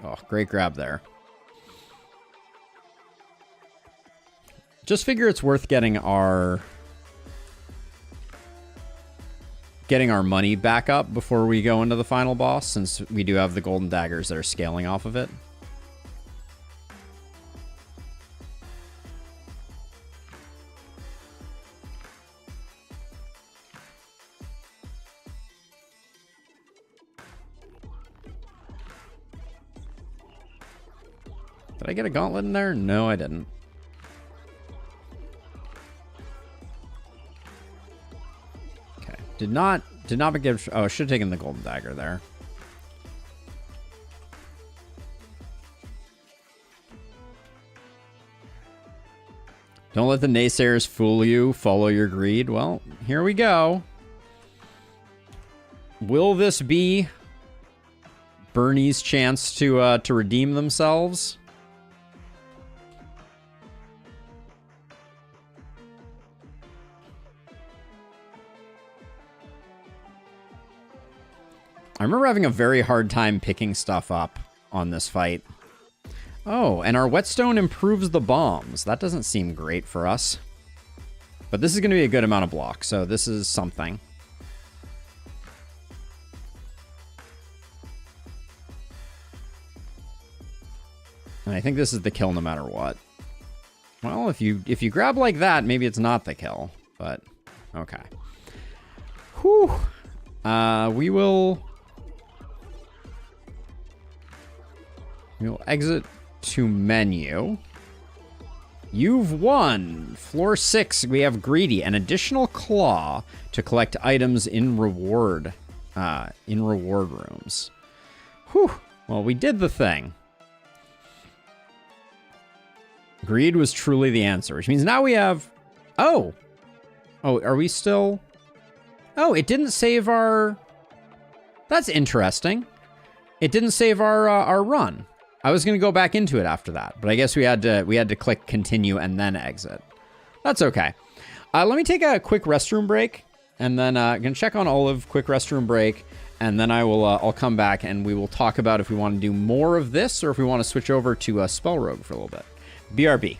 Speaker 1: Oh, great grab there. Just figure it's worth getting our money back up before we go into the final boss, since we do have the golden daggers that are scaling off of it. Did I get a gauntlet in there? No, I didn't. Did not give... Oh, I should have taken the golden dagger there. Don't let the naysayers fool you. Follow your greed. Well, here we go. Will this be Bernie's chance to redeem themselves? I remember having a very hard time picking stuff up on this fight. Oh, and our whetstone improves the bombs. That doesn't seem great for us. But this is going to be a good amount of block, so this is something. And I think this is the kill no matter what. Well, if you grab like that, maybe it's not the kill, but okay. Whew. We'll exit to menu. You've won. Floor 6, we have Greedy, an additional claw to collect items in reward rooms. Whew. Well, we did the thing. Greed was truly the answer, which means now we have... Oh, are we still... Oh, it didn't save our... That's interesting. It didn't save our run. I was going to go back into it after that, but I guess we had to click continue and then exit. That's okay. Let me take a quick restroom break, and then I'm going to check on Olive, quick restroom break, and then I'll come back and we will talk about if we want to do more of this or if we want to switch over to SpellRogue for a little bit. BRB.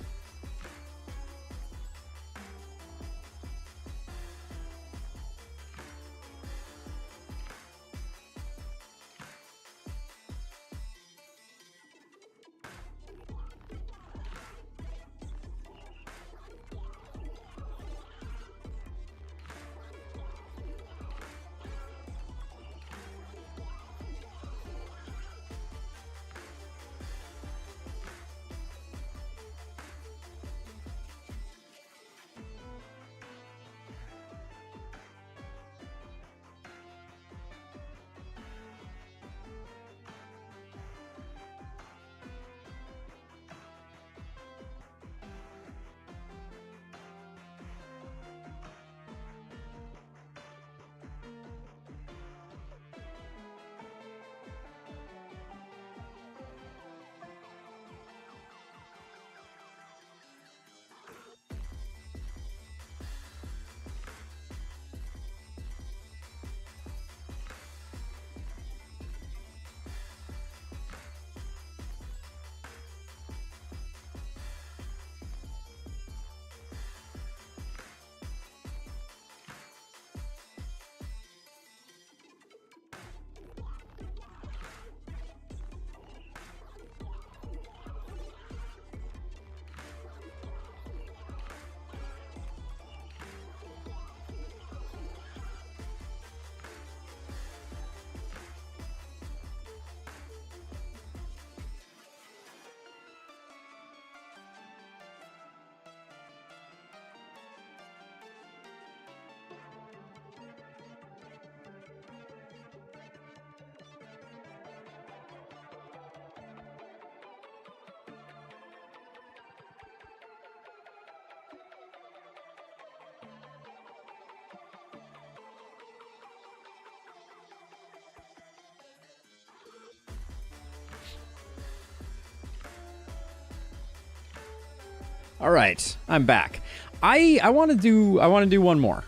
Speaker 1: All right, I'm back. I want to do one more.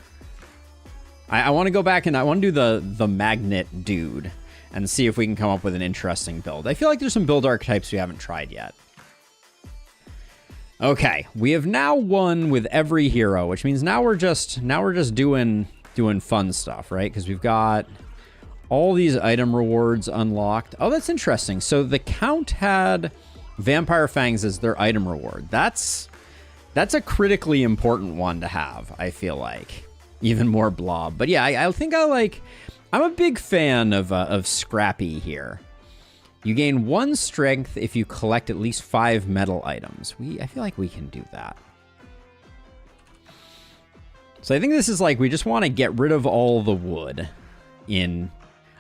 Speaker 1: I want to go back and I want to do the magnet dude and see if we can come up with an interesting build. I feel like there's some build archetypes we haven't tried yet. Okay, we have now won with every hero, which means now we're just doing fun stuff, right? Because we've got all these item rewards unlocked. Oh, that's interesting. So the Count had Vampire Fangs as their item reward. That's a critically important one to have, I feel like. Even more Blob. But yeah, I think I'm a big fan of Scrappy here. You gain 1 strength if you collect at least 5 metal items. I feel like we can do that. So I think this is like, we just want to get rid of all the wood in...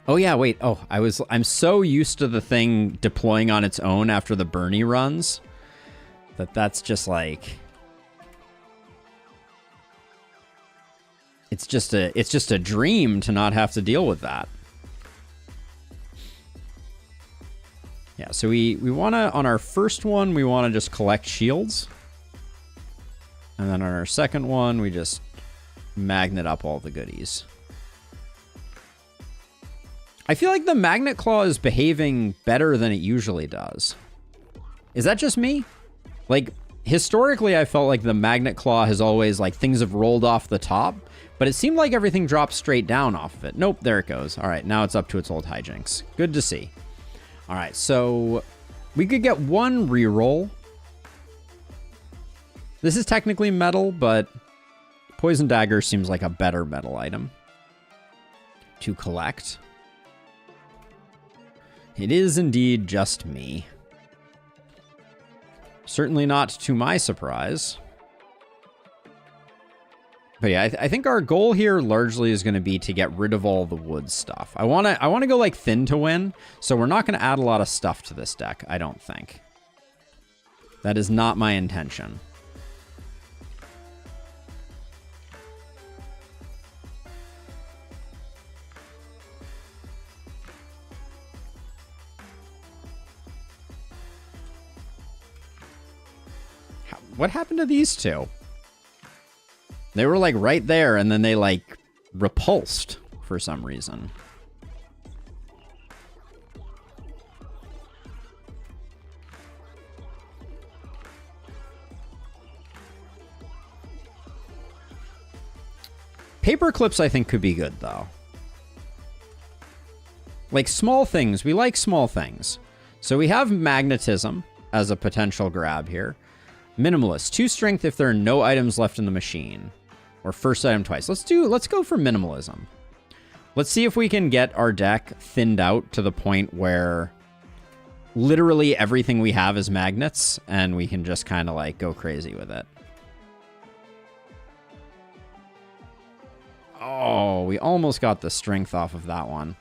Speaker 1: Oh yeah, wait. Oh, I'm so used to the thing deploying on its own after the Bernie runs that's just like... It's just a dream to not have to deal with that. Yeah, so we want to, on our first one, we want to just collect shields. And then on our second one, we just magnet up all the goodies. I feel like the Magnet Claw is behaving better than it usually does. Is that just me? Like, historically, I felt like the Magnet Claw has always, like, things have rolled off the top, but it seemed like everything drops straight down off of it. Nope, there it goes. All right, now it's up to its old hijinks. Good to see. All right, so We could get one reroll. This is technically metal, but Poison Dagger seems like a better metal item to collect. It is indeed just me. Certainly not to my surprise. But yeah, I think our goal here largely is going to be to get rid of all the wood stuff. I want to go like thin to win, so we're not going to add a lot of stuff to this deck, I don't think. That is not my intention. What happened to these two? They were like right there and then they like repulsed for some reason. Paper clips I think could be good though. Like small things, we like small things. So we have magnetism as a potential grab here. Minimalist, 2 strength if there are no items left in the machine. Or first item twice. Let's go for minimalism. Let's see if we can get our deck thinned out to the point where literally everything we have is magnets and we can just kind of like go crazy with it. Oh, we almost got the strength off of that one.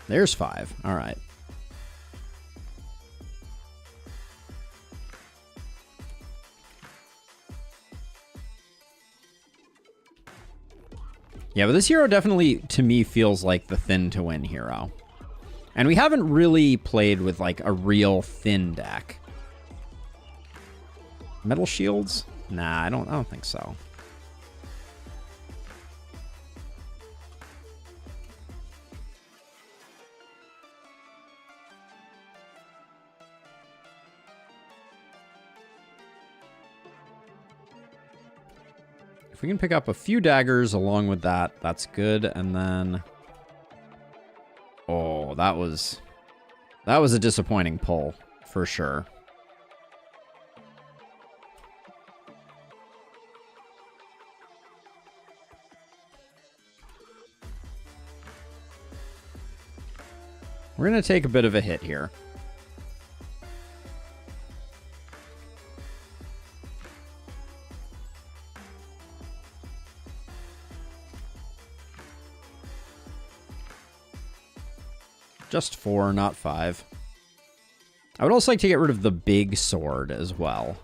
Speaker 1: There's 5. All right. Yeah, but this hero definitely, to me, feels like the thin to win hero. And we haven't really played with, like, a real thin deck. Metal shields? Nah, I don't think so. If we can pick up a few daggers along with that, that's good. And then... Oh, that was a disappointing pull, for sure. We're going to take a bit of a hit here. Just 4, not 5. I would also like to get rid of the big sword as well.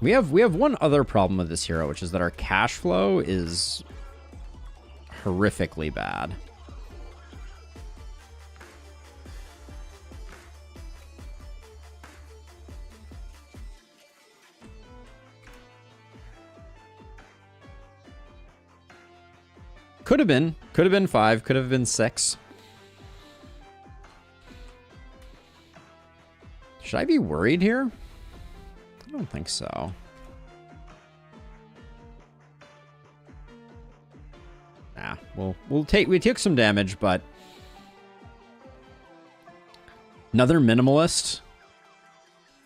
Speaker 1: We have one other problem with this hero, which is that our cash flow is horrifically bad. Could have been 5, could have been 6. Should I be worried here? I don't think so. Nah, we took some damage, but another minimalist.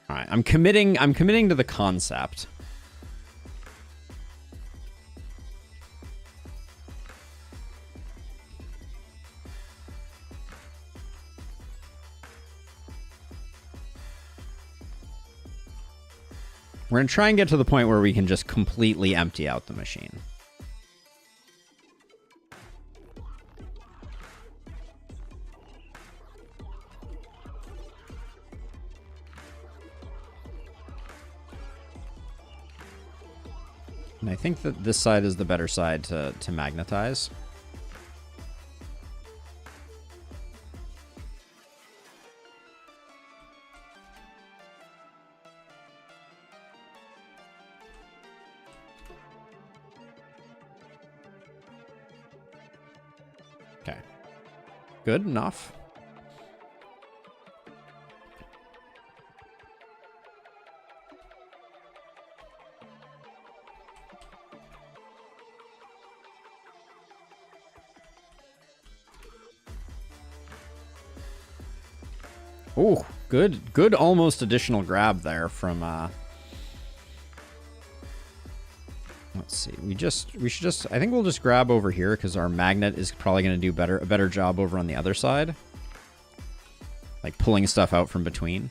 Speaker 1: All right, I'm committing to the concept. We're going to try and get to the point where we can just completely empty out the machine. And I think that this side is the better side to magnetize. Good enough. Oh, good almost additional grab there from, let's see, we should just, I think we'll just grab over here because our magnet is probably going to do a better job over on the other side. Like pulling stuff out from between.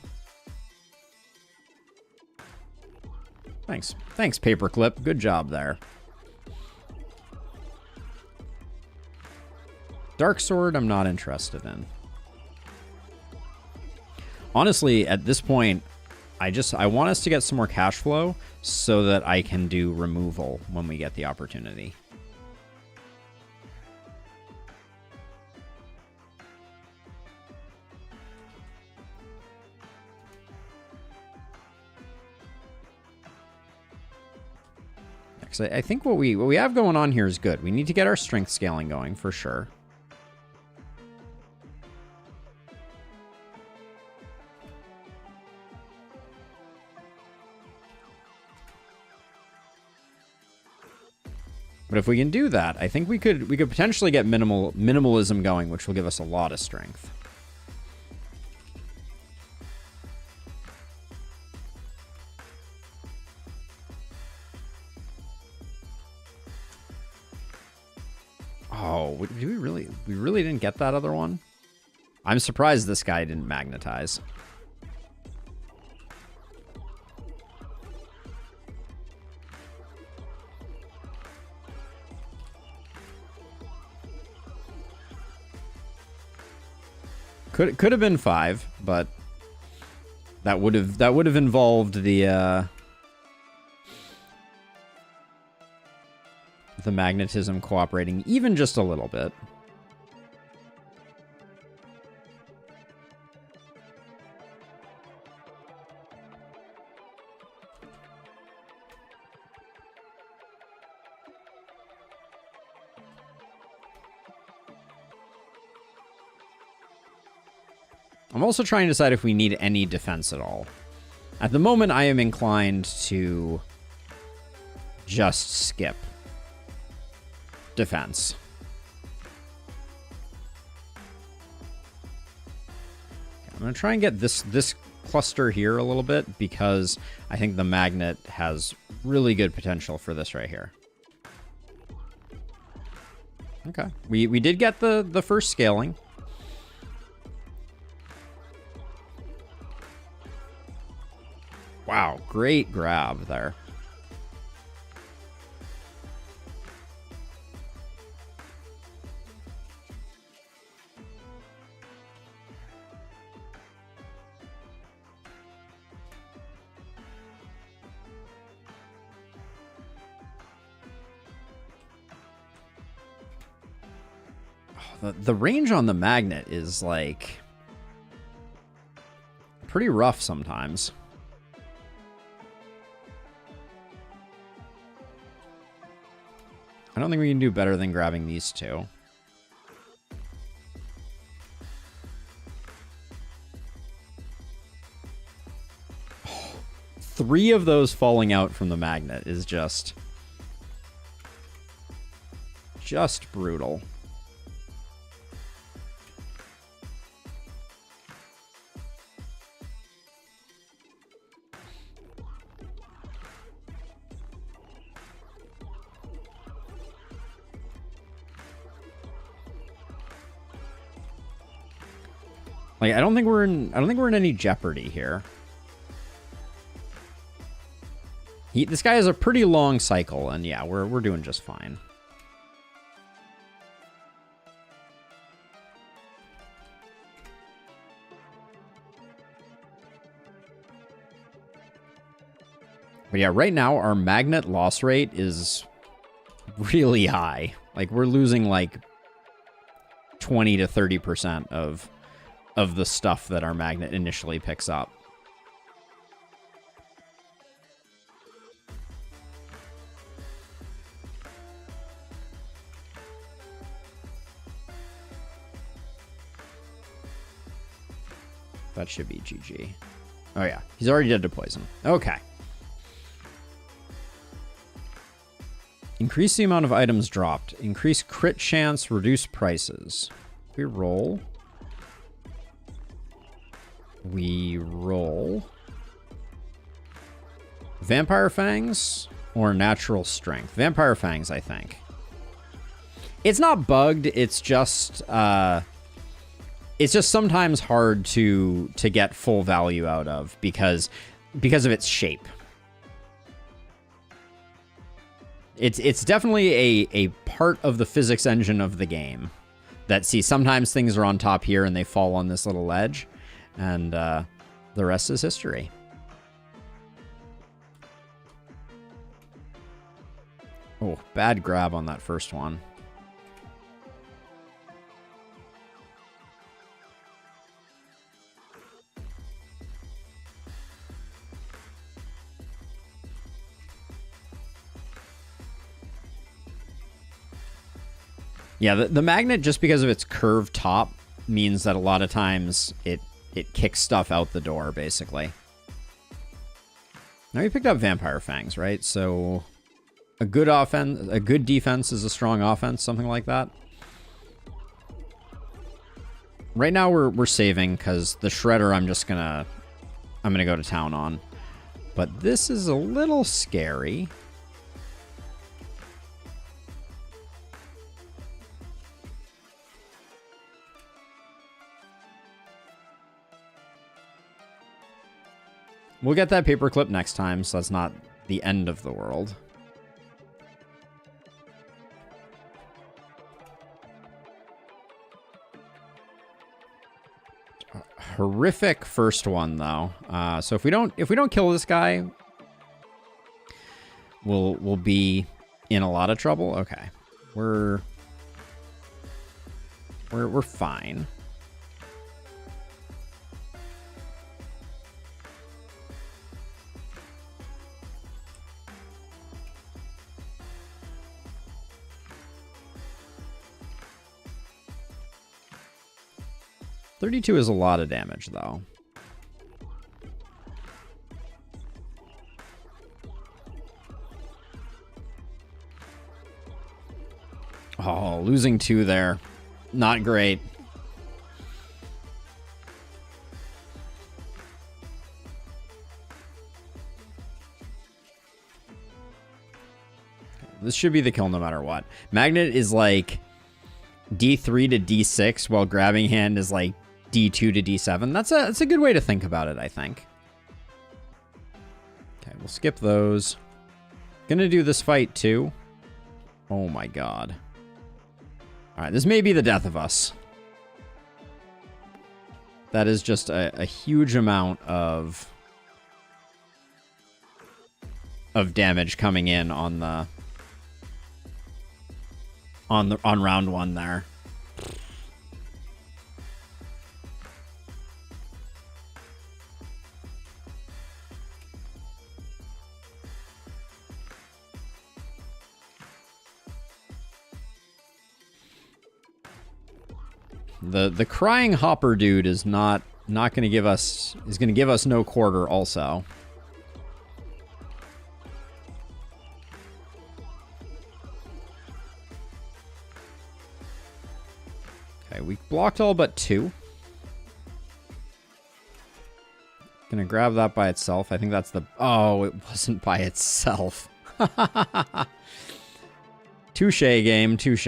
Speaker 1: Thanks, Paperclip. Good job there. Dark Sword, I'm not interested in. Honestly, at this point, I want us to get some more cash flow so that I can do removal when we get the opportunity. Because I think what we have going on here is good. We need to get our strength scaling going for sure. But if we can do that, I think we could potentially get minimalism going, which will give us a lot of strength. Oh, do we really didn't get that other one? I'm surprised this guy didn't magnetize. Could have been 5, but that would have involved the magnetism cooperating even just a little bit. I'm also trying to decide if we need any defense at all. At the moment, I am inclined to just skip defense. Okay, I'm going to try and get this cluster here a little bit because I think the magnet has really good potential for this right here. Okay, we did get the first scaling. Wow, great grab there. Oh, the range on the magnet is like pretty rough sometimes. I don't think we can do better than grabbing these two. Oh, 3 of those falling out from the magnet is just brutal. Like, I don't think we're in any jeopardy here. This guy has a pretty long cycle, and yeah, we're doing just fine. But yeah, right now our magnet loss rate is really high. Like, we're losing like 20 to 30% of the stuff that our magnet initially picks up. That should be GG. Oh yeah, he's already dead to poison. Okay. Increase the amount of items dropped. Increase crit chance, reduce prices. We roll. we roll Vampire Fangs or Natural Strength. Vampire Fangs, I think. It's not bugged. It's just sometimes hard to get full value out of because of its shape. It's definitely a part of the physics engine of the game that, see, sometimes things are on top here and they fall on this little ledge, and the rest is history. Oh, bad grab on that first one. Yeah, the magnet, just because of its curved top, means that a lot of times it kicks stuff out the door, basically. Now you picked up Vampire Fangs, right? So a good defense is a strong offense, something like that. Right now we're saving because the Shredder I'm gonna go to town on. But this is a little scary. We'll get that paperclip next time, so that's not the end of the world. Horrific first one, though. So if we don't kill this guy, we'll be in a lot of trouble. Okay, we're fine. $32 is a lot of damage, though. Oh, losing 2 there. Not great. This should be the kill no matter what. Magnet is like D3 to D6, while Grabbing Hand is like D2 to D7. That's a good way to think about it, I think. Okay, we'll skip those. Gonna do this fight too. Oh my god. Alright, this may be the death of us. That is just a huge amount of damage coming in on round 1 there. The crying hopper dude is not going to give us, is going to give us no quarter also. Okay, we blocked all but 2. Gonna grab that by itself. I think that's the... Oh, it wasn't by itself. Touche, game. Touche.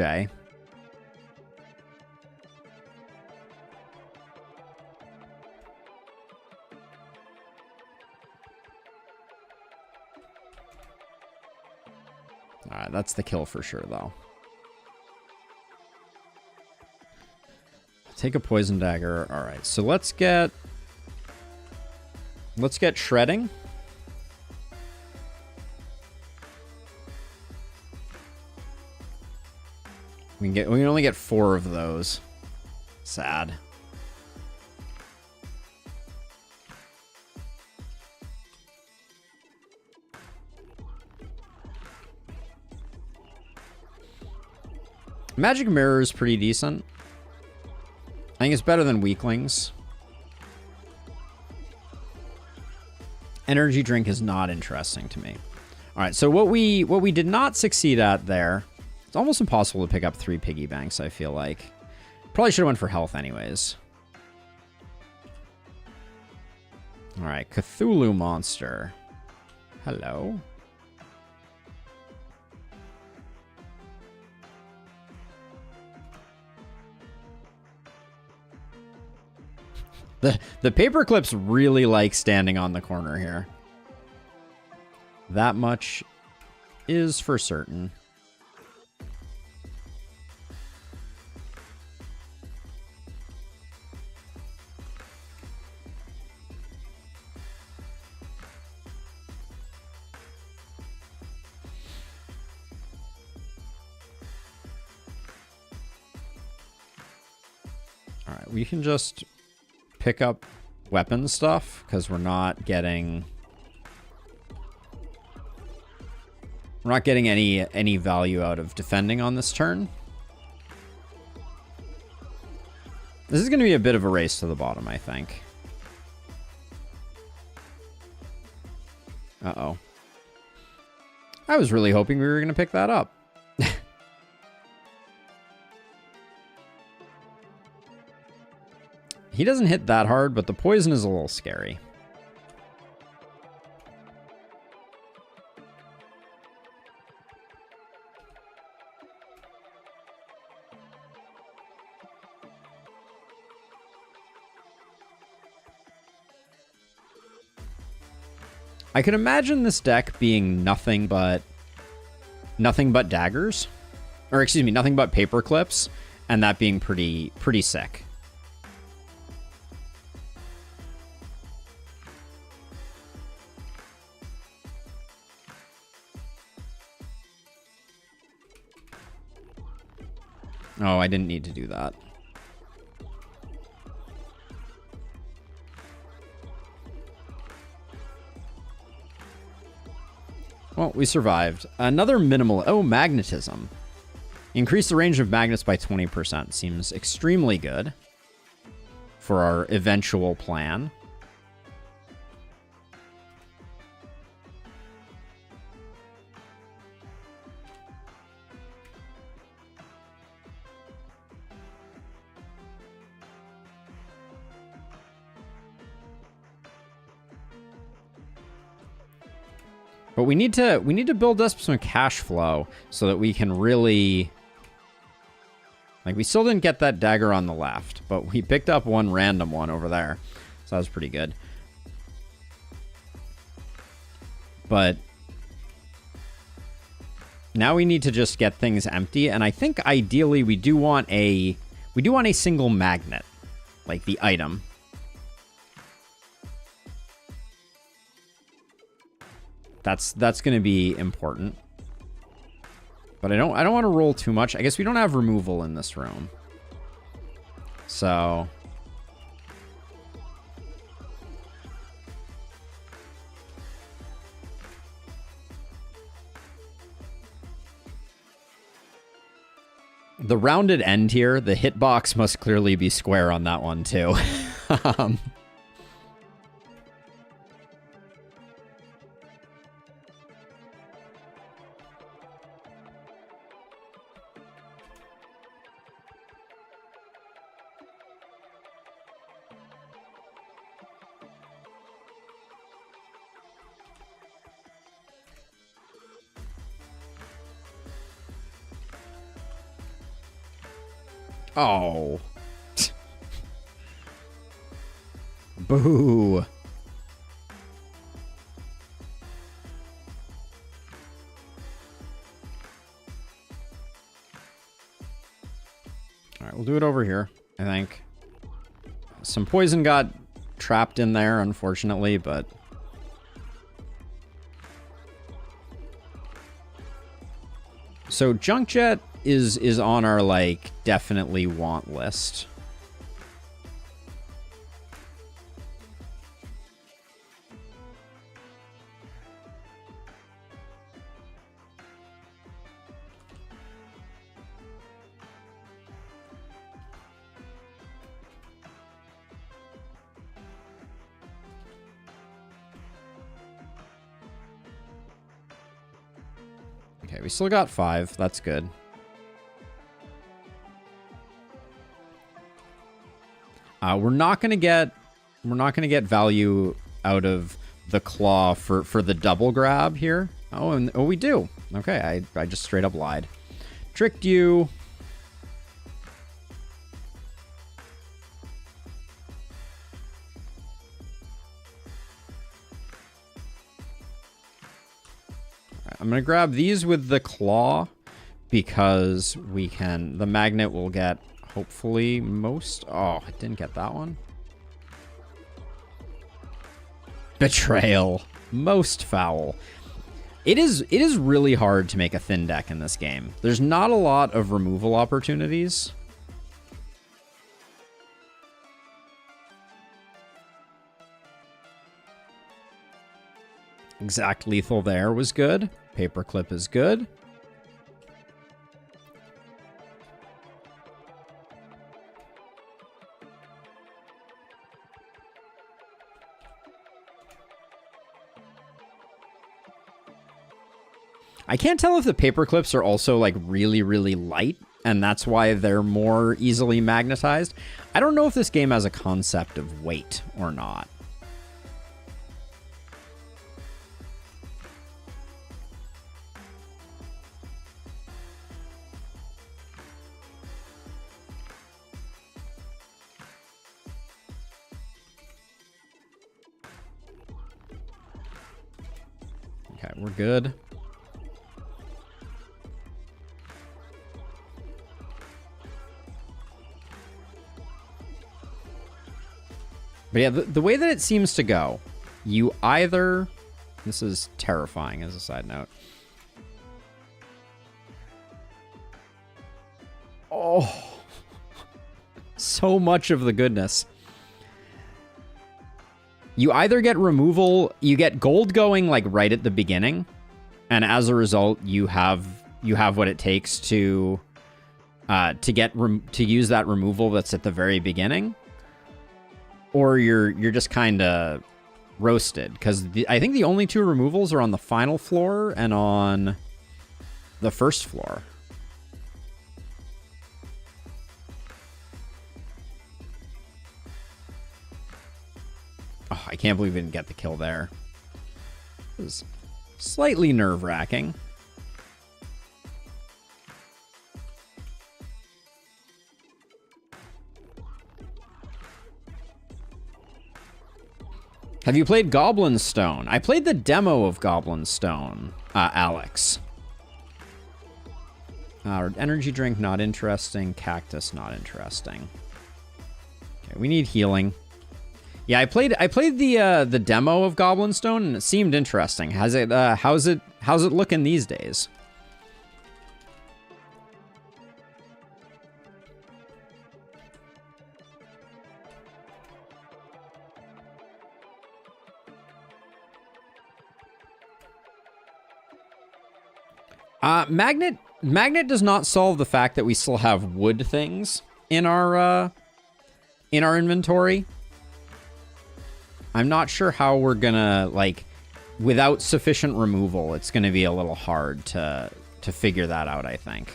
Speaker 1: Alright, that's the kill for sure, though. Take a poison dagger. Alright, so let's get shredding. We can only get 4 of those. Sad. Magic Mirror is pretty decent. I think it's better than Weaklings. Energy Drink is not interesting to me. All right, so what we did not succeed at there, it's almost impossible to pick up 3 piggy banks, I feel like. Probably should have went for health anyways. All right, Cthulhu monster. Hello. The paperclips really like standing on the corner here. That much is for certain. All right, we can just pick up weapon stuff because we're not getting any value out of defending on this turn. This is going to be a bit of a race to the bottom, I think. Uh-oh. I was really hoping we were going to pick that up. He doesn't hit that hard, but the poison is a little scary. I could imagine this deck being nothing but daggers, or excuse me, nothing but paper clips, and that being pretty sick. Oh, I didn't need to do that. Well, we survived. Another minimal... Oh, magnetism. Increase the range of magnets by 20%. Seems extremely good for our eventual plan. But we need to build up some cash flow so that we can really... Like, we still didn't get that dagger on the left, but we picked up one random one over there. So that was pretty good. But now we need to just get things empty, and I think ideally we do want a single magnet, like the item. That's going to be important. But I don't want to roll too much. I guess we don't have removal in this room. So the rounded end here, the hitbox must clearly be square on that one too. Oh. Boo. All right, we'll do it over here, I think. Some poison got trapped in there, unfortunately, but... So, Junk Jet is on our, like, definitely want list. Okay, we still got 5. That's good. We're not gonna get value out of the claw for the double grab here. Oh, and we do. Okay, I just straight up lied. Tricked you. I'm going to grab these with the claw because we can... The magnet will get, hopefully, most... Oh, I didn't get that one. Betrayal. Most foul. It is really hard to make a thin deck in this game. There's not a lot of removal opportunities. Exact lethal there was good. Paperclip is good. I can't tell if the paperclips are also like really, really light, and that's why they're more easily magnetized. I don't know if this game has a concept of weight or not. Okay, we're good. But yeah, the way that it seems to go, you either... This is terrifying as a side note. Oh, so much of the goodness. You either get removal, you get gold going like right at the beginning, and as a result, you have what it takes to use that removal that's at the very beginning. Or you're just kind of roasted, because I think the only two removals are on the final floor and on the first floor. Oh, I can't believe we didn't get the kill there. It was slightly nerve-wracking. Have you played Goblin Stone? I played the demo of Goblin Stone, Alex. Energy drink, not interesting. Cactus, not interesting. Okay, we need healing. Yeah, I played the demo of Goblin Stone, and it seemed interesting. How's it looking these days? Magnet does not solve the fact that we still have wood things in our inventory. I'm not sure how we're gonna, like, without sufficient removal, it's gonna be a little hard to figure that out, I think.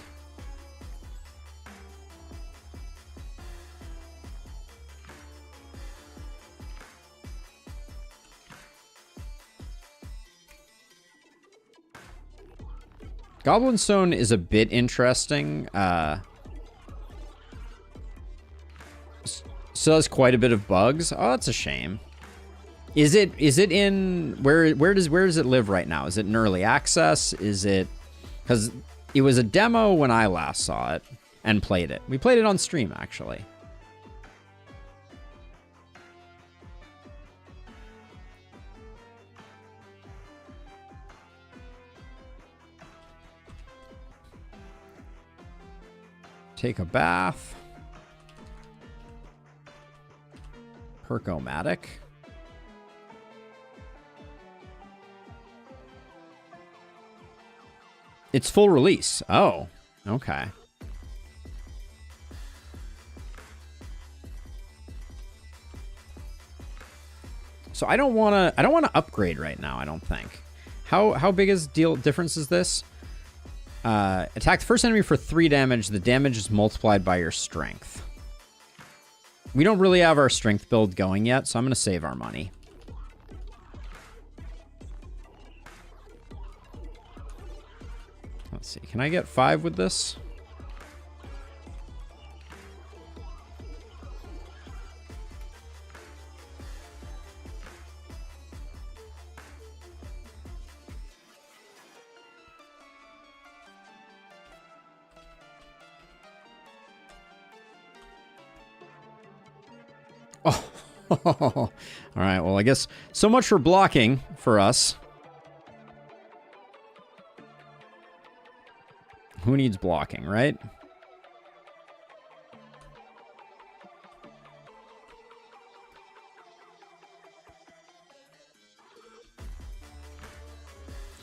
Speaker 1: Goblin Stone is a bit interesting. Still has quite a bit of bugs. Oh, that's a shame. Is it in where does it live right now? Is it in early access? Is it, because it was a demo when I last saw it and played it. We played it on stream actually. Take a bath. Perk-o-matic. It's full release. Oh, okay. So I don't want to upgrade right now, I don't think. How big is difference is this? Attack the first enemy for 3 damage. The damage is multiplied by your strength. We don't really have our strength build going yet, so I'm going to save our money. Let's see. Can I get 5 with this? Oh, all right. Well, I guess so much for blocking for us. Who needs blocking, right?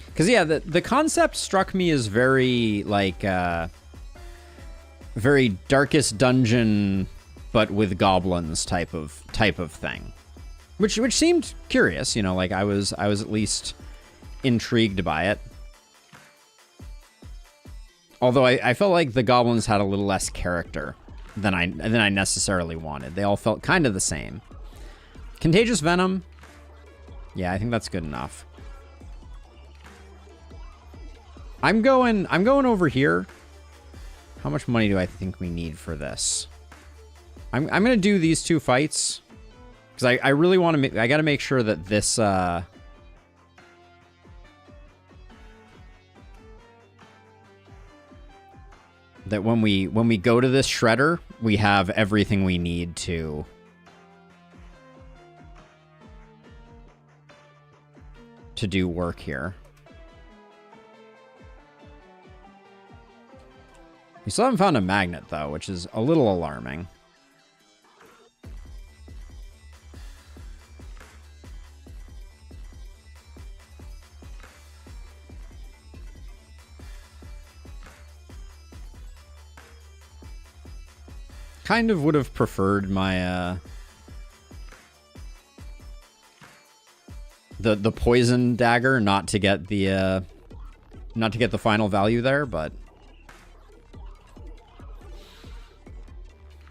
Speaker 1: Because, yeah, the concept struck me as very, like, very Darkest Dungeon, but with goblins type of thing. Which seemed curious, you know, like I was at least intrigued by it. Although I felt like the goblins had a little less character than I necessarily wanted. They all felt kind of the same. Contagious Venom. Yeah, I think that's good enough. I'm going over here. How much money do I think we need for this? I'm going to do these 2 fights because I really want to I got to make sure that this that when we go to this shredder, we have everything we need to do work here. We still haven't found a magnet, though, which is a little alarming. Kind of would have preferred my, the poison dagger not to get the final value there, but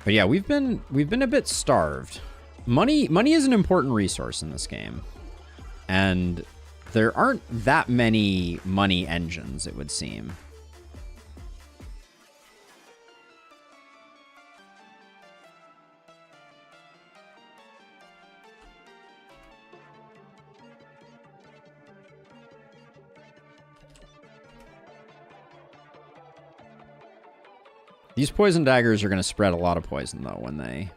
Speaker 1: yeah, we've been a bit starved. Money is an important resource in this game, and there aren't that many money engines, it would seem. These poison daggers are going to spread a lot of poison, though, when they...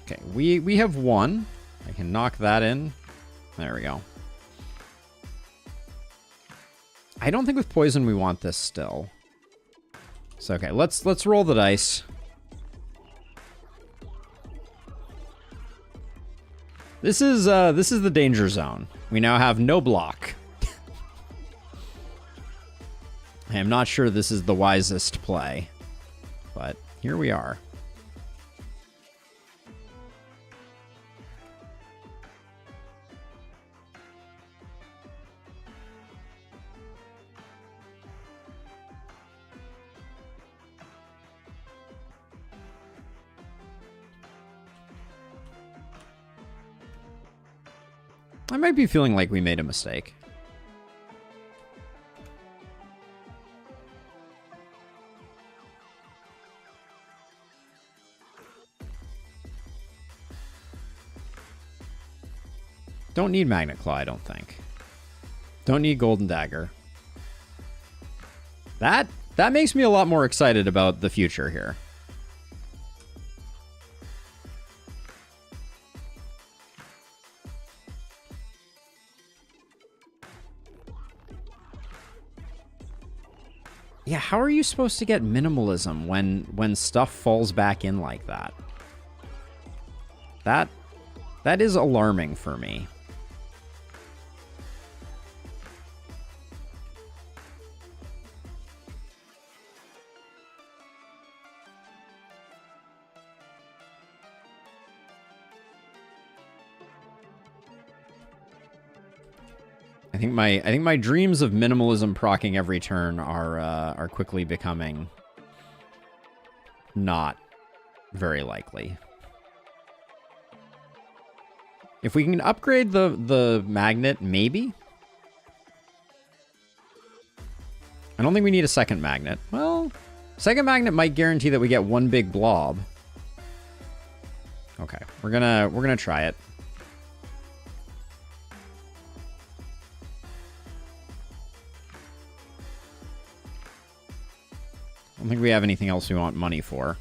Speaker 1: Okay, we have 1. I can knock that in. There we go. I don't think with poison we want this still. So okay, let's roll the dice. This is the danger zone. We now have no block. I am not sure this is the wisest play, but here we are. I might be feeling like we made a mistake. Don't need Magnet Claw, I don't think. Don't need Golden Dagger. That makes me a lot more excited about the future here. Yeah, how are you supposed to get minimalism when stuff falls back in like that? That is alarming for me. I think my dreams of minimalism proccing every turn are quickly becoming not very likely. If we can upgrade the magnet, maybe. I don't think we need a second magnet. Well, second magnet might guarantee that we get one big blob. Okay, we're gonna try it. I don't think we have anything else we want money for.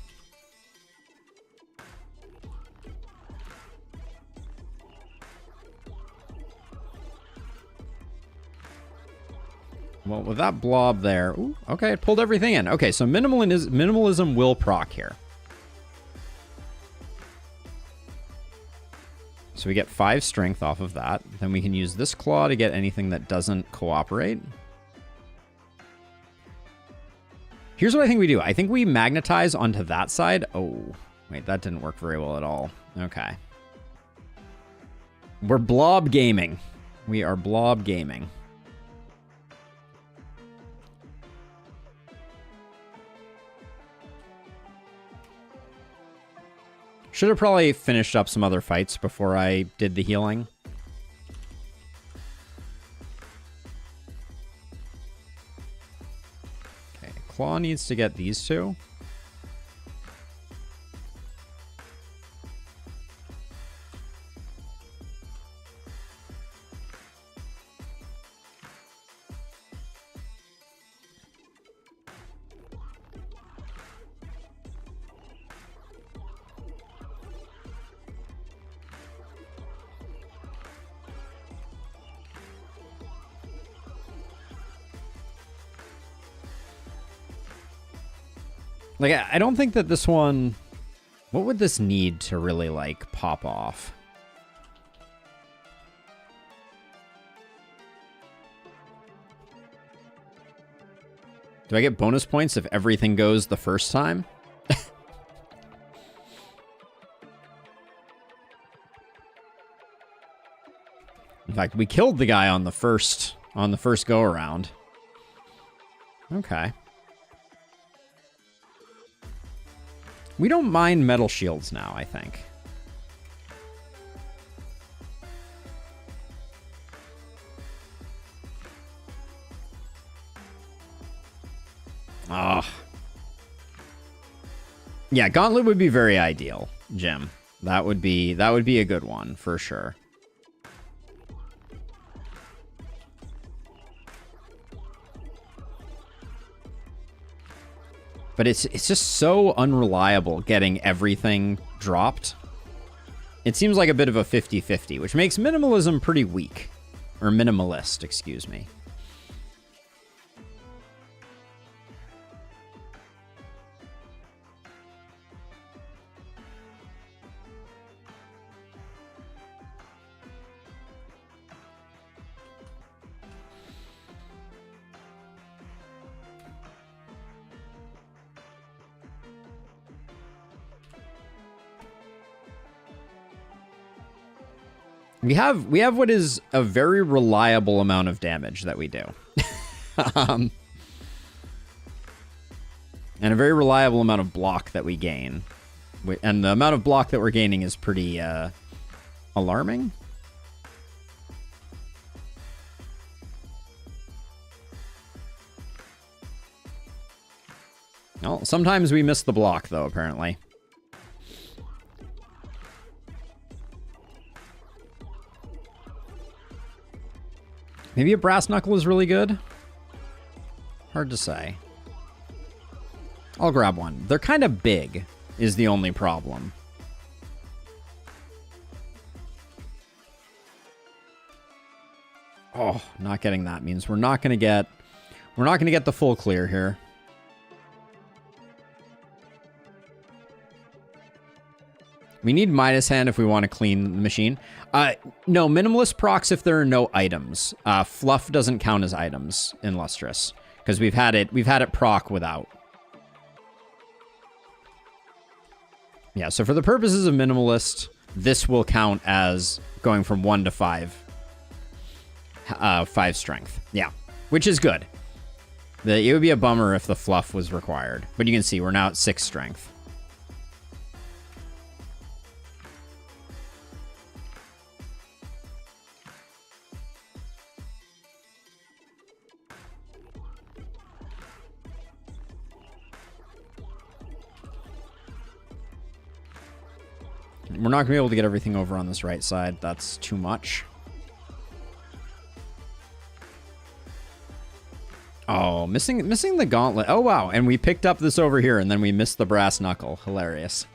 Speaker 1: Well, with that blob there... Ooh, okay, it pulled everything in. Okay, so minimalism will proc here. So we get 5 strength off of that. Then we can use this claw to get anything that doesn't cooperate. Here's what I think we do. I think we magnetize onto that side. Oh, wait, that didn't work very well at all. Okay. We're blob gaming. We are blob gaming. Should have probably finished up some other fights before I did the healing. Okay, Claw needs to get these two. Like, I don't think that this one... What would this need to really, like, pop off? Do I get bonus points if everything goes the first time? In fact, we killed the guy on the first go-around. Okay. We don't mind metal shields now, I think. Ah. Yeah, Gauntlet would be very ideal, Jim. That would be a good one for sure. But it's just so unreliable getting everything dropped. It seems like a bit of a 50-50, which makes minimalism pretty weak. Or minimalist, excuse me. We have what is a very reliable amount of damage that we do. And a very reliable amount of block that we gain. And the amount of block that we're gaining is pretty alarming. Well, sometimes we miss the block, though, apparently. Maybe a brass knuckle is really good. Hard to say. I'll grab one. They're kind of big, is the only problem. Oh, not getting that means we're not gonna get the full clear here. We need Midas Hand if we want to clean the machine. No, Minimalist procs if there are no items. Fluff doesn't count as items in Lustrous because we've had it proc without. Yeah, so for the purposes of Minimalist, this will count as going from 1 to 5. 5 strength. Yeah, which is good. It would be a bummer if the fluff was required. But you can see we're now at 6 strength. We're not going to be able to get everything over on this right side. That's too much. Oh, missing the gauntlet. Oh, wow. And we picked up this over here, and then we missed the brass knuckle. Hilarious.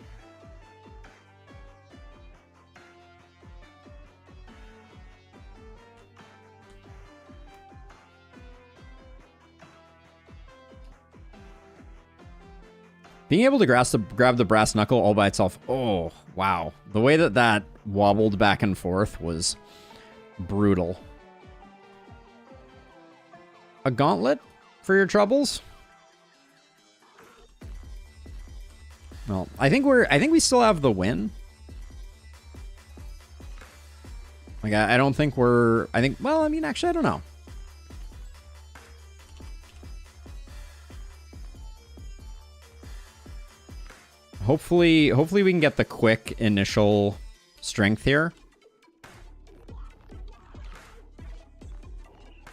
Speaker 1: Being able to grab the brass knuckle all by itself. Oh, wow. The way that wobbled back and forth was brutal. A gauntlet for your troubles? Well, I think we still have the win. Like, I don't think well, I mean, actually, I don't know. Hopefully we can get the quick initial strength here.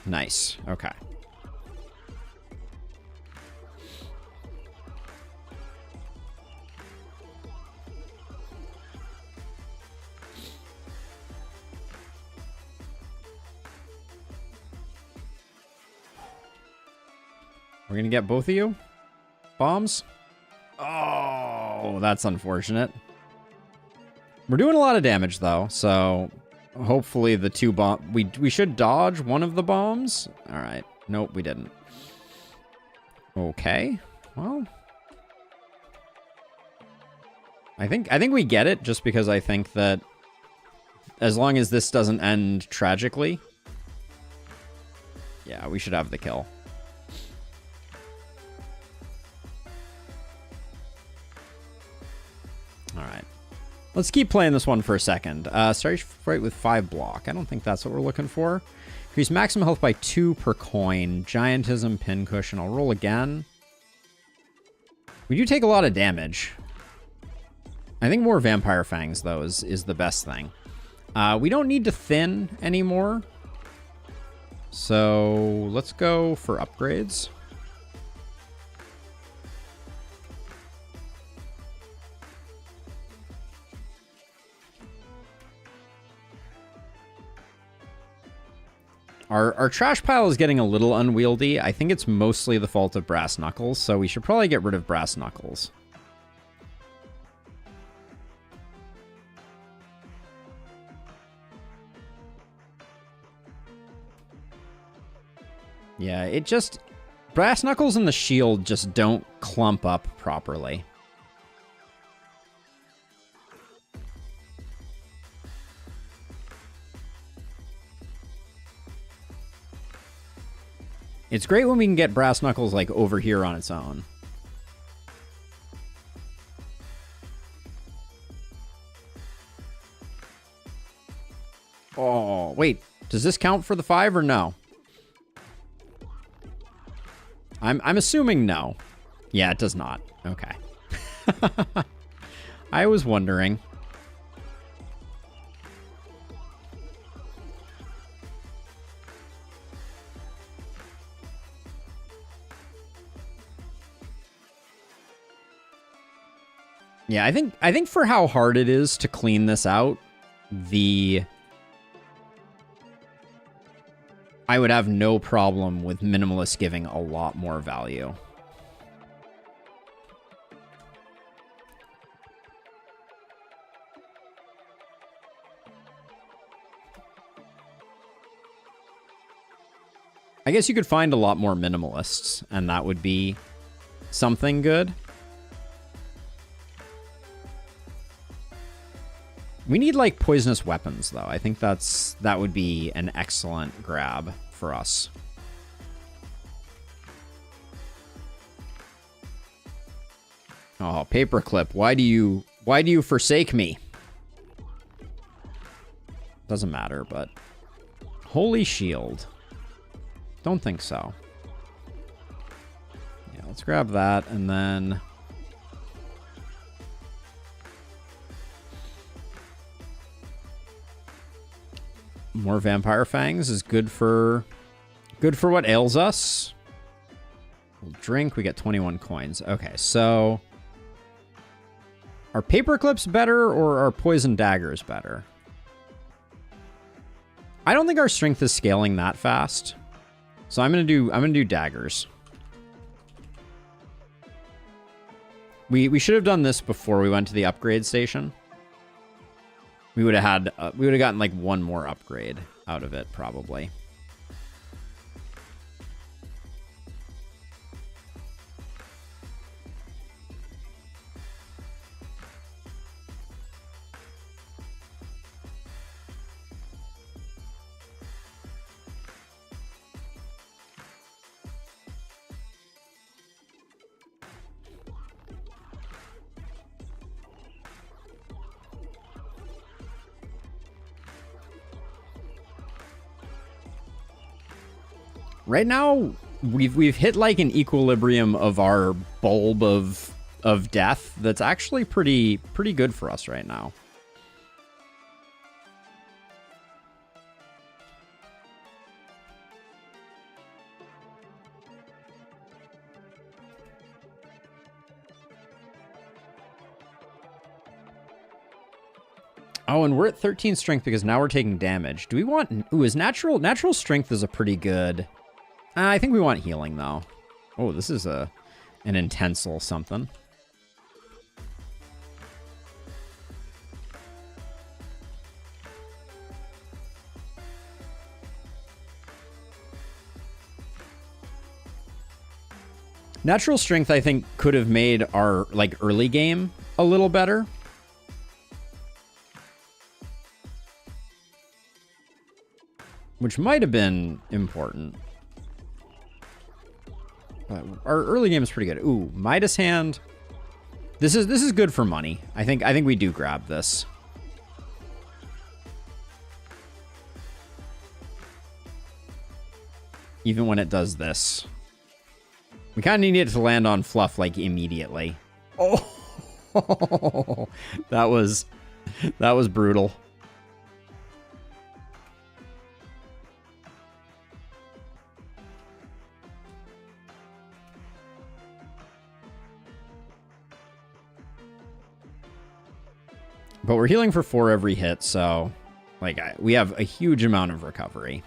Speaker 1: Nice. Okay. We're gonna get both of you? Bombs? Oh, that's unfortunate. We're doing a lot of damage, though, so hopefully the 2 bomb... We should dodge one of the bombs? All right. Nope, we didn't. Okay. Well... I think we get it, just because I think that as long as this doesn't end tragically... Yeah, we should have the kill. All right. Let's keep playing this one for a second. Start fight with 5 block. I don't think that's what we're looking for. Increase maximum health by 2 per coin. Giantism, pincushion. I'll roll again. We do take a lot of damage. I think more Vampire Fangs, though, is the best thing. We don't need to thin anymore. So let's go for upgrades. Our trash pile is getting a little unwieldy. I think it's mostly the fault of brass knuckles, so we should probably get rid of brass knuckles. Yeah, it just... Brass knuckles and the shield just don't clump up properly. It's great when we can get brass knuckles, like, over here on its own. Oh, wait. Does this count for the 5 or no? I'm assuming no. Yeah, it does not. Okay. I was wondering. Yeah, I think for how hard it is to clean this out, I would have no problem with Minimalist giving a lot more value. I guess you could find a lot more Minimalists, and that would be something good. We need, like, poisonous weapons, though. I think that would be an excellent grab for us. Oh, paperclip, why do you forsake me? Doesn't matter, but Holy Shield. Don't think so. Yeah, let's grab that, and then... more Vampire Fangs is good for what ails us. We'll drink, we get 21 coins. Okay, so... are Paper Clips better, or are Poison Daggers better? I don't think our strength is scaling that fast. So I'm gonna do daggers. We should have done this before we went to the upgrade station. We would have gotten like one more upgrade out of it, probably. Right now, we've hit like an equilibrium of our bulb of death that's actually pretty good for us right now. Oh, and we're at 13 strength because now we're taking damage. Do we want... ooh, is natural strength is a pretty good... I think we want healing, though. Oh, this is an intense little something. Natural strength, I think, could have made our, like, early game a little better. Which might have been important. Our early game is pretty good. Ooh, Midas Hand. This is good for money. I think we do grab this. Even when it does this. We kind of need it to land on Fluff like immediately. Oh, that was brutal. But we're healing for 4 every hit, so like we have a huge amount of recovery.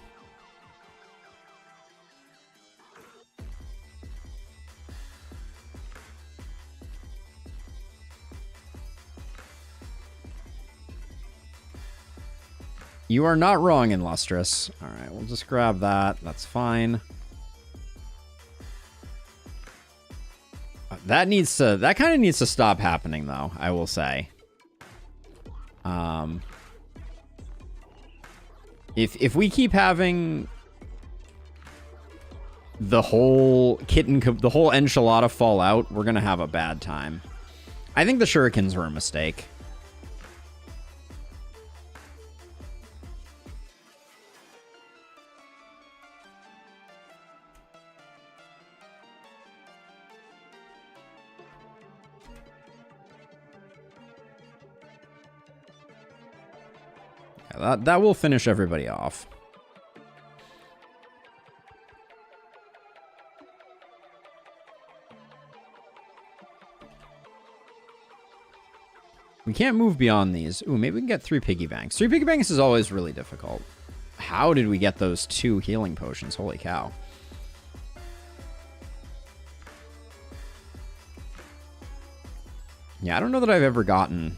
Speaker 1: You are not wrong, Illustrious. All right, we'll just grab that. That's fine. That kind of needs to stop happening, though, I will say. If we keep having the whole the whole enchilada fall out, we're gonna have a bad time. I think the shurikens were a mistake. That will finish everybody off. We can't move beyond these. Ooh, maybe we can get 3 piggy banks. 3 piggy banks is always really difficult. How did we get those 2 healing potions? Holy cow. Yeah, I don't know that I've ever gotten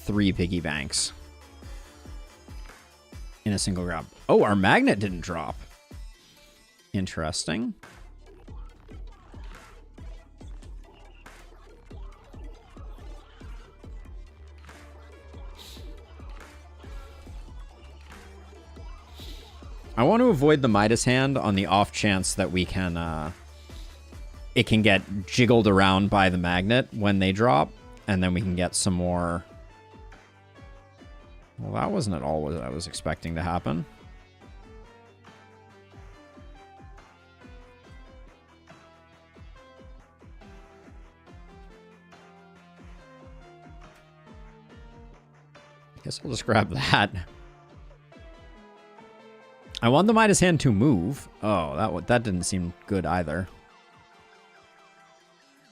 Speaker 1: 3 piggy banks in a single grab. Oh, our magnet didn't drop. Interesting. I want to avoid the Midas Hand on the off chance that we can, it can get jiggled around by the magnet when they drop, and then we can get some more. Well, that wasn't at all what I was expecting to happen. Guess I'll just grab that. I want the Midas Hand to move. Oh, that didn't seem good either.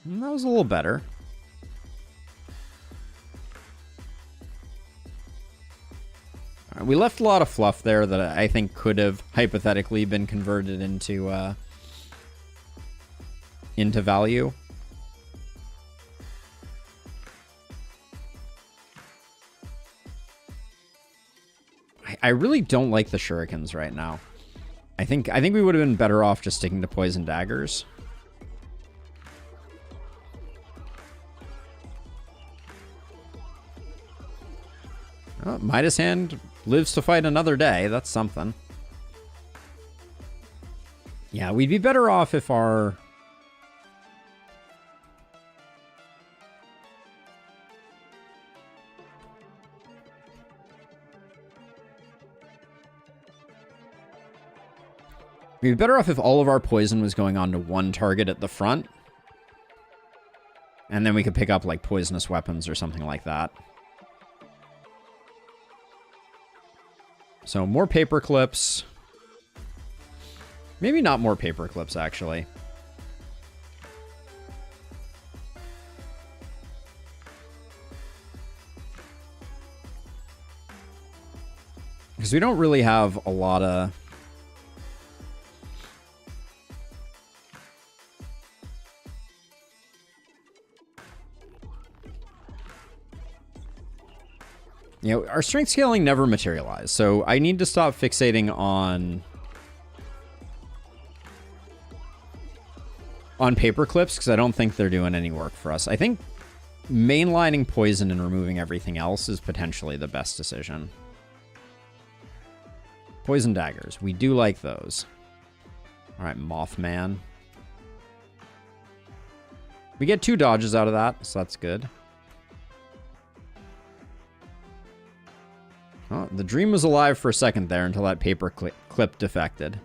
Speaker 1: That was a little better. We left a lot of fluff there that I think could have hypothetically been converted into value. I really don't like the shurikens right now. I think we would have been better off just sticking to poison daggers. Oh, Midas Hand lives to fight another day. That's something. Yeah, we'd be better off if our... We'd be better off if all of our poison was going on to one target at the front. And then we could pick up, like, poisonous weapons or something like that. So, more paper clips. Maybe not more paper clips, actually. Because we don't really have a lot of... You know, our strength scaling never materialized, so I need to stop fixating on paper clips because I don't think they're doing any work for us. I think mainlining poison and removing everything else is potentially the best decision. Poison daggers. We do like those. All right, Mothman. We get 2 dodges out of that, so that's good. Oh, the dream was alive for a second there until that paper clip defected.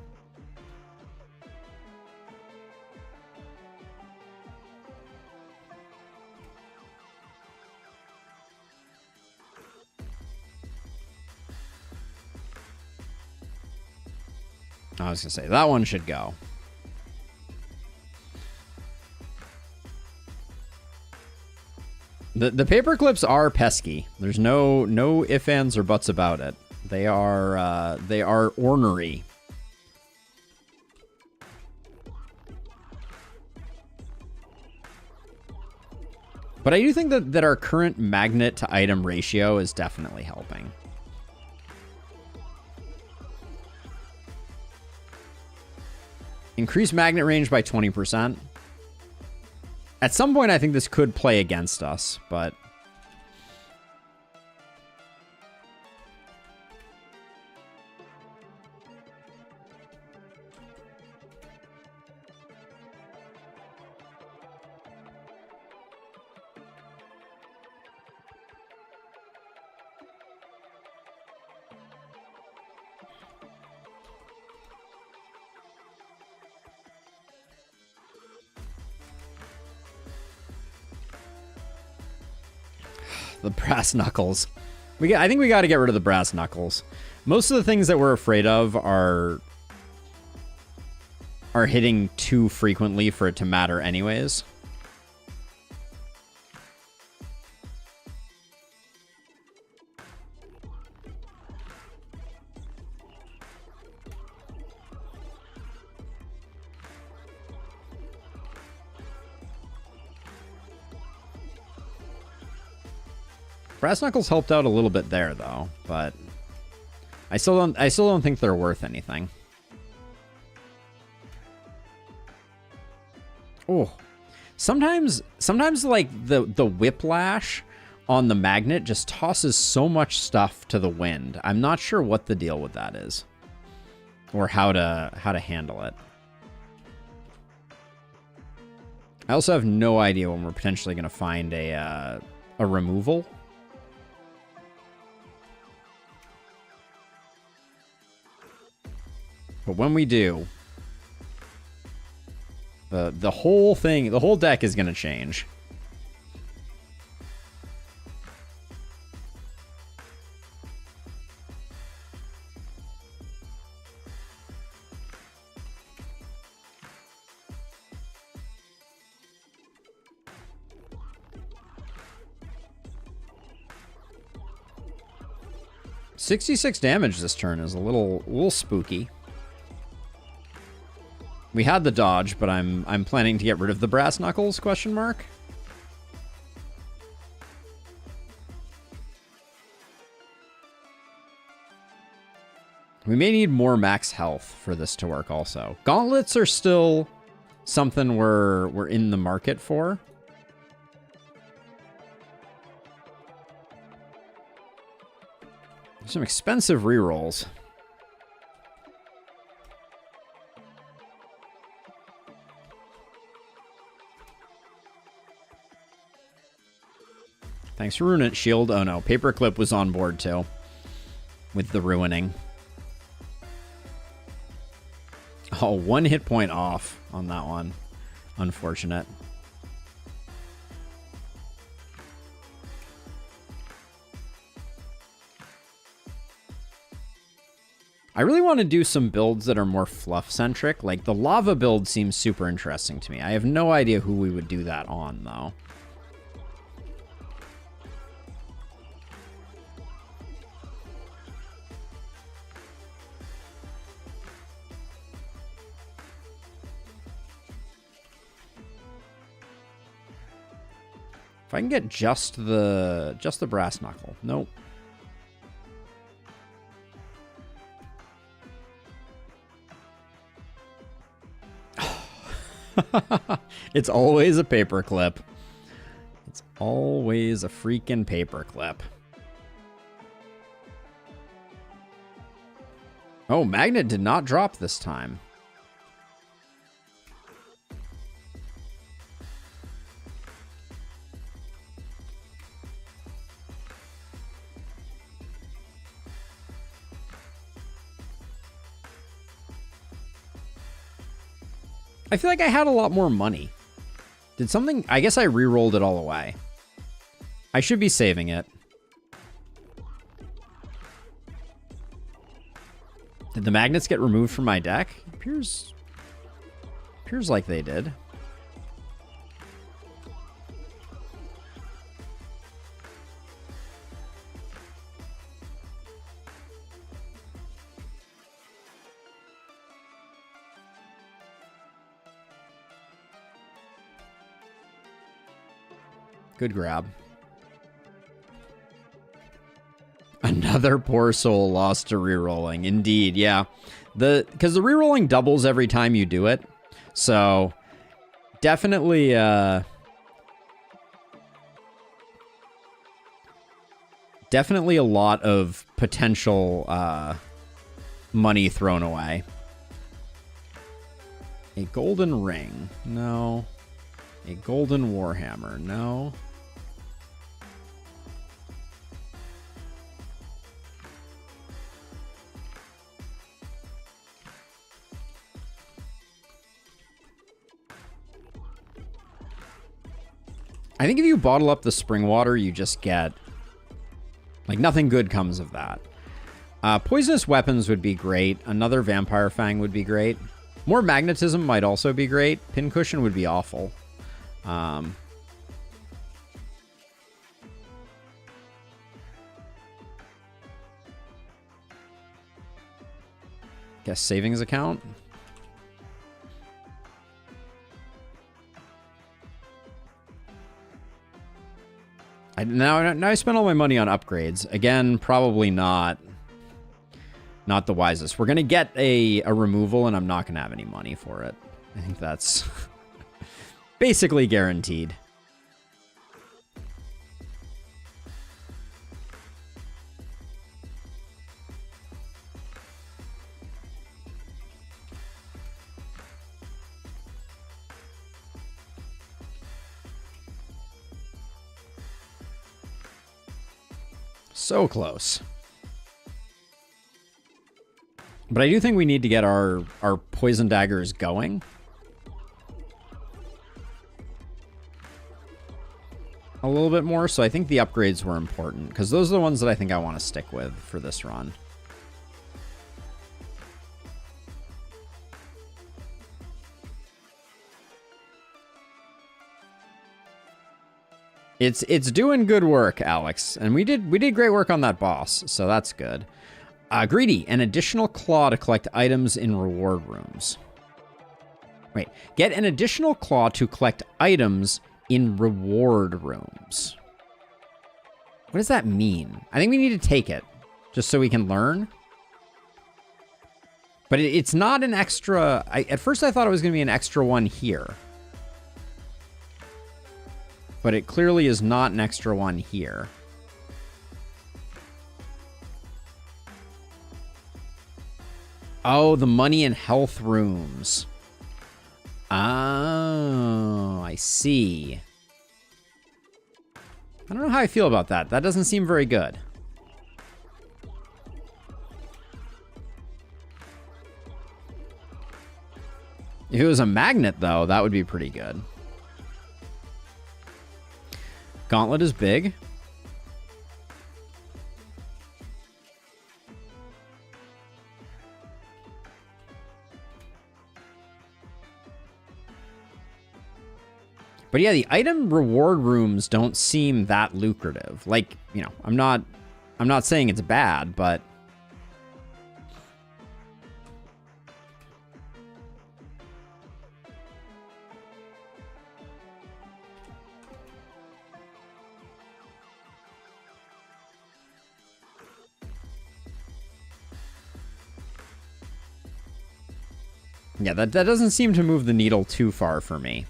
Speaker 1: I was going to say, that one should go. The paper clips are pesky. There's no ifs, ands, or buts about it. They are ornery. But I do think that our current magnet to item ratio is definitely helping. Increase magnet range by 20%. At some point, I think this could play against us, but... The brass knuckles. I think we got to get rid of the brass knuckles. Most of the things that we're afraid of are hitting too frequently for it to matter anyways. Brass knuckles helped out a little bit there, though, but I still don't think they're worth anything. Oh, sometimes like the whiplash on the magnet just tosses so much stuff to the wind. I'm not sure what the deal with that is, or how to handle it. I also have no idea when we're potentially going to find a removal. But when we do, the whole thing, the whole deck is going to change. 66 damage this turn is a little spooky. We had the dodge, but I'm planning to get rid of the brass knuckles, question mark. We may need more max health for this to work also. Gauntlets are still something we're in the market for. Some expensive rerolls. Thanks for ruining shield. Oh no, Paperclip was on board too. With the ruining. Oh, 1 hit point off on that one. Unfortunate. I really want to do some builds that are more fluff-centric. Like, the lava build seems super interesting to me. I have no idea who we would do that on, though. If I can get just the brass knuckle. Nope. It's always a paperclip. It's always a freaking paperclip. Oh, magnet did not drop this time. I feel like I had a lot more money. Did something... I guess I re-rolled it all away. I should be saving it. Did the magnets get removed from my deck? Appears like they did. Good grab. Another poor soul lost to rerolling. Indeed, yeah. Because the rerolling doubles every time you do it. So definitely definitely a lot of potential money thrown away. A golden ring. No. A golden warhammer. No. I think if you bottle up the spring water, you just get... like, nothing good comes of that. Poisonous weapons would be great. Another vampire fang would be great. More magnetism might also be great. Pincushion would be awful. Guess savings account. Now I spent all my money on upgrades. Again, probably not the wisest. We're going to get a removal, and I'm not going to have any money for it. I think that's basically guaranteed. So close. But I do think we need to get our poison daggers going. A little bit more, so I think the upgrades were important, because those are the ones that I think I want to stick with for this run. It's doing good work, Alex. And we did great work on that boss, so that's good. Greedy, an additional claw to collect items in reward rooms. Wait, get an additional claw to collect items in reward rooms. What does that mean? I think we need to take it, just so we can learn. But it's not an extra... at first I thought it was going to be an extra one here. But it clearly is not an extra one here. Oh, the money and health rooms. Oh, I see. I don't know how I feel about that. That doesn't seem very good. If it was a magnet, though, that would be pretty good. Gauntlet is big. But yeah, the item reward rooms don't seem that lucrative. Like, you know, I'm not saying it's bad, but yeah, that doesn't seem to move the needle too far for me.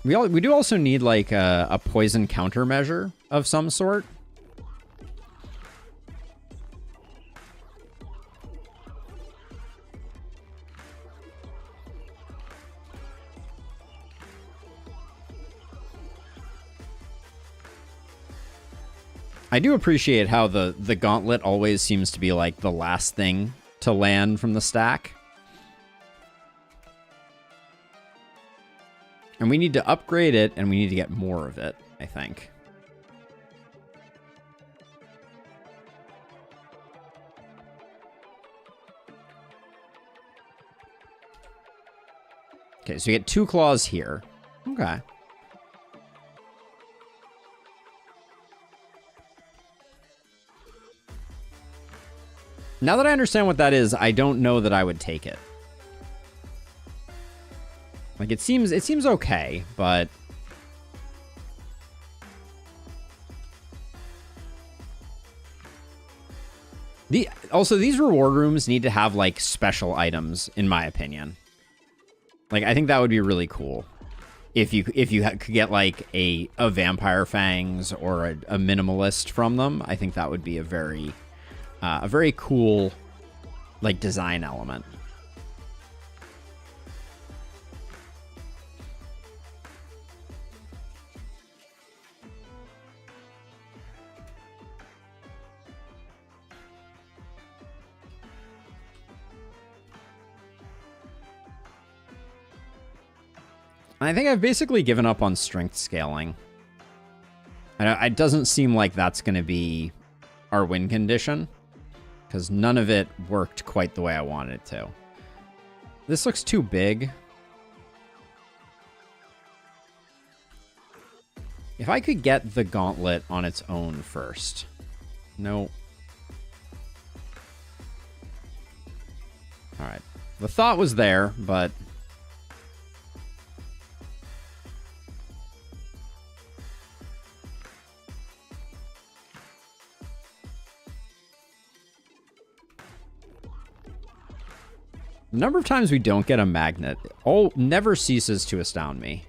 Speaker 1: We do also need, like, a poison countermeasure of some sort. I do appreciate how the gauntlet always seems to be, like, the last thing to land from the stack. And we need to upgrade it, and we need to get more of it, I think. Okay, so you get 2 claws here. Okay. Now that I understand what that is, I don't know that I would take it. Like, it seems okay, but also these reward rooms need to have, like, special items, in my opinion. Like, I think that would be really cool if you could get, like, a vampire fangs or a minimalist from them. I think that would be a very cool, like, design element. I think I've basically given up on strength scaling. It doesn't seem like that's going to be our win condition, because none of it worked quite the way I wanted it to. This looks too big. If I could get the gauntlet on its own first. No. All right. The thought was there, but... the number of times we don't get a magnet never ceases to astound me.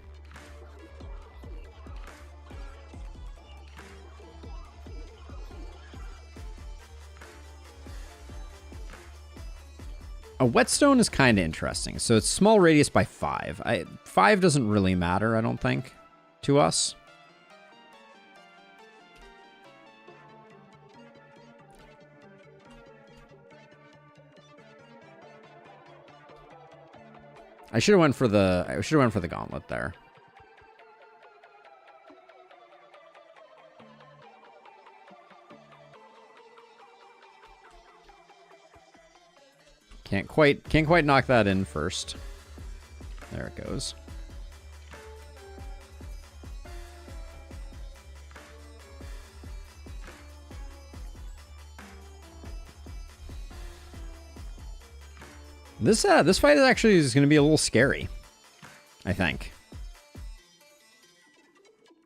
Speaker 1: A whetstone is kind of interesting. So it's small radius by 5. 5 doesn't really matter, I don't think, to us. I should have went for the gauntlet there. Can't quite knock that in first. There it goes. This fight is actually going to be a little scary, I think.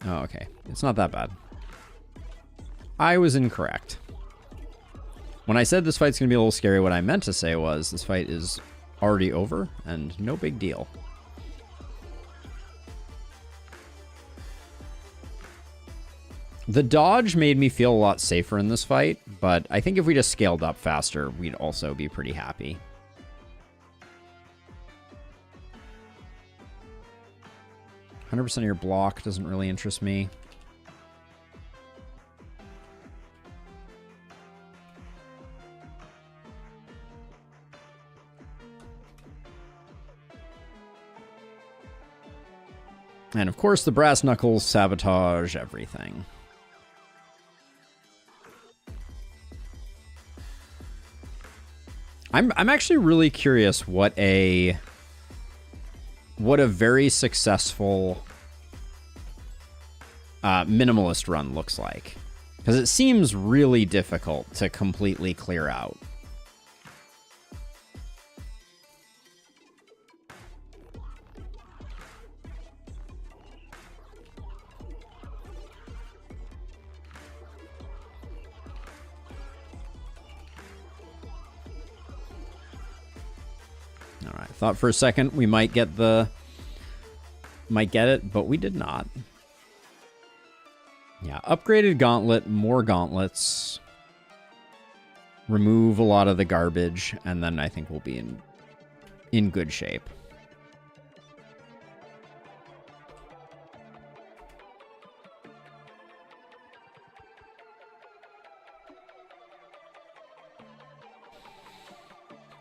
Speaker 1: Oh, okay. It's not that bad. I was incorrect. When I said this fight's going to be a little scary, what I meant to say was this fight is already over and no big deal. The dodge made me feel a lot safer in this fight, but I think if we just scaled up faster, we'd also be pretty happy. 100% of your block doesn't really interest me. And of course, the brass knuckles sabotage everything. I'm actually really curious what a very successful minimalist run looks like, because it seems really difficult to completely clear out. All right, thought for a second we might get it, but we did not. Yeah, upgraded gauntlet, more gauntlets, remove a lot of the garbage, and then I think we'll be in good shape.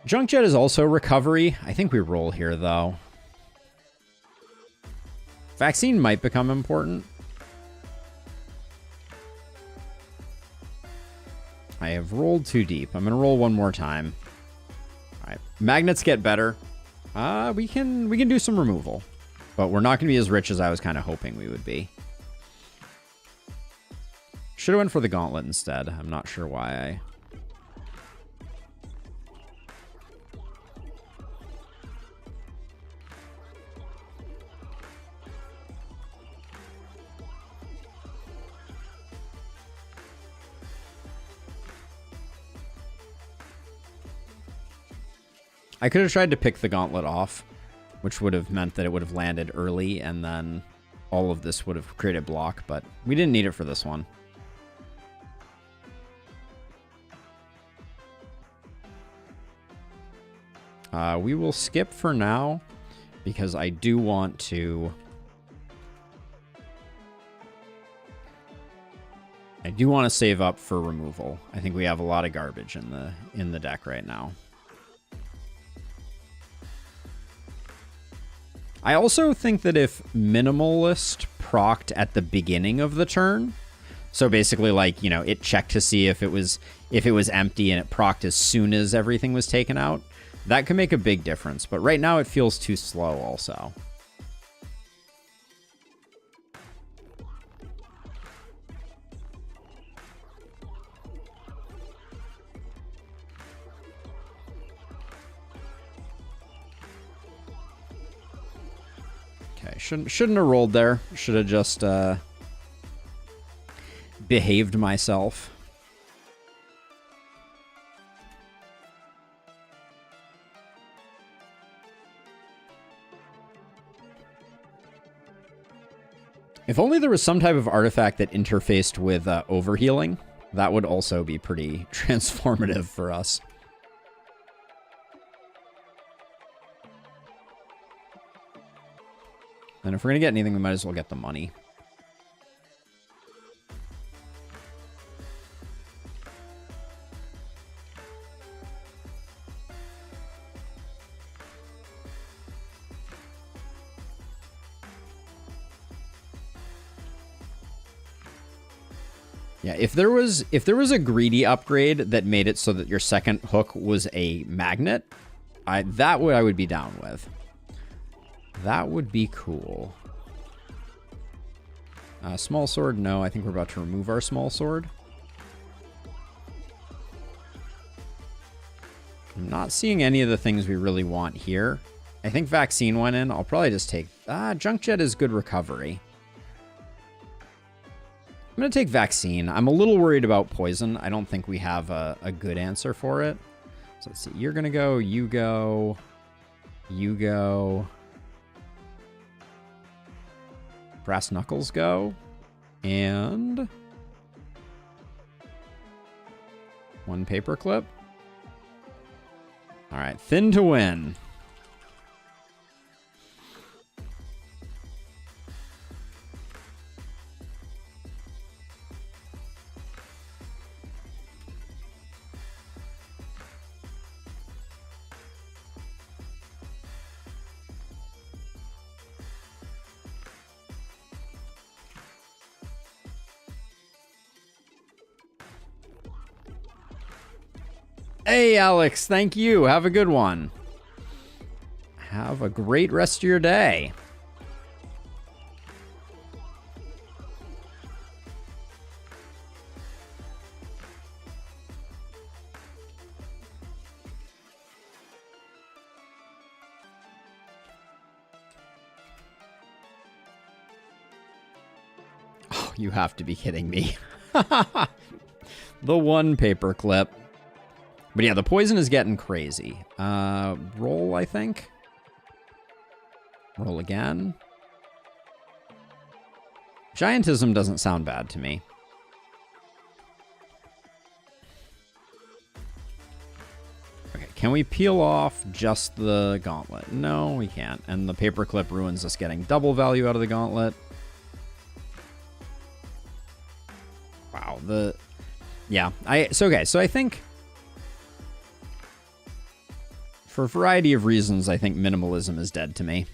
Speaker 1: Junk Jet is also recovery. I think we roll here, though. Vaccine might become important. I have rolled too deep. I'm going to roll one more time. All right. Magnets get better. We can do some removal, but we're not going to be as rich as I was kind of hoping we would be. Should have went for the gauntlet instead. I'm not sure why I could have tried to pick the gauntlet off, which would have meant that it would have landed early, and then all of this would have created block, but we didn't need it for this one. We will skip for now, because I do want to... save up for removal. I think we have a lot of garbage in the deck right now. I also think that if Minimalist procced at the beginning of the turn, so basically like, you know, it checked to see if it was empty and it procced as soon as everything was taken out, that could make a big difference. But right now it feels too slow also. Okay, shouldn't have rolled there. Should have just behaved myself. If only there was some type of artifact that interfaced with overhealing, that would also be pretty transformative for us. And if we're going to get anything, we might as well get the money. Yeah, if there was a greedy upgrade that made it so that your second hook was a magnet, That I would be down with. That would be cool. Small sword, no. I think we're about to remove our small sword. I'm not seeing any of the things we really want here. I think vaccine went in. I'll probably just take... junk jet is good recovery. I'm going to take vaccine. I'm a little worried about poison. I don't think we have a good answer for it. So let's see. You're going to go. You go. You go. Brass knuckles go. And... one paperclip. All right. Thin to win. Hey, Alex, thank you. Have a good one. Have a great rest of your day. Oh, you have to be kidding me. The one paperclip. But yeah, the poison is getting crazy. Roll, I think. Roll again. Giantism doesn't sound bad to me. Okay, can we peel off just the gauntlet? No, we can't. And the paperclip ruins us getting double value out of the gauntlet. Wow, yeah, so I think... for a variety of reasons, I think minimalism is dead to me.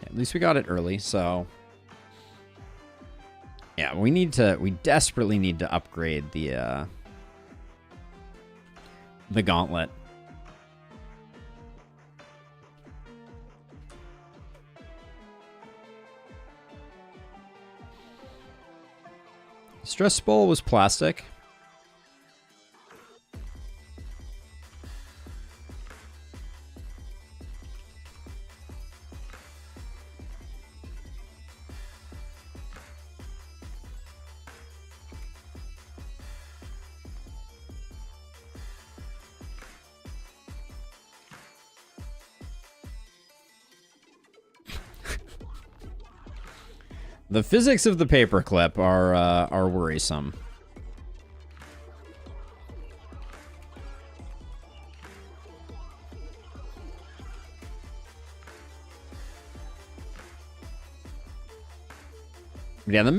Speaker 1: At least we got it early, so... yeah, we desperately need to upgrade the gauntlet. Stress ball was plastic. The physics of the paperclip are worrisome. Yeah, the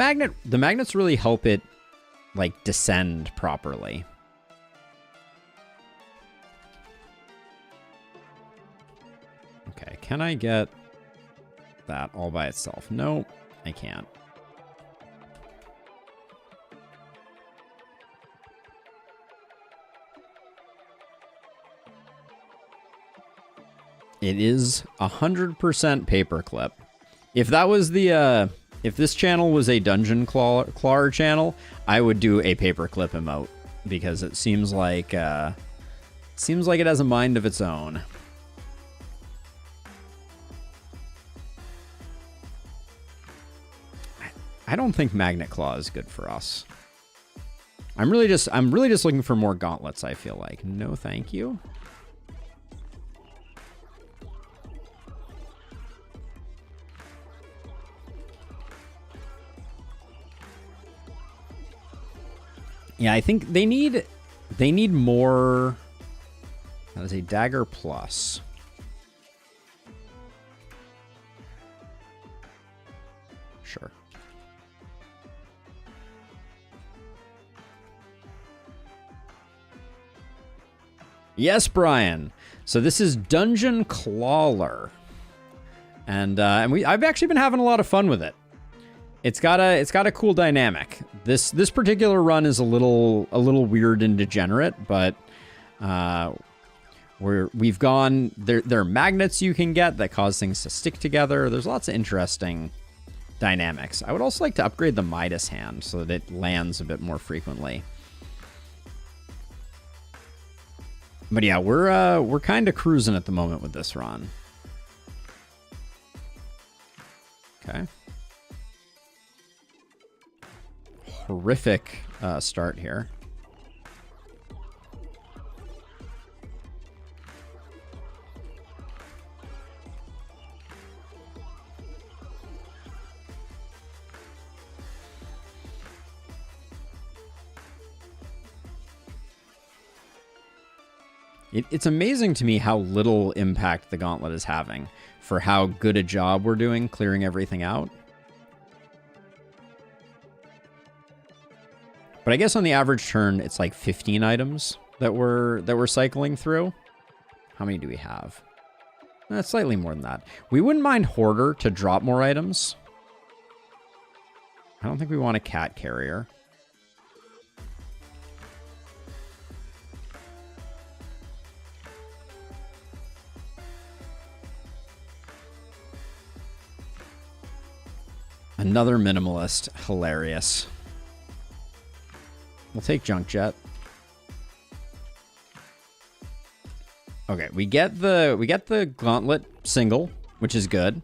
Speaker 1: magnets really help it like descend properly. Okay, can I get that all by itself? Nope. I can't. It is 100% paperclip. If that was the, if this channel was a dungeon clawer channel, I would do a paperclip emote because it seems like it has a mind of its own. I don't think Magnet Claw is good for us. I'm really just looking for more gauntlets, I feel like. No, thank you. Yeah, I think they need more. That is a dagger plus. Yes, Brian. So this is Dungeon Clawler. And I've actually been having a lot of fun with it. It's got a cool dynamic. This particular run is a little weird and degenerate, but we've gone there are magnets you can get that cause things to stick together. There's lots of interesting dynamics. I would also like to upgrade the Midas hand so that it lands a bit more frequently. But yeah, we're kind of cruising at the moment with this run. Okay. Horrific start here. It's amazing to me how little impact the gauntlet is having for how good a job we're doing clearing everything out. But I guess on the average turn, it's like 15 items that we're cycling through. How many do we have? Slightly more than that. We wouldn't mind Hoarder to drop more items. I don't think we want a cat carrier. Another minimalist. Hilarious. We'll take Junk Jet. Okay, we get the gauntlet single, which is good.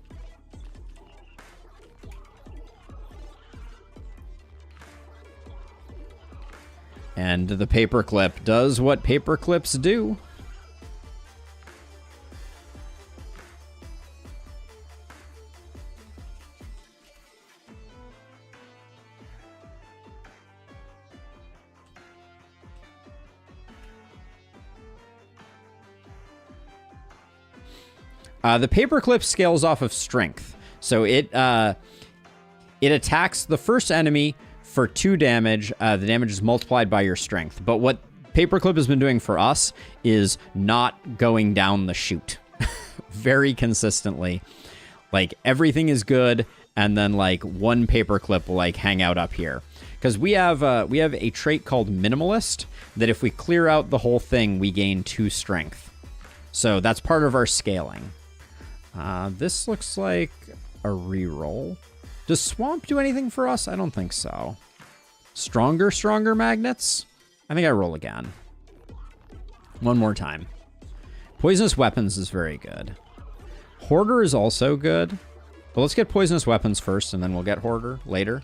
Speaker 1: And the paperclip does what paperclips do. The paperclip scales off of strength. So it attacks the first enemy for 2 damage. The damage is multiplied by your strength. But what paperclip has been doing for us is not going down the chute very consistently. Like, everything is good, and then like one paperclip will like hang out up here. Because we have a trait called Minimalist that if we clear out the whole thing, we gain 2 strength. So that's part of our scaling. This looks like a reroll. Does Swamp do anything for us? I don't think so. Stronger magnets? I think I roll again. One more time. Poisonous Weapons is very good. Hoarder is also good. But let's get Poisonous Weapons first, and then we'll get Hoarder later.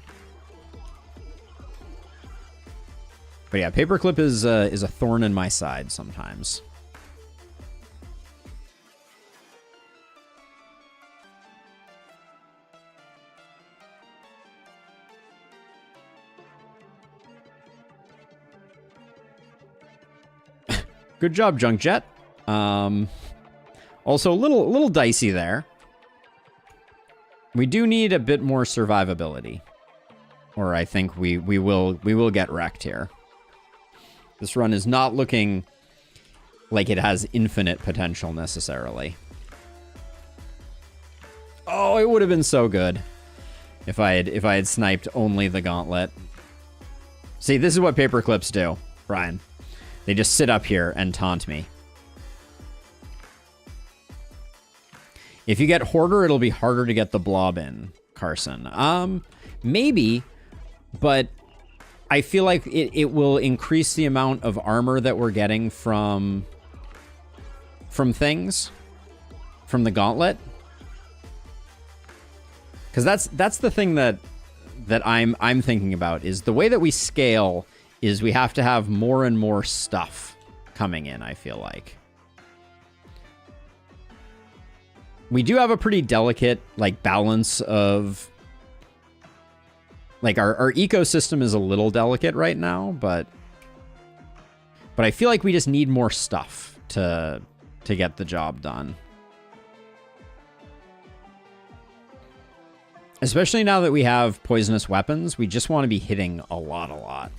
Speaker 1: But yeah, paperclip is a thorn in my side sometimes. Good job, Junk Jet. Also a little dicey there. We do need a bit more survivability, or I think we will get wrecked here. This run is not looking like it has infinite potential necessarily. Oh, it would have been so good if I had sniped only the gauntlet. See, this is what paperclips do, Brian. They just sit up here and taunt me. If you get Hoarder, it'll be harder to get the blob in, Carson. Maybe, but I feel like it will increase the amount of armor that we're getting from things, from the gauntlet. Because that's the thing that I'm thinking about, is the way that we scale is we have to have more and more stuff coming in, I feel like. We do have a pretty delicate, like, balance of... Like, our ecosystem is a little delicate right now, but I feel like we just need more stuff to get the job done. Especially now that we have poisonous weapons, we just want to be hitting a lot.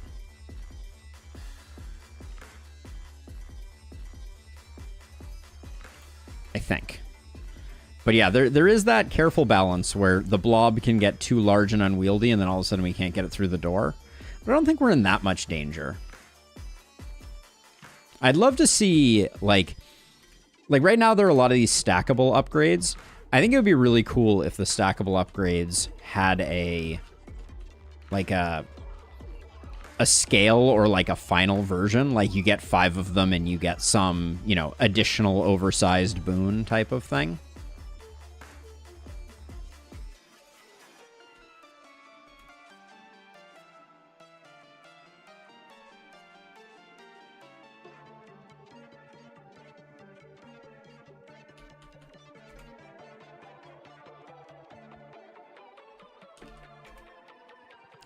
Speaker 1: I think. But yeah, there is that careful balance where the blob can get too large and unwieldy, and then all of a sudden we can't get it through the door. But I don't think we're in that much danger. I'd love to see, like right now there are a lot of these stackable upgrades. I think it would be really cool if the stackable upgrades had a scale or like a final version. Like you get 5 of them and you get some, you know, additional oversized boon type of thing.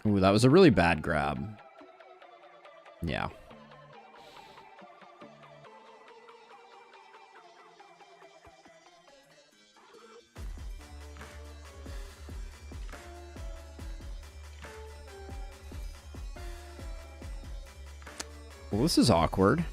Speaker 1: Ooh, that was a really bad grab. Yeah. Well, this is awkward.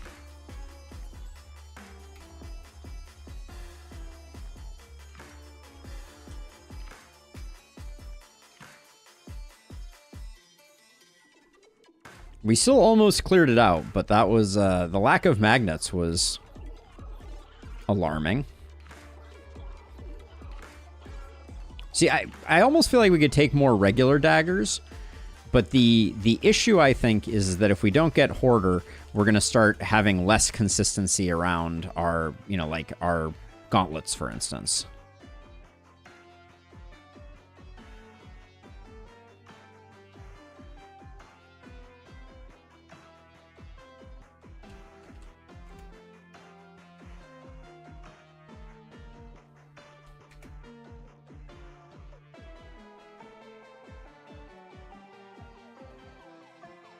Speaker 1: We still almost cleared it out, but that was, the lack of magnets was alarming. See, I almost feel like we could take more regular daggers, but the issue, I think, is that if we don't get Hoarder, we're going to start having less consistency around our, you know, like our gauntlets, for instance.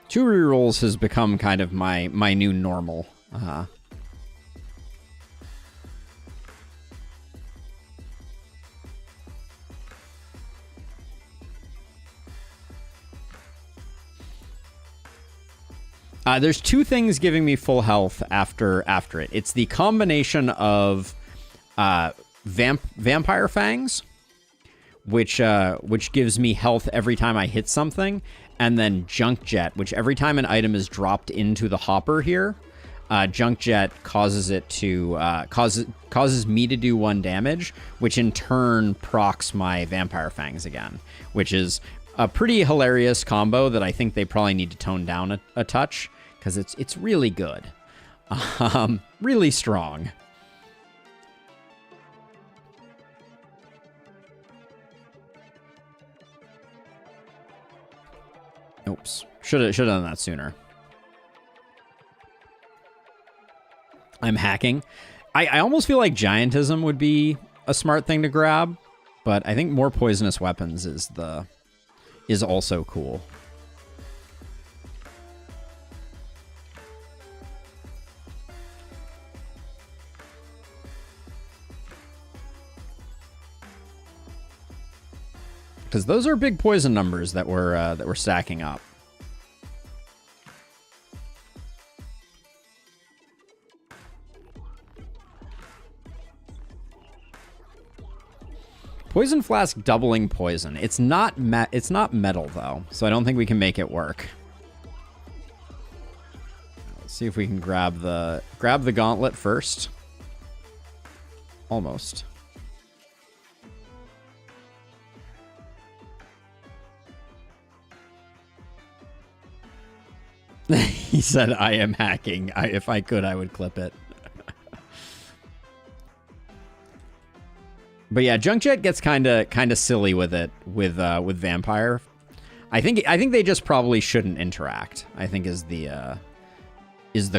Speaker 1: Two rerolls has become kind of my new normal. There's 2 things giving me full health after it. It's the combination of vampire fangs, which gives me health every time I hit something, and then Junk Jet, which every time an item is dropped into the hopper here, Junk Jet causes it to causes me to do 1 damage, which in turn procs my vampire fangs again, which is a pretty hilarious combo that I think they probably need to tone down a touch, because it's really good, really strong. Oops. Should have done that sooner. I'm hacking. I almost feel like Giantism would be a smart thing to grab, but I think more poisonous weapons is also cool. Because those are big poison numbers that we're stacking up. Poison flask doubling poison. It's not metal though, so I don't think we can make it work. Let's see if we can grab the gauntlet first. Almost. He said, I am hacking. If I could, I would clip it. But yeah, Junk Jet gets kind of silly with it with Vampire. I think they just probably shouldn't interact, I think is the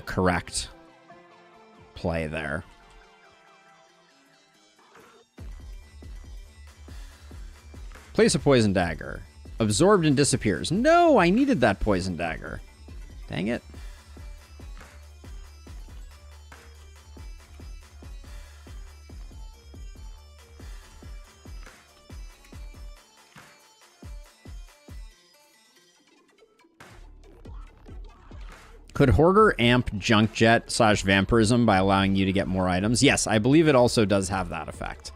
Speaker 1: correct play there. Place a poison dagger. Absorbed and disappears. No, I needed that poison dagger. Dang it. Could Hoarder amp Junk Jet / Vampirism by allowing you to get more items? Yes, I believe it also does have that effect.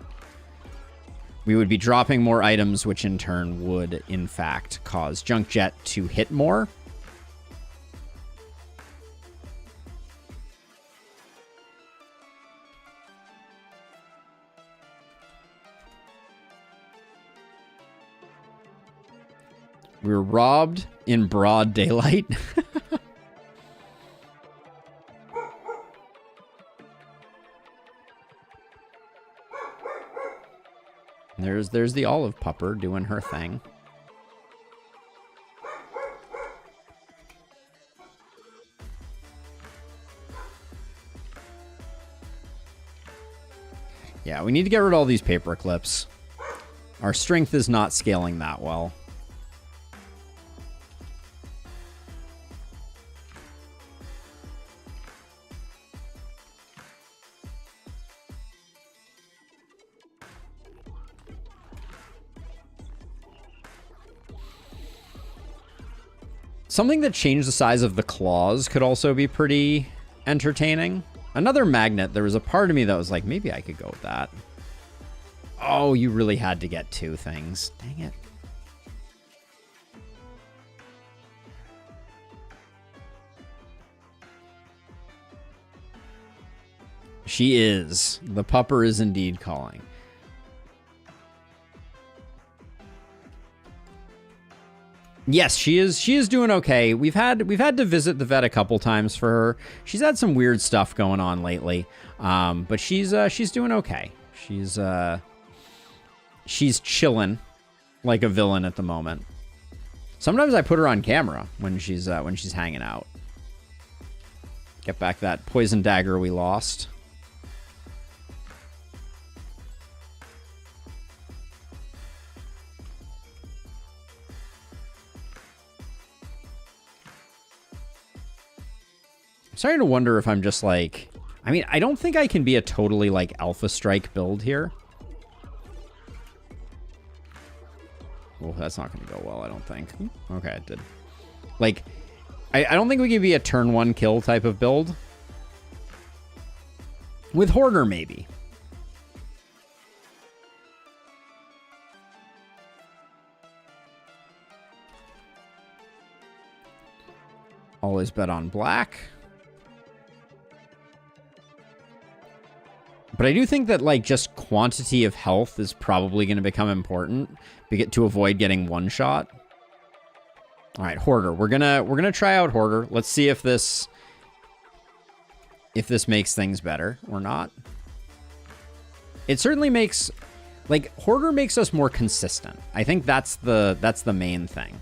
Speaker 1: We would be dropping more items, which in turn would, in fact, cause Junk Jet to hit more. We were robbed in broad daylight. There's the olive pupper doing her thing. Yeah, we need to get rid of all these paper clips. Our strength is not scaling that well. Something that changed the size of the claws could also be pretty entertaining. Another magnet, there was a part of me that was like, maybe I could go with that. Oh, you really had to get 2 things. Dang it. She is. The pupper is indeed calling. Yes, she is doing okay. We've had to visit the vet a couple times for her. She's had some weird stuff going on lately. But she's doing okay. She's chilling like a villain at the moment. Sometimes I put her on camera when she's hanging out. Get back that poison dagger we lost. I'm starting to wonder if I'm just like... I mean, I don't think I can be a totally, like, Alpha Strike build here. Well, that's not going to go well, I don't think. Okay, it did. Like, I don't think we can be a turn 1 kill type of build. With Hoarder, maybe. Always bet on black. But I do think that, like, just quantity of health is probably going to become important to avoid getting one shot. All right, Hoarder. We're gonna try out Hoarder. Let's see if this makes things better or not. It certainly makes, like, Hoarder makes us more consistent. I think that's the main thing.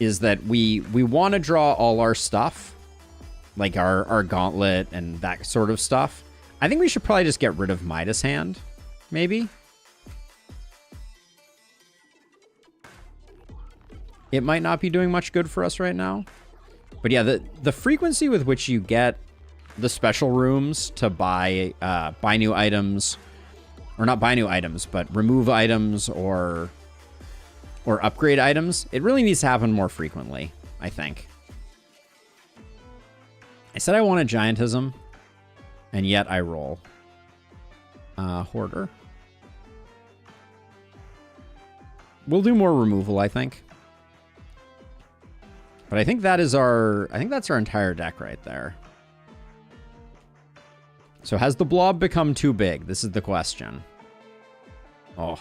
Speaker 1: Is that we want to draw all our stuff, like our gauntlet and that sort of stuff. I think we should probably just get rid of Midas Hand, maybe. It might not be doing much good for us right now. But yeah, the frequency with which you get the special rooms to buy new items, or not buy new items, but remove items or upgrade items, it really needs to happen more frequently, I think. I said I wanted Giantism, and yet I roll. Hoarder. We'll do more removal, I think. But I think that's our entire deck right there. So has the blob become too big? This is the question. Oh,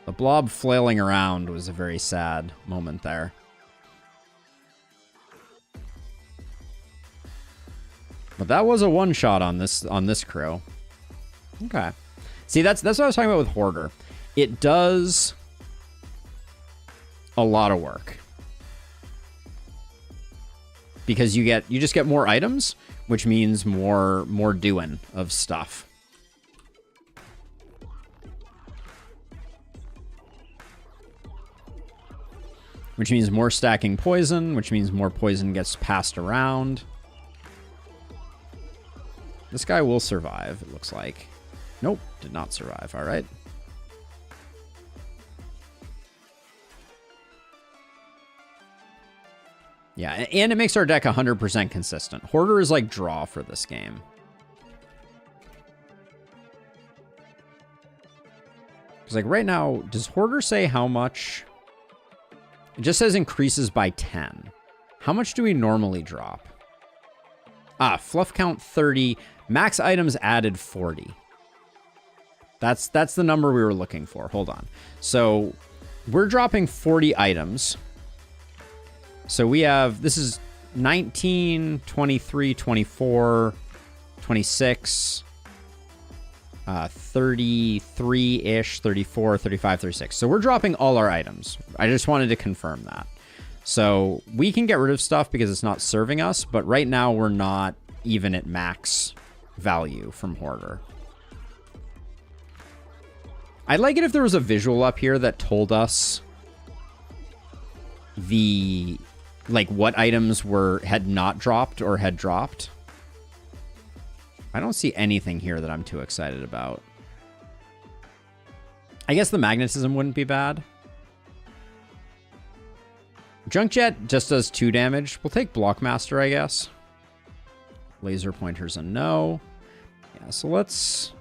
Speaker 1: the blob flailing around was a very sad moment there. But that was a one shot on this crew. Okay. See, that's what I was talking about with Hoarder. It does a lot of work. Because you just get more items, which means more doing of stuff. Which means more stacking poison, which means more poison gets passed around. This guy will survive, it looks like. Nope, did not survive. All right. Yeah, and it makes our deck 100% consistent. Hoarder is like draw for this game. Because like right now, does Hoarder say how much? It just says increases by 10. How much do we normally drop? Ah, fluff count 30. Max items added 40. That's the number we were looking for. Hold on. So we're dropping 40 items. So we have, this is 19, 23, 24, 26, 33-ish, 34, 35, 36. So we're dropping all our items. I just wanted to confirm that. So we can get rid of stuff because it's not serving us, but right now we're not even at max value from Hoarder. I'd like it if there was a visual up here that told us the, like, what items had not dropped or had dropped. I don't see anything here that I'm too excited about. I guess the magnetism wouldn't be bad. Junkjet just does 2 damage. We'll take Blockmaster, I guess. Laser Pointer's a no. Yeah, so let's...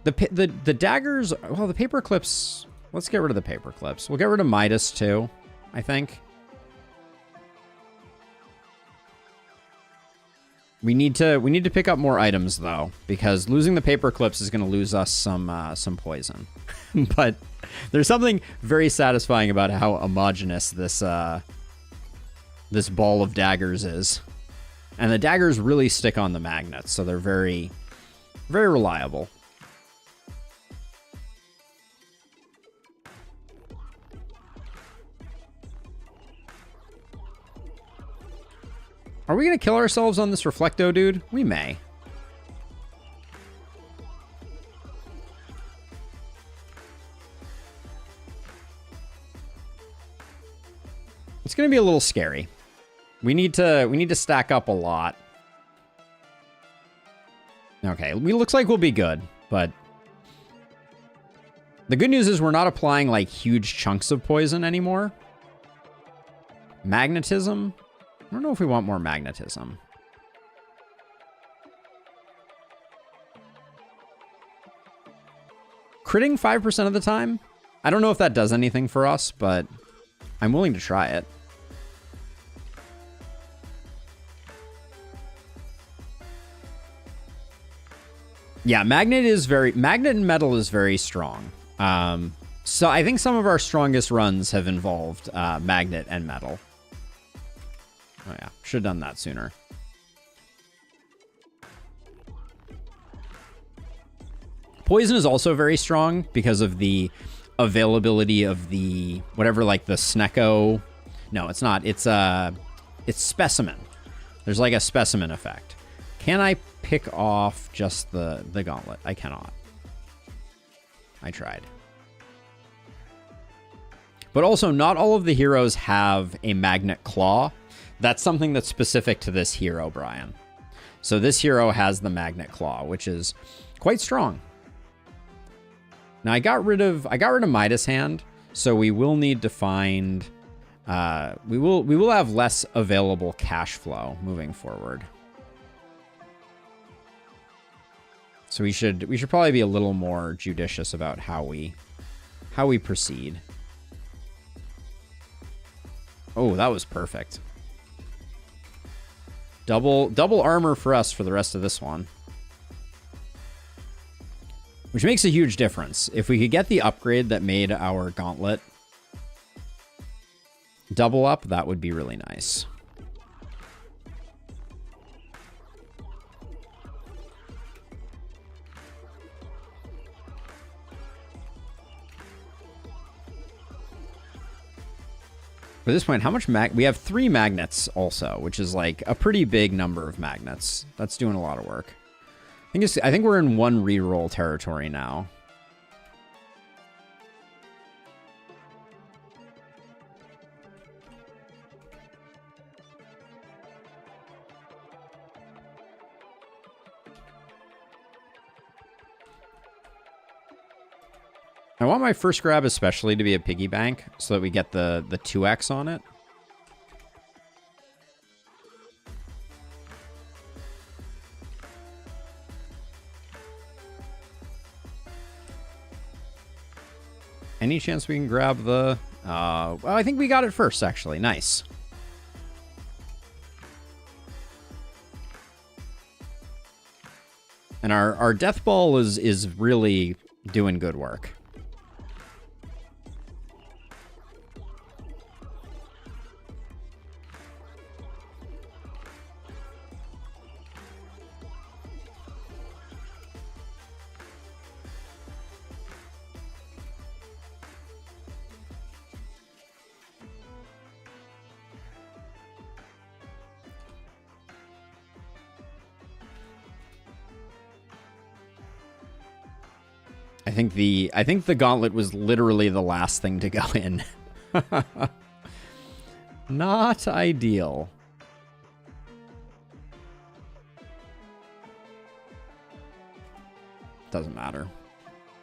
Speaker 1: The daggers... Well, the paper clips... Let's get rid of the paper clips. We'll get rid of Midas, too, I think. We need to pick up more items, though, because losing the paper clips is going to lose us some poison. But there's something very satisfying about how homogeneous this this ball of daggers is. And the daggers really stick on the magnets, so they're very, very reliable. Are we going to kill ourselves on this Reflecto, dude? We may. It's going to be a little scary. We need to stack up a lot. Okay, it looks like we'll be good, but the good news is we're not applying like huge chunks of poison anymore. Magnetism. I don't know if we want more magnetism. Critting 5% of the time? I don't know if that does anything for us, but I'm willing to try it. Yeah, magnet and metal is very strong. So I think some of our strongest runs have involved magnet and metal. Oh yeah, should have done that sooner. Poison is also very strong because of the availability of the whatever, like the Snecko. No, it's not. It's specimen. There's like a specimen effect. Can I pick off just the gauntlet? I cannot. I tried. But also, not all of the heroes have a magnet claw. That's something that's specific to this hero, Brian. So this hero has the magnet claw, which is quite strong. Now I got rid of Midas Hand, so we will need to find we will have less available cash flow moving forward. So we should probably be a little more judicious about how we proceed. Oh, that was perfect. Double armor for us for the rest of this one. Which makes a huge difference. If we could get the upgrade that made our gauntlet double up, that would be really nice. At this point, how much we have 3 magnets also, which is like a pretty big number of magnets. That's doing a lot of work. I think we're in 1 reroll territory now. I want my first grab especially to be a piggy bank so that we get the 2x on it. Any chance we can grab the... well, I think we got it first, actually. Nice. And our Death Ball is really doing good work. I think the gauntlet was literally the last thing to go in. Not ideal. Doesn't matter.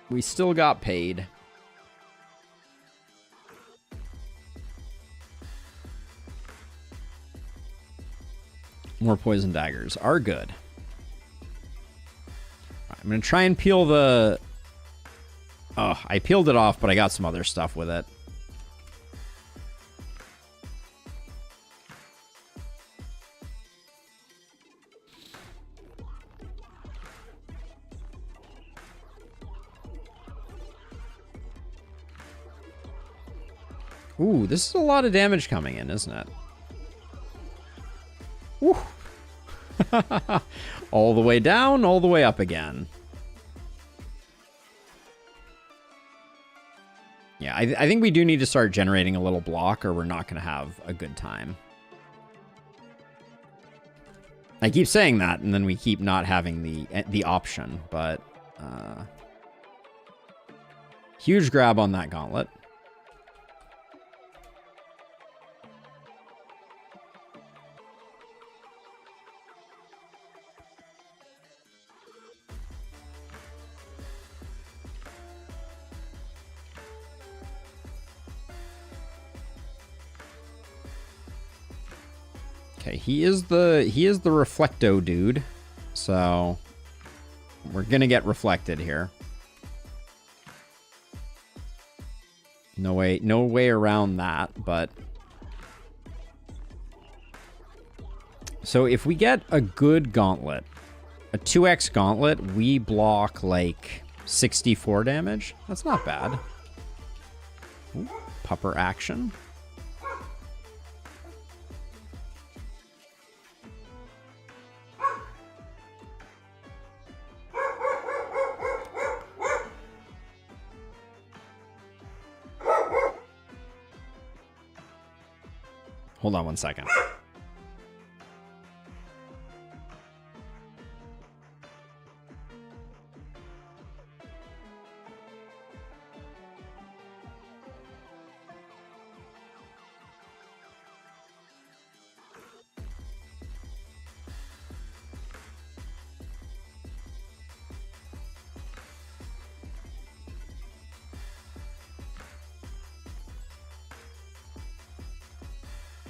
Speaker 1: We still got paid. More poison daggers are good. I'm going to try and peel the... Oh, I peeled it off, but I got some other stuff with it. Ooh, this is a lot of damage coming in, isn't it? Woo. All the way down, all the way up again. Yeah, I think we do need to start generating a little block or we're not going to have a good time. I keep saying that, and then we keep not having the option, but... huge grab on that gauntlet. Okay, he is the Reflecto dude, so we're gonna get reflected here. No way around that, but so if we get a good gauntlet, a 2x gauntlet, we block like 64 damage. That's not bad. Ooh, pupper action. Hold on one second.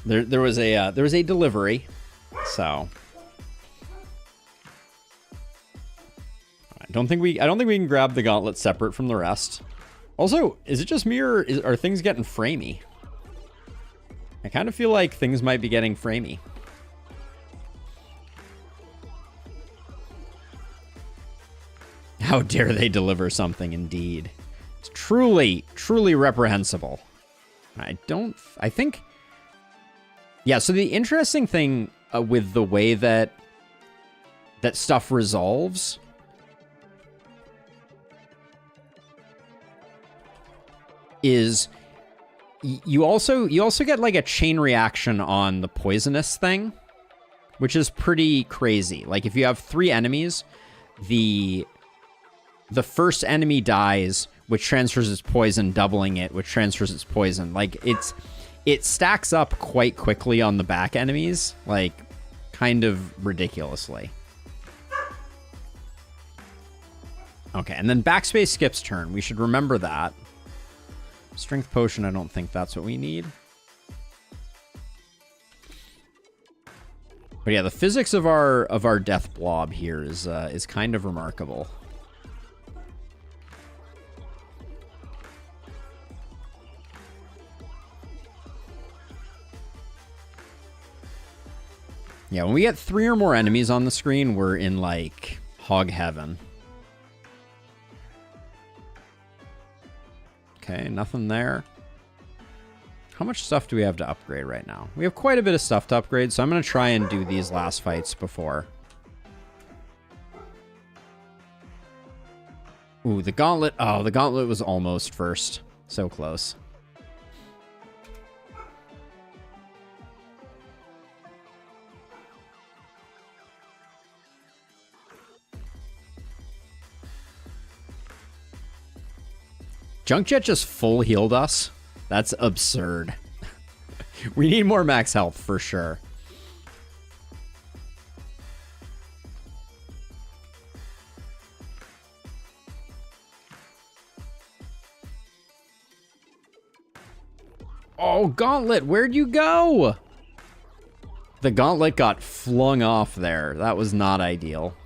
Speaker 1: There was a delivery, so I don't think we can grab the gauntlet separate from the rest. Also, is it just me or are things getting framey? I kind of feel like things might be getting framey. How dare they deliver something, indeed. It's truly reprehensible. I think... Yeah, so the interesting thing with the way that stuff resolves is you also get like a chain reaction on the poisonous thing, which is pretty crazy. Like if you have 3 enemies, the first enemy dies, which transfers its poison, doubling it, which transfers its poison. Like it stacks up quite quickly on the back enemies, like kind of ridiculously. Okay, and then backspace skips turn. We should remember that. Strength potion, I don't think that's what we need. But yeah, the physics of our death blob here is kind of remarkable. Yeah, when we get 3 or more enemies on the screen, we're in, like, hog heaven. Okay, nothing there. How much stuff do we have to upgrade right now? We have quite a bit of stuff to upgrade, so I'm going to try and do these last fights before. Ooh, the gauntlet. Oh, the gauntlet was almost first. So close. Junkjet just full healed us. That's absurd. We need more max health for sure. Oh, Gauntlet, where'd you go? The Gauntlet got flung off there. That was not ideal.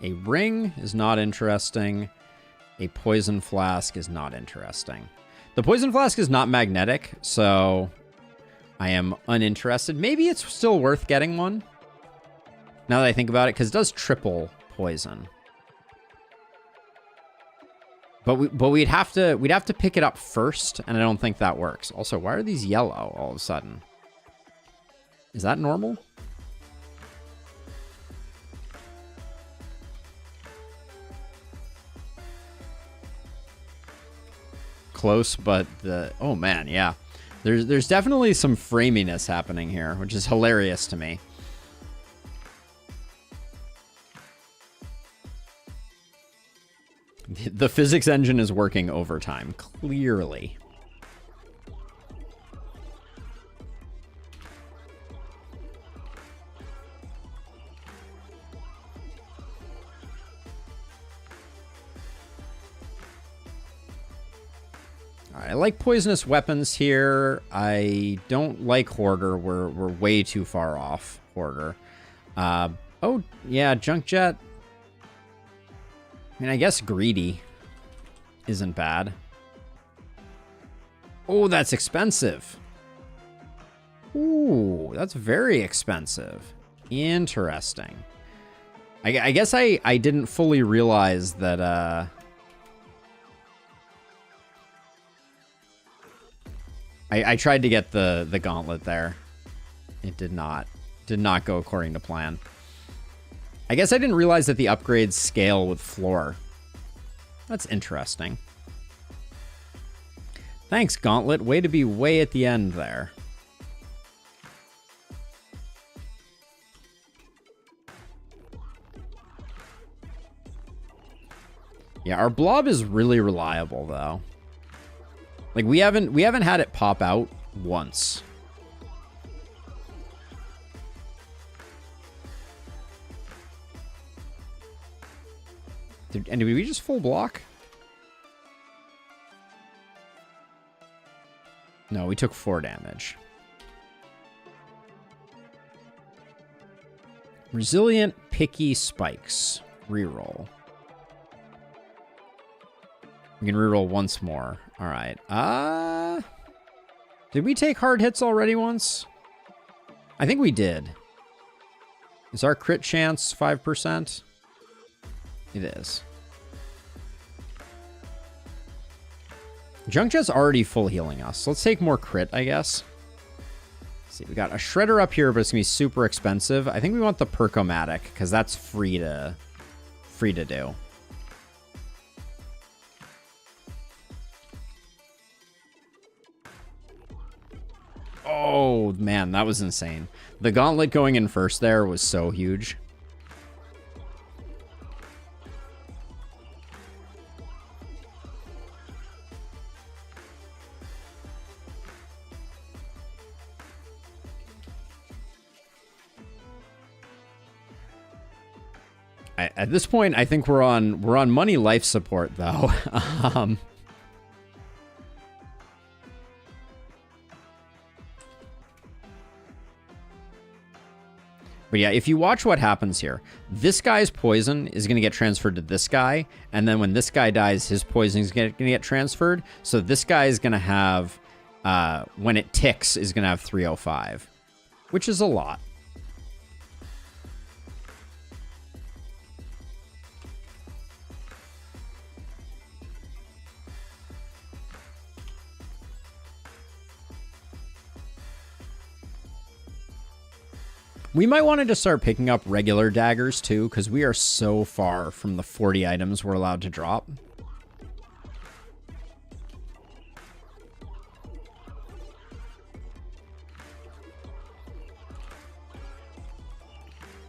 Speaker 1: A ring is not interesting. A poison flask is not interesting. The poison flask is not magnetic, so I am uninterested. Maybe it's still worth getting one, now that I think about it, because it does triple poison. But we'd have to pick it up first, and I don't think that works. Also, why are these yellow all of a sudden? Is that normal? Close, but oh man, yeah. There's definitely some framiness happening here, which is hilarious to me. The physics engine is working overtime, clearly. I like poisonous weapons here. I don't like Hoarder. We're way too far off Hoarder. Oh, yeah, Junkjet. I mean, I guess Greedy isn't bad. Oh, that's expensive. Ooh, that's very expensive. Interesting. I guess I didn't fully realize that... I tried to get the gauntlet there. It did not go according to plan. I guess I didn't realize that the upgrades scale with floor. That's interesting. Thanks, Gauntlet. Way to be way at the end there. Yeah, our blob is really reliable though. Like we haven't had it pop out once. And did we just full block? No, we took 4 damage. Resilient Picky Spikes. Reroll. We can reroll once more. All right. Did we take hard hits already once? I think we did. Is our crit chance 5%? It is. Junkjet's already full healing us. Let's take more crit, I guess. Let's see, we got a Shredder up here, but it's gonna be super expensive. I think we want the Perkomatic, because that's free to do. Oh, man, that was insane. The Gauntlet going in first there was so huge. At this point, I think we're on money life support though. But yeah, if you watch what happens here, this guy's poison is going to get transferred to this guy. And then when this guy dies, his poison is going to get transferred. So this guy is going to have, when it ticks, is going to have 305, which is a lot. We might want to just start picking up regular daggers, too, because we are so far from the 40 items we're allowed to drop.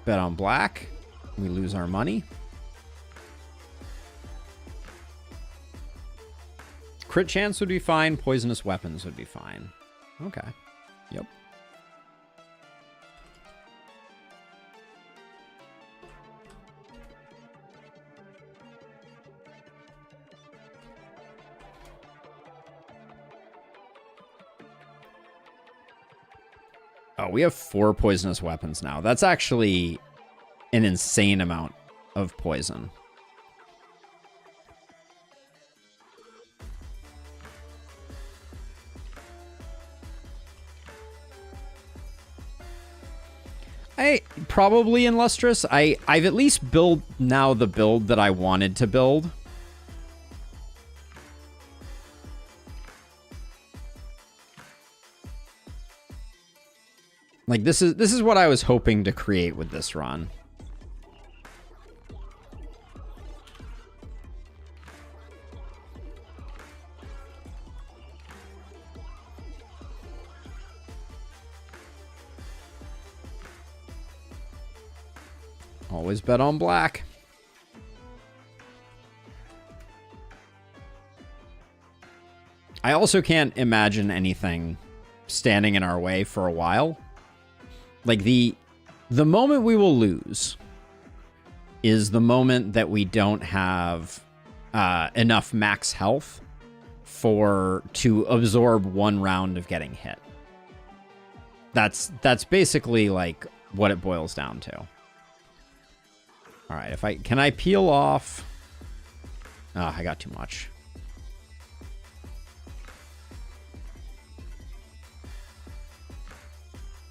Speaker 1: Bet on black. We lose our money. Crit chance would be fine. Poisonous weapons would be fine. Okay. Yep. Oh, we have 4 poisonous weapons now. That's actually an insane amount of poison. Probably in Lustrous. I've at least built now the build that I wanted to build. Like, this is what I was hoping to create with this run. Always bet on black. I also can't imagine anything standing in our way for a while. Like, the moment we will lose is the moment that we don't have enough max health to absorb 1 round of getting hit. That's basically like what it boils down to. All right, can I peel off? Oh, I got too much.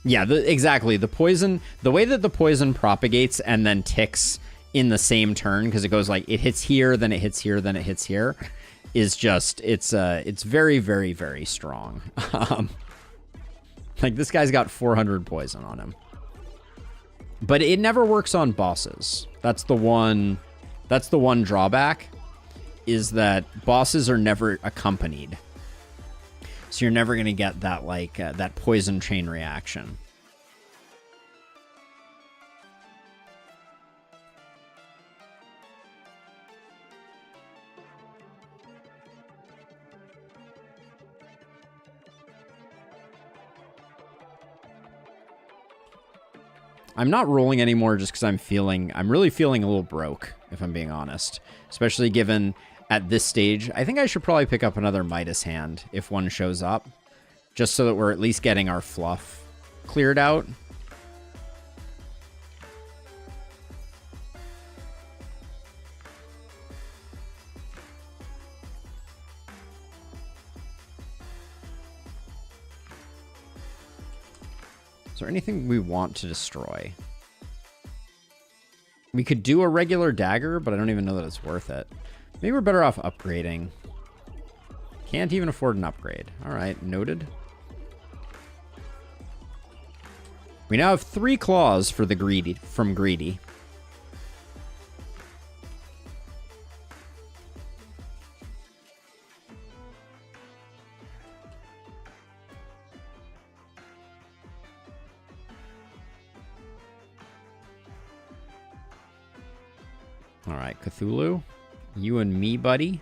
Speaker 1: Yeah, exactly. The poison, the way that the poison propagates and then ticks in the same turn, because it goes like, it hits here, then it hits here, then it hits here, is just, it's very, very, very strong. Like, this guy's got 400 poison on him. But it never works on bosses. That's the one drawback, is that bosses are never accompanied. So you're never going to get that, like, that poison chain reaction. I'm not rolling anymore just because I'm really feeling a little broke, if I'm being honest. Especially given at this stage, I think I should probably pick up another Midas hand if one shows up, just so that we're at least getting our fluff cleared out. Is there anything we want to destroy? We could do a regular dagger, but I don't even know that it's worth it. Maybe we're better off upgrading. Can't even afford an upgrade. All right, noted. We now have 3 claws for the greedy from greedy. All right, Cthulhu, you and me, buddy.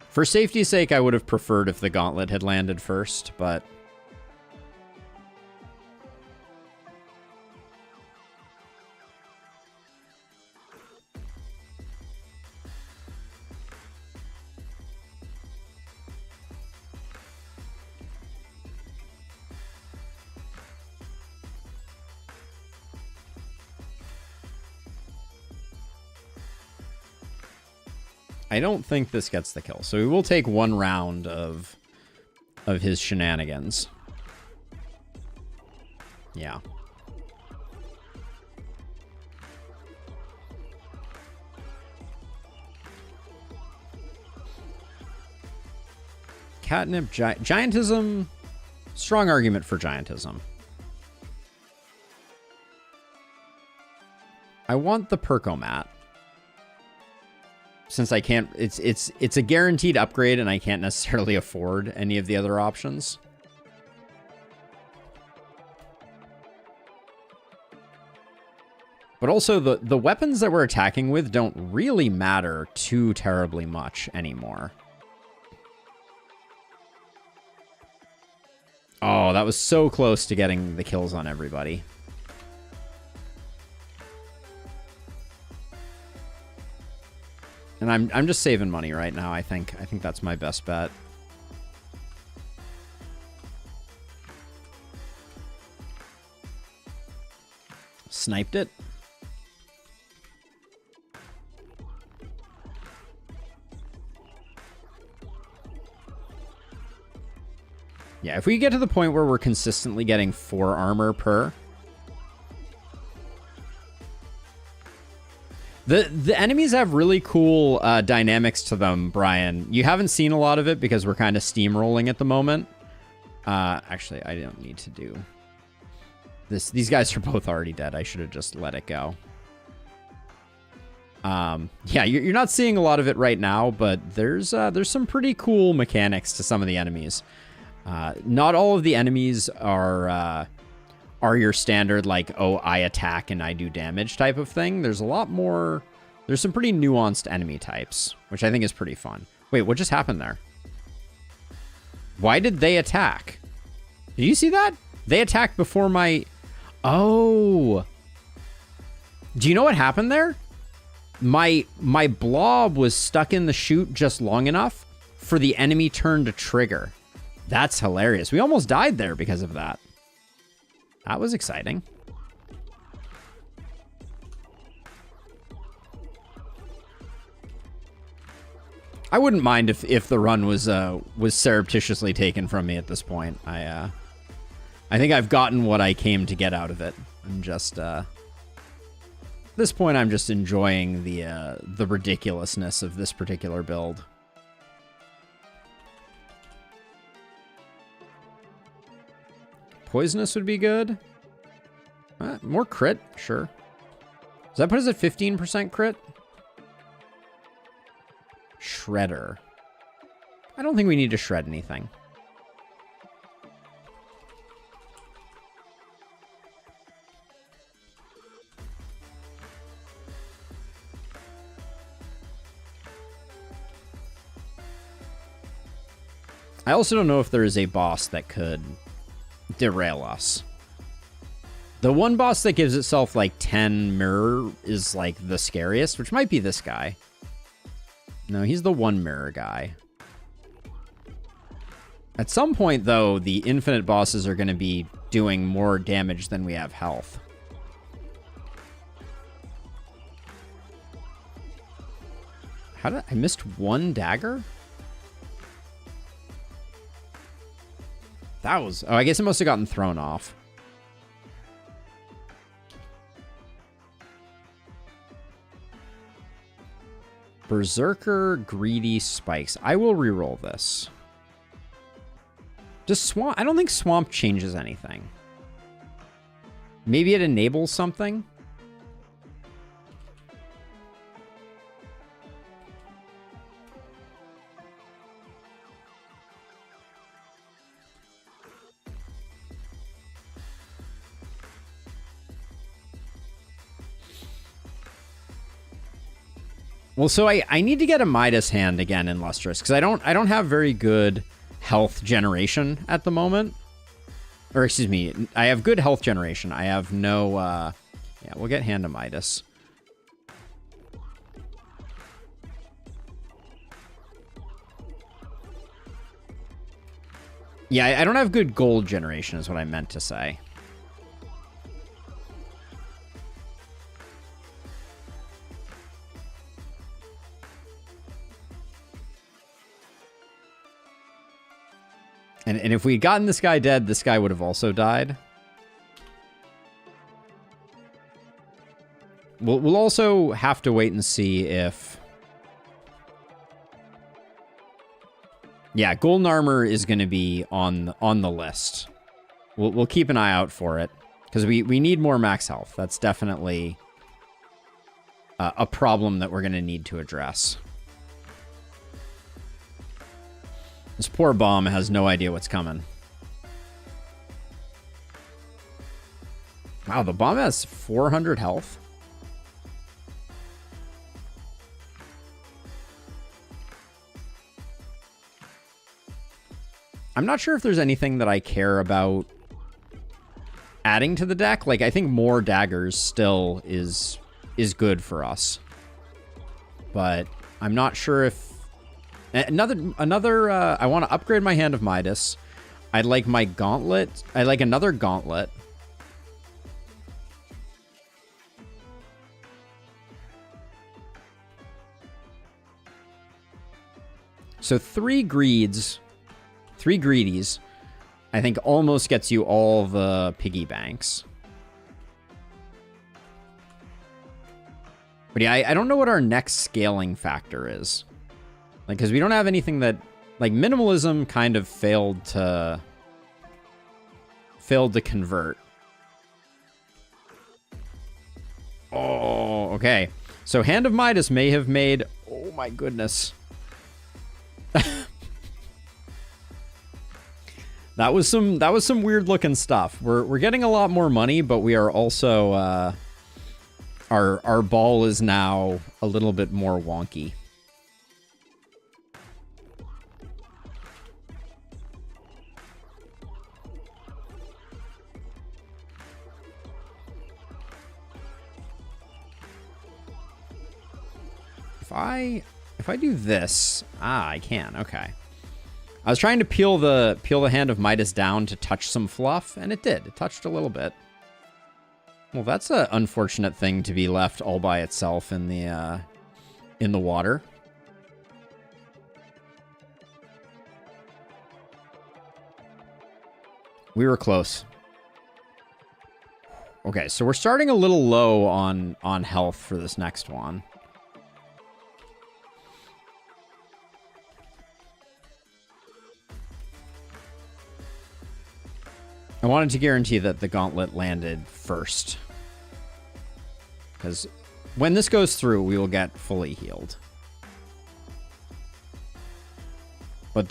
Speaker 1: For safety's sake, I would have preferred if the gauntlet had landed first, but... I don't think this gets the kill. So we will take 1 round of his shenanigans. Yeah. Catnip, giantism. Strong argument for giantism. I want the Percomat. Since I can't, it's a guaranteed upgrade and I can't necessarily afford any of the other options. But also the weapons that we're attacking with don't really matter too terribly much anymore. Oh, that was so close to getting the kills on everybody. And I'm just saving money right now, I think. I think that's my best bet. Sniped it. Yeah, if we get to the point where we're consistently getting 4 armor per... The enemies have really cool dynamics to them, Brian. You haven't seen a lot of it because we're kind of steamrolling at the moment. Actually, I don't need to do this. These guys are both already dead. I should have just let it go. Yeah, you're not seeing a lot of it right now, but there's some pretty cool mechanics to some of the enemies. Not all of the enemies are your standard, like, oh, I attack and I do damage type of thing. There's a lot more... There's some pretty nuanced enemy types, which I think is pretty fun. Wait, what just happened there? Why did they attack? Did you see that? They attacked before my... Oh! Do you know what happened there? My blob was stuck in the chute just long enough for the enemy turn to trigger. That's hilarious. We almost died there because of that. That was exciting. I wouldn't mind if the run was surreptitiously taken from me at this point. I think I've gotten what I came to get out of it. I'm just at this point I'm just enjoying the ridiculousness of this particular build. Poisonous would be good. More crit, sure. Does that put us at 15% crit? Shredder. I don't think we need to shred anything. I also don't know if there is a boss that could derail us. The one boss that gives itself like 10 mirror is like the scariest, which might be this guy. No, he's the 1 mirror guy. At some point, though, the infinite bosses are going to be doing more damage than we have health. How did I missed 1 dagger? That was... Oh, I guess it must have gotten thrown off. Berserker Greedy Spikes. I will reroll this. Does Swamp... I don't think Swamp changes anything. Maybe it enables something? Well, so I need to get a Midas hand again in Lustrous, because I don't have very good health generation at the moment. Or excuse me, I have good health generation. I have no yeah, we'll get hand to Midas. Yeah, I don't have good gold generation is what I meant to say. And if we'd gotten this guy dead, this guy would have also died. We'll also have to wait and see if... Yeah, golden armor is going to be on the list. We'll keep an eye out for it, because we need more max health. That's definitely a problem that we're going to need to address. This poor bomb has no idea what's coming. Wow, the bomb has 400 health. I'm not sure if there's anything that I care about adding to the deck. Like, I think more daggers still is good for us. But I'm not sure if... Another I want to upgrade my Hand of Midas. I'd like my gauntlet. I'd like another gauntlet. So 3 greedies, I think almost gets you all the piggy banks. But yeah, I don't know what our next scaling factor is. Like, because we don't have anything that... Like, minimalism kind of failed to convert. Oh, okay. So Hand of Midas may have made... Oh my goodness. That was some weird looking stuff. We're getting a lot more money, but we are also our ball is now a little bit more wonky. If I do this, I can. Okay. I was trying to peel the Hand of Midas down to touch some fluff, and it did. It touched a little bit. Well, that's an unfortunate thing to be left all by itself in the water. We were close. Okay, so we're starting a little low on health for this next one. I wanted to guarantee that the gauntlet landed first. Because when this goes through, we will get fully healed. But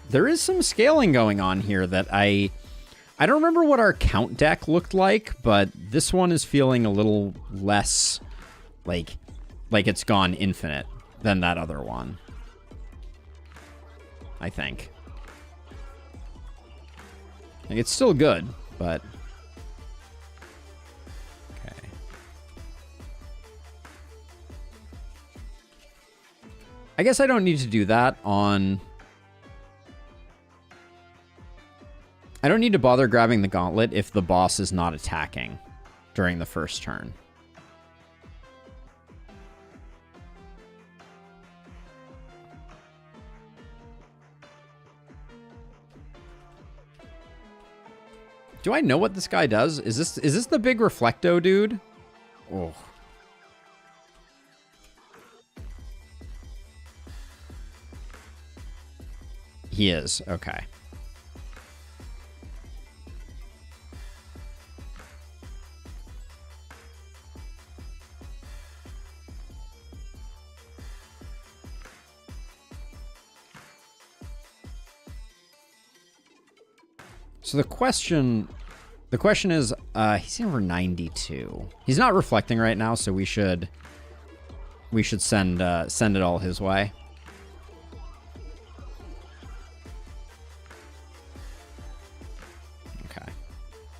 Speaker 1: there is some scaling going on here that I don't remember what our count deck looked like, but this one is feeling a little less like it's gone infinite than that other one. I think. It's still good, but... Okay. I guess I don't need to do that on... I don't need to bother grabbing the gauntlet if the boss is not attacking during the first turn. Do I know what this guy does? Is this the big Reflecto dude? Oh. He is. Okay. So the question is, he's over 92. He's not reflecting right now, so we should send it all his way. Okay.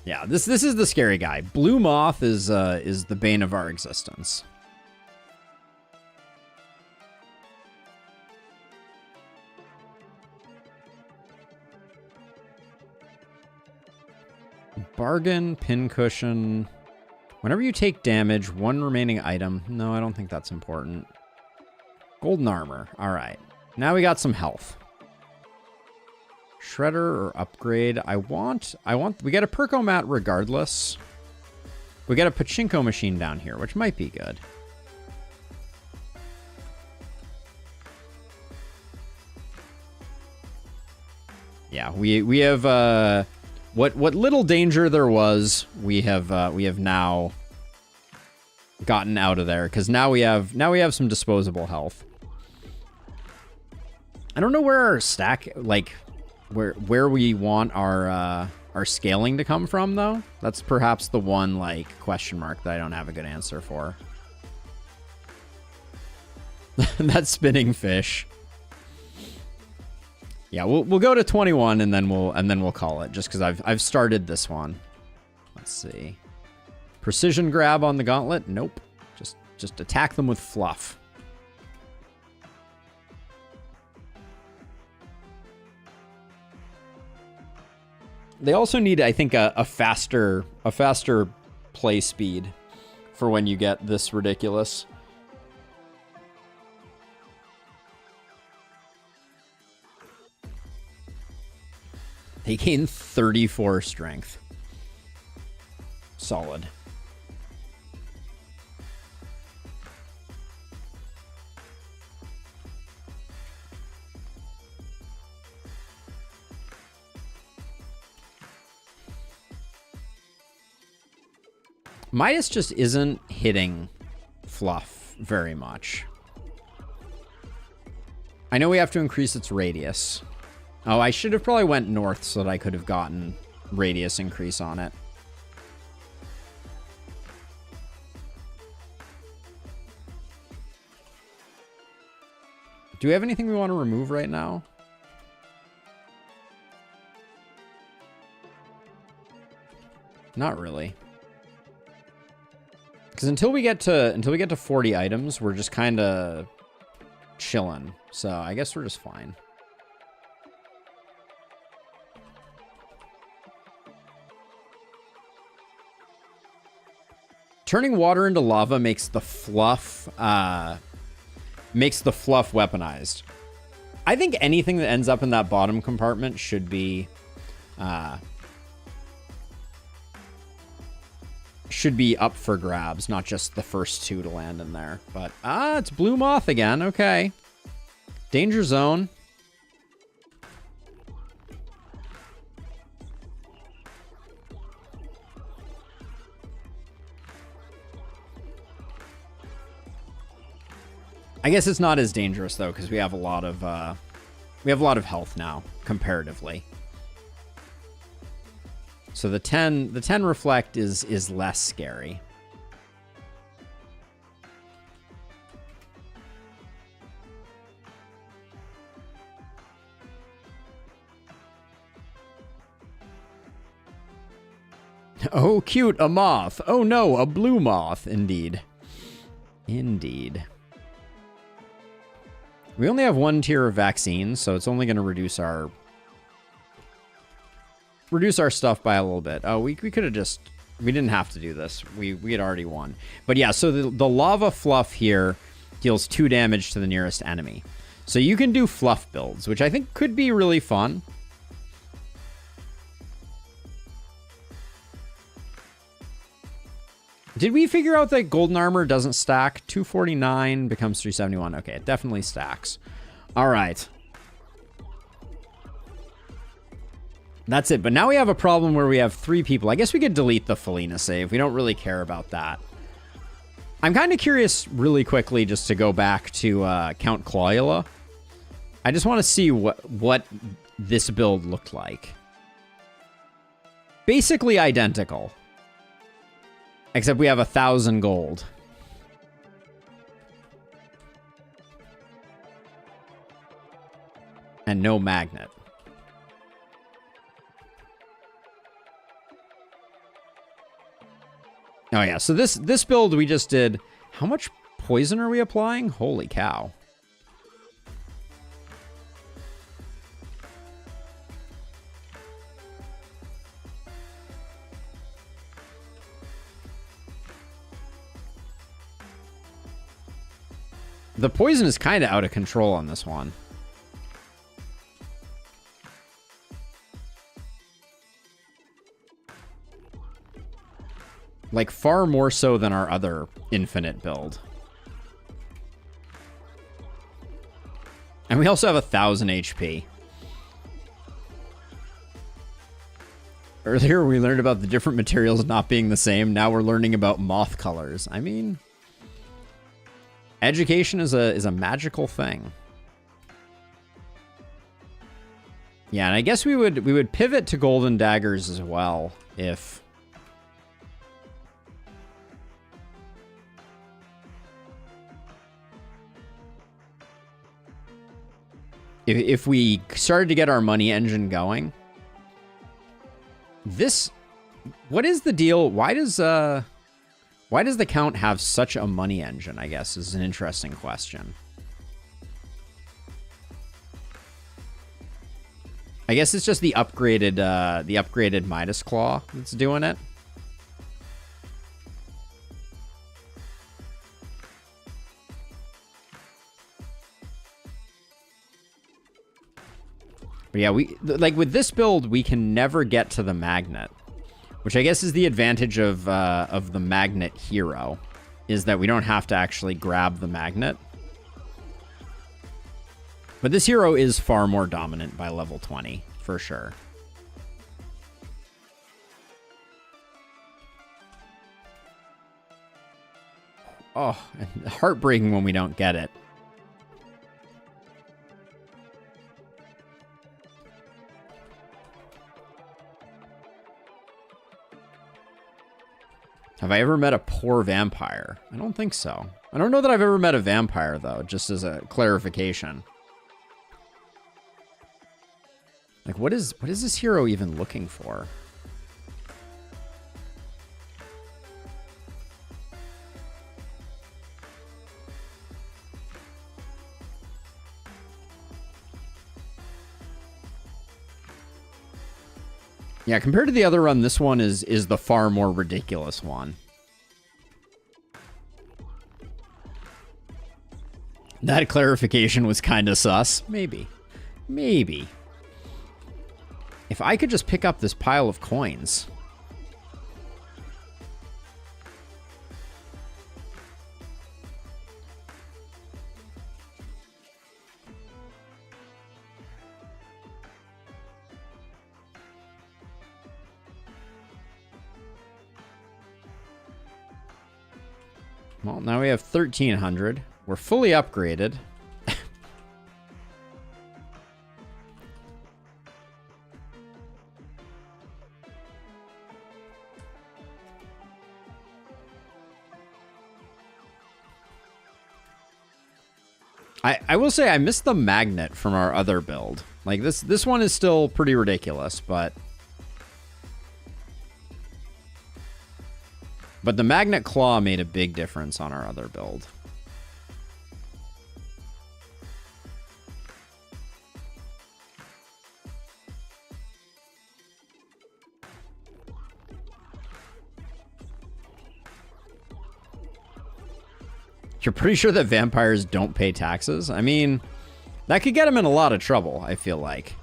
Speaker 1: Yeah, this is the scary guy. Blue Moth is the bane of our existence. Bargain, pincushion. Whenever you take damage, one remaining item. No, I don't think that's important. Golden armor. All right. Now we got some health. Shredder or upgrade. We get a Percomat regardless. We get a pachinko machine down here, which might be good. Yeah, we have what little danger there was, we have now gotten out of there, because now we have some disposable health. I don't know where our stack, like where we want our scaling to come from, though. That's perhaps the one like question mark that I don't have a good answer for. That spinning fish. Yeah, we'll go to 21 and then we'll call it, just because I've started this one. Let's see. Precision grab on the gauntlet? Nope. Just attack them with fluff. They also need, I think, a faster play speed for when you get this ridiculous. They gain 34 strength. Solid. Midas just isn't hitting fluff very much. I know we have to increase its radius. Oh, I should have probably went north so that I could have gotten radius increase on it. Do we have anything we want to remove right now? Not really. Because until we get to 40 items, we're just kind of chilling. So I guess we're just fine. Turning water into lava makes the fluff weaponized. I think anything that ends up in that bottom compartment should be up for grabs, not just the first two to land in there. But it's Blue Moth again. Okay. Danger zone. I guess it's not as dangerous though, because we have a lot of health now comparatively. So the 10 reflect is less scary. Oh, cute, a moth. Oh no, a blue moth. Indeed. Indeed. We only have one tier of vaccines, so it's only going to reduce our stuff by a little bit. Oh, we could have just... We didn't have to do this. We had already won. But yeah, so the lava fluff here deals 2 damage to the nearest enemy. So you can do fluff builds, which I think could be really fun. Did we figure out that golden armor doesn't stack? 249 becomes 371. Okay, it definitely stacks. All right. That's it. But now we have a problem where we have 3 people. I guess we could delete the Felina save. We don't really care about that. I'm kind of curious really quickly just to go back to Count Clawler. I just want to see what this build looked like. Basically identical. Except we have 1,000 gold. And no magnet. Oh yeah, so this build we just did... How much poison are we applying? Holy cow. The poison is kind of out of control on this one. Like, far more so than our other infinite build. And we also have 1,000 HP. Earlier, we learned about the different materials not being the same. Now we're learning about moth colors. I mean, education is a magical thing. Yeah, and I guess we would pivot to golden daggers as well if we started to get our money engine going. What is the deal? Why does the Count have such a money engine, I guess, is an interesting question. I guess it's just the upgraded Midas Claw that's doing it. But yeah, like with this build, we can never get to the magnet, which I guess is the advantage of the magnet hero, is that we don't have to actually grab the magnet. But this hero is far more dominant by level 20, for sure. Oh, and heartbreaking when we don't get it. Have I ever met a poor vampire? I don't think so. I don't know that I've ever met a vampire, though, just as a clarification. Like, what is this hero even looking for? Yeah, compared to the other run, this one is the far more ridiculous one. That clarification was kind of sus. Maybe. Maybe. If I could just pick up this pile of coins. Well, now we have 1,300. We're fully upgraded. I will say I missed the magnet from our other build. Like this one is still pretty ridiculous, but the magnet claw made a big difference on our other build. You're pretty sure that vampires don't pay taxes? I mean, that could get them in a lot of trouble, I feel like.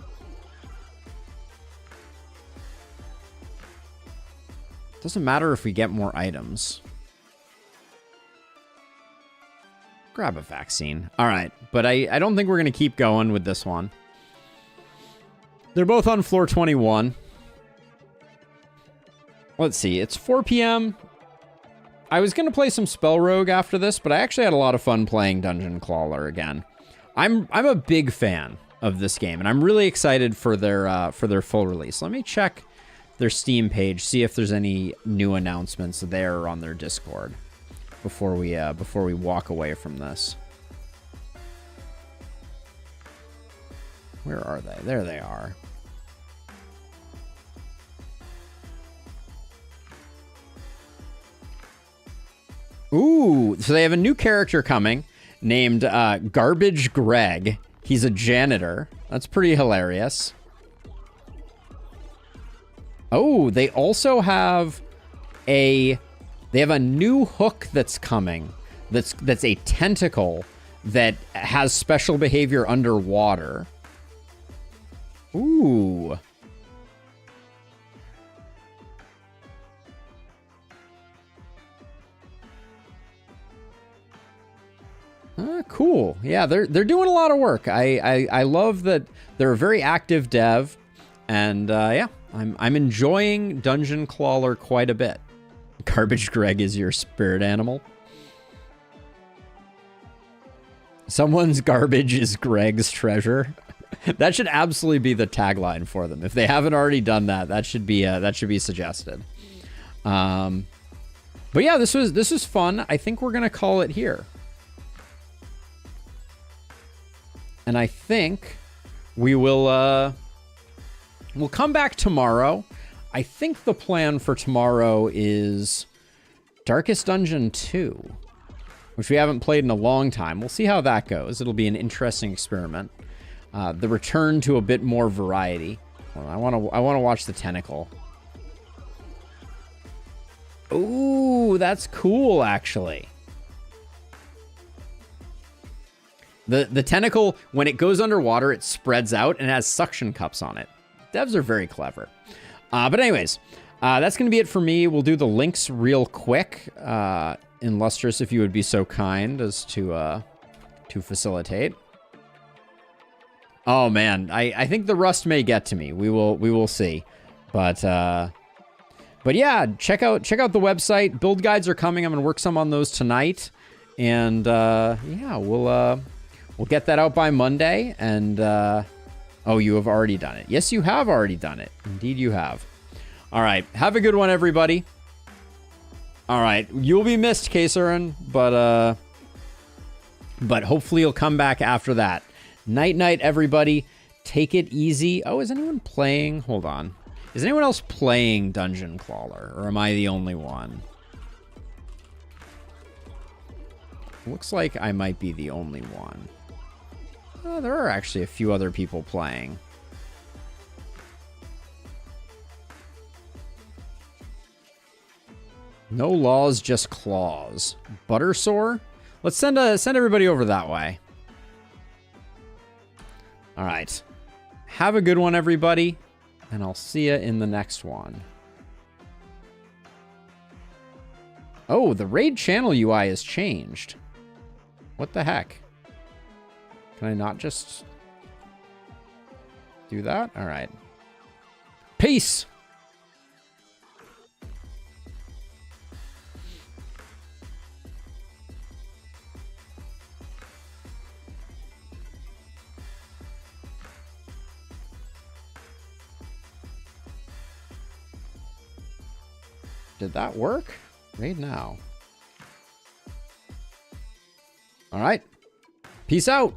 Speaker 1: Doesn't matter if we get more items. Grab a vaccine. All right, but I don't think we're going to keep going with this one. They're both on floor 21. Let's see, it's 4 p.m. I was going to play some SpellRogue after this, but I actually had a lot of fun playing Dungeon Clawler again. I'm a big fan of this game, and I'm really excited for their full release. Let me check their Steam page, see if there's any new announcements there on their Discord before we walk away from this. Where are they? There they are. Ooh, so they have a new character coming named Garbage Greg. He's a janitor. That's pretty hilarious. Oh, they also have a new hook that's coming. That's a tentacle that has special behavior underwater. Ooh. Cool. Yeah, they're doing a lot of work. I love that they're a very active dev, and yeah, I'm enjoying Dungeon Clawler quite a bit. Garbage Greg is your spirit animal. Someone's garbage is Greg's treasure. That should absolutely be the tagline for them. If they haven't already done that, that should be suggested. But yeah, this was fun. I think we're gonna call it here. And I think we will we'll come back tomorrow. I think the plan for tomorrow is Darkest Dungeon 2, which we haven't played in a long time. We'll see how that goes. It'll be an interesting experiment. The return to a bit more variety. Well, I want to watch the tentacle. Ooh, that's cool, actually. The tentacle, when it goes underwater, it spreads out and has suction cups on it. Devs are very clever. But anyways, that's going to be it for me. We'll do the links real quick. Illustrious, if you would be so kind as to facilitate. Oh man, I think the rust may get to me. We will see. But yeah, check out the website. Build guides are coming. I'm gonna work some on those tonight, and yeah, we'll get that out by Monday. And oh, you have already done it. Yes, you have already done it. Indeed, you have. All right, have a good one, everybody. All right, you'll be missed, Kasarin, but hopefully you'll come back after that. Night, everybody. Take it easy. Oh, is anyone playing? Hold on. Is anyone else playing Dungeon Clawler, or am I the only one? Looks like I might be the only one. Oh, there are actually a few other people playing. No laws, just claws. Buttersore? Let's send everybody over that way. All right. Have a good one, everybody. And I'll see you in the next one. Oh, the raid channel UI has changed. What the heck? Can I not just do that? All right. Peace. Did that work? Raid now. All right. Peace out.